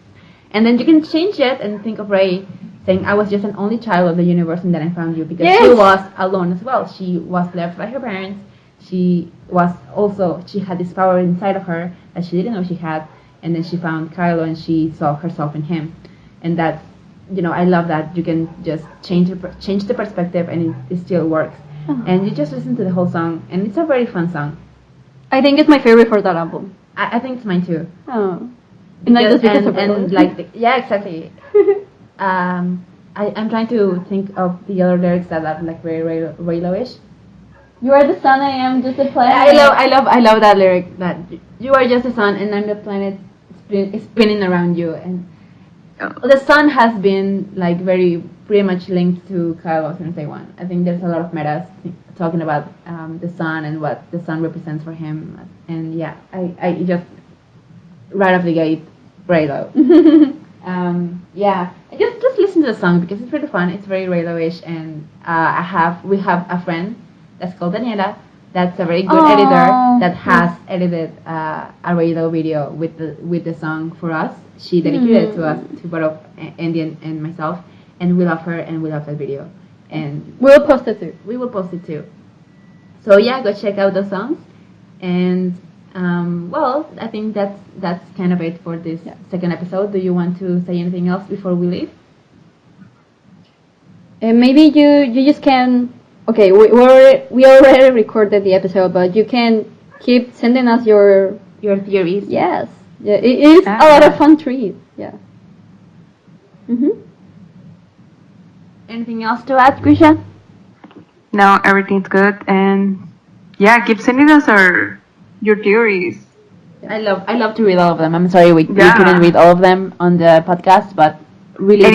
And then you can change it and think of Ray saying, I was just an only child of the universe, and then I found you, because she was alone as well. She was left by her parents. She had this power inside of her that she didn't know she had, and then she found Kylo and she saw herself in him. And that's, I love that you can just change the perspective and it still works. And you just listen to the whole song, and it's a very fun song. I think it's my favorite for that album. I think it's mine too. Oh. Because Yeah, exactly. I'm trying to think of the other lyrics that are like very Reylo-ish. You are the sun, I am just a planet. I love that lyric, that you are just the sun and I'm the planet spinning around you. And the sun has been like pretty much linked to Kylo since day one. I think there's a lot of metas talking about the sun and what the sun represents for him. And yeah, I just right off the gate, Reylo. Yeah, just listen listen to the song because it's really fun. It's very Reylo-ish, and we have a friend that's called Daniela. That's a very good editor that has edited a Reylo video with the song for us. She dedicated it to us, to both of Andi and myself, and we love her and we love that video. And We'll post it too. we will post it too. So yeah, go check out those songs. And well, I think that's kind of it for this second episode. Do you want to say anything else before we leave? And maybe you just can. Okay, we already recorded the episode, but you can keep sending us your theories. Yes, yeah, it is a lot of fun to read. Yeah. Anything else to add, Grecia? No, everything's good, and yeah, keep sending us your theories. I love to read all of them. I'm sorry we couldn't read all of them on the podcast, but really. And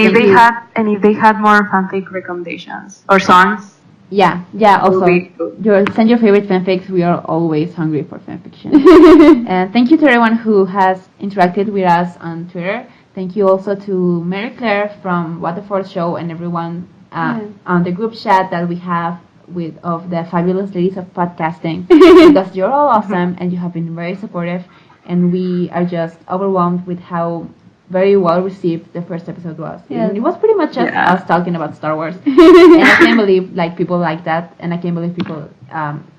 if they had more fanfic recommendations or songs. Yeah. Also, send your favorite fanfics. We are always hungry for fanfiction. And thank you to everyone who has interacted with us on Twitter. Thank you also to Mary Claire from What the Fourth Show and everyone on the group chat that we have of the fabulous ladies of podcasting, because you're all awesome and you have been very supportive, and we are just overwhelmed with how very well received the first episode was. Yeah. And it was pretty much just us talking about Star Wars. And I can't believe people like that, and I can't believe people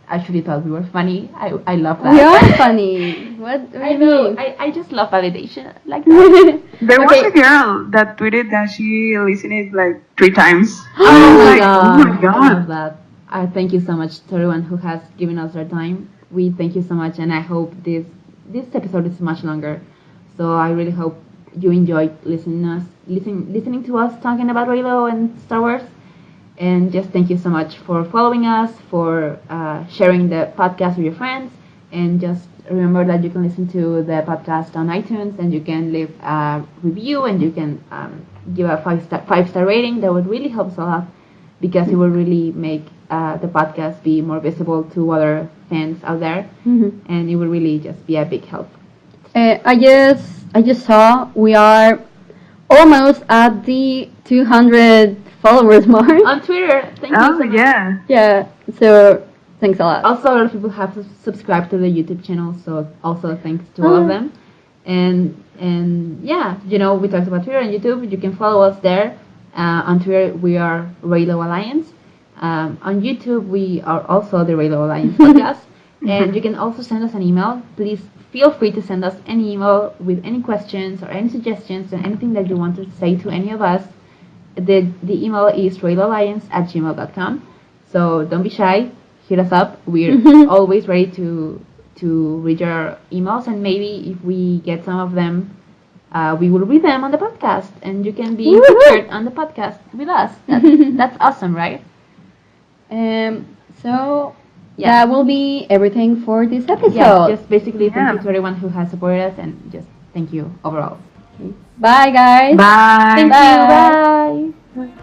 actually thought we were funny. I love that. We are funny. What do you mean? I just love validation like that. There was a girl that tweeted that she listened like 3 times. Oh my god! I love that. I thank you so much to everyone who has given us their time. We thank you so much, and I hope this episode is much longer. So I really hope you enjoyed listening to us talking about Reylo and Star Wars. And just thank you so much for following us, for sharing the podcast with your friends, and just remember that you can listen to the podcast on iTunes, and you can leave a review, and you can give a 5-star rating. That would really help us a lot, because it will really make the podcast be more visible to other fans out there, and it will really just be a big help. I just saw we are almost at the 200 followers mark on Twitter. Thank you so much. Yeah, so thanks a lot. Also, a lot of people have subscribed to the YouTube channel, so also thanks to all of them. And yeah, we talked about Twitter and YouTube. You can follow us there. On Twitter, we are Reylo Alliance. On YouTube, we are also the Reylo Alliance podcast. And you can also send us an email. Please feel free to send us any email with any questions or any suggestions and anything that you want to say to any of us. The email is reyloalliance@gmail.com. So don't be shy. Hit us up. We're always ready to read your emails, and maybe if we get some of them, we will read them on the podcast, and you can be featured on the podcast with us. That's awesome, right? So that will be everything for this episode. Yeah, just basically thank you to everyone who has supported us, and just thank you overall. Bye, guys. Bye. Thank you. Bye.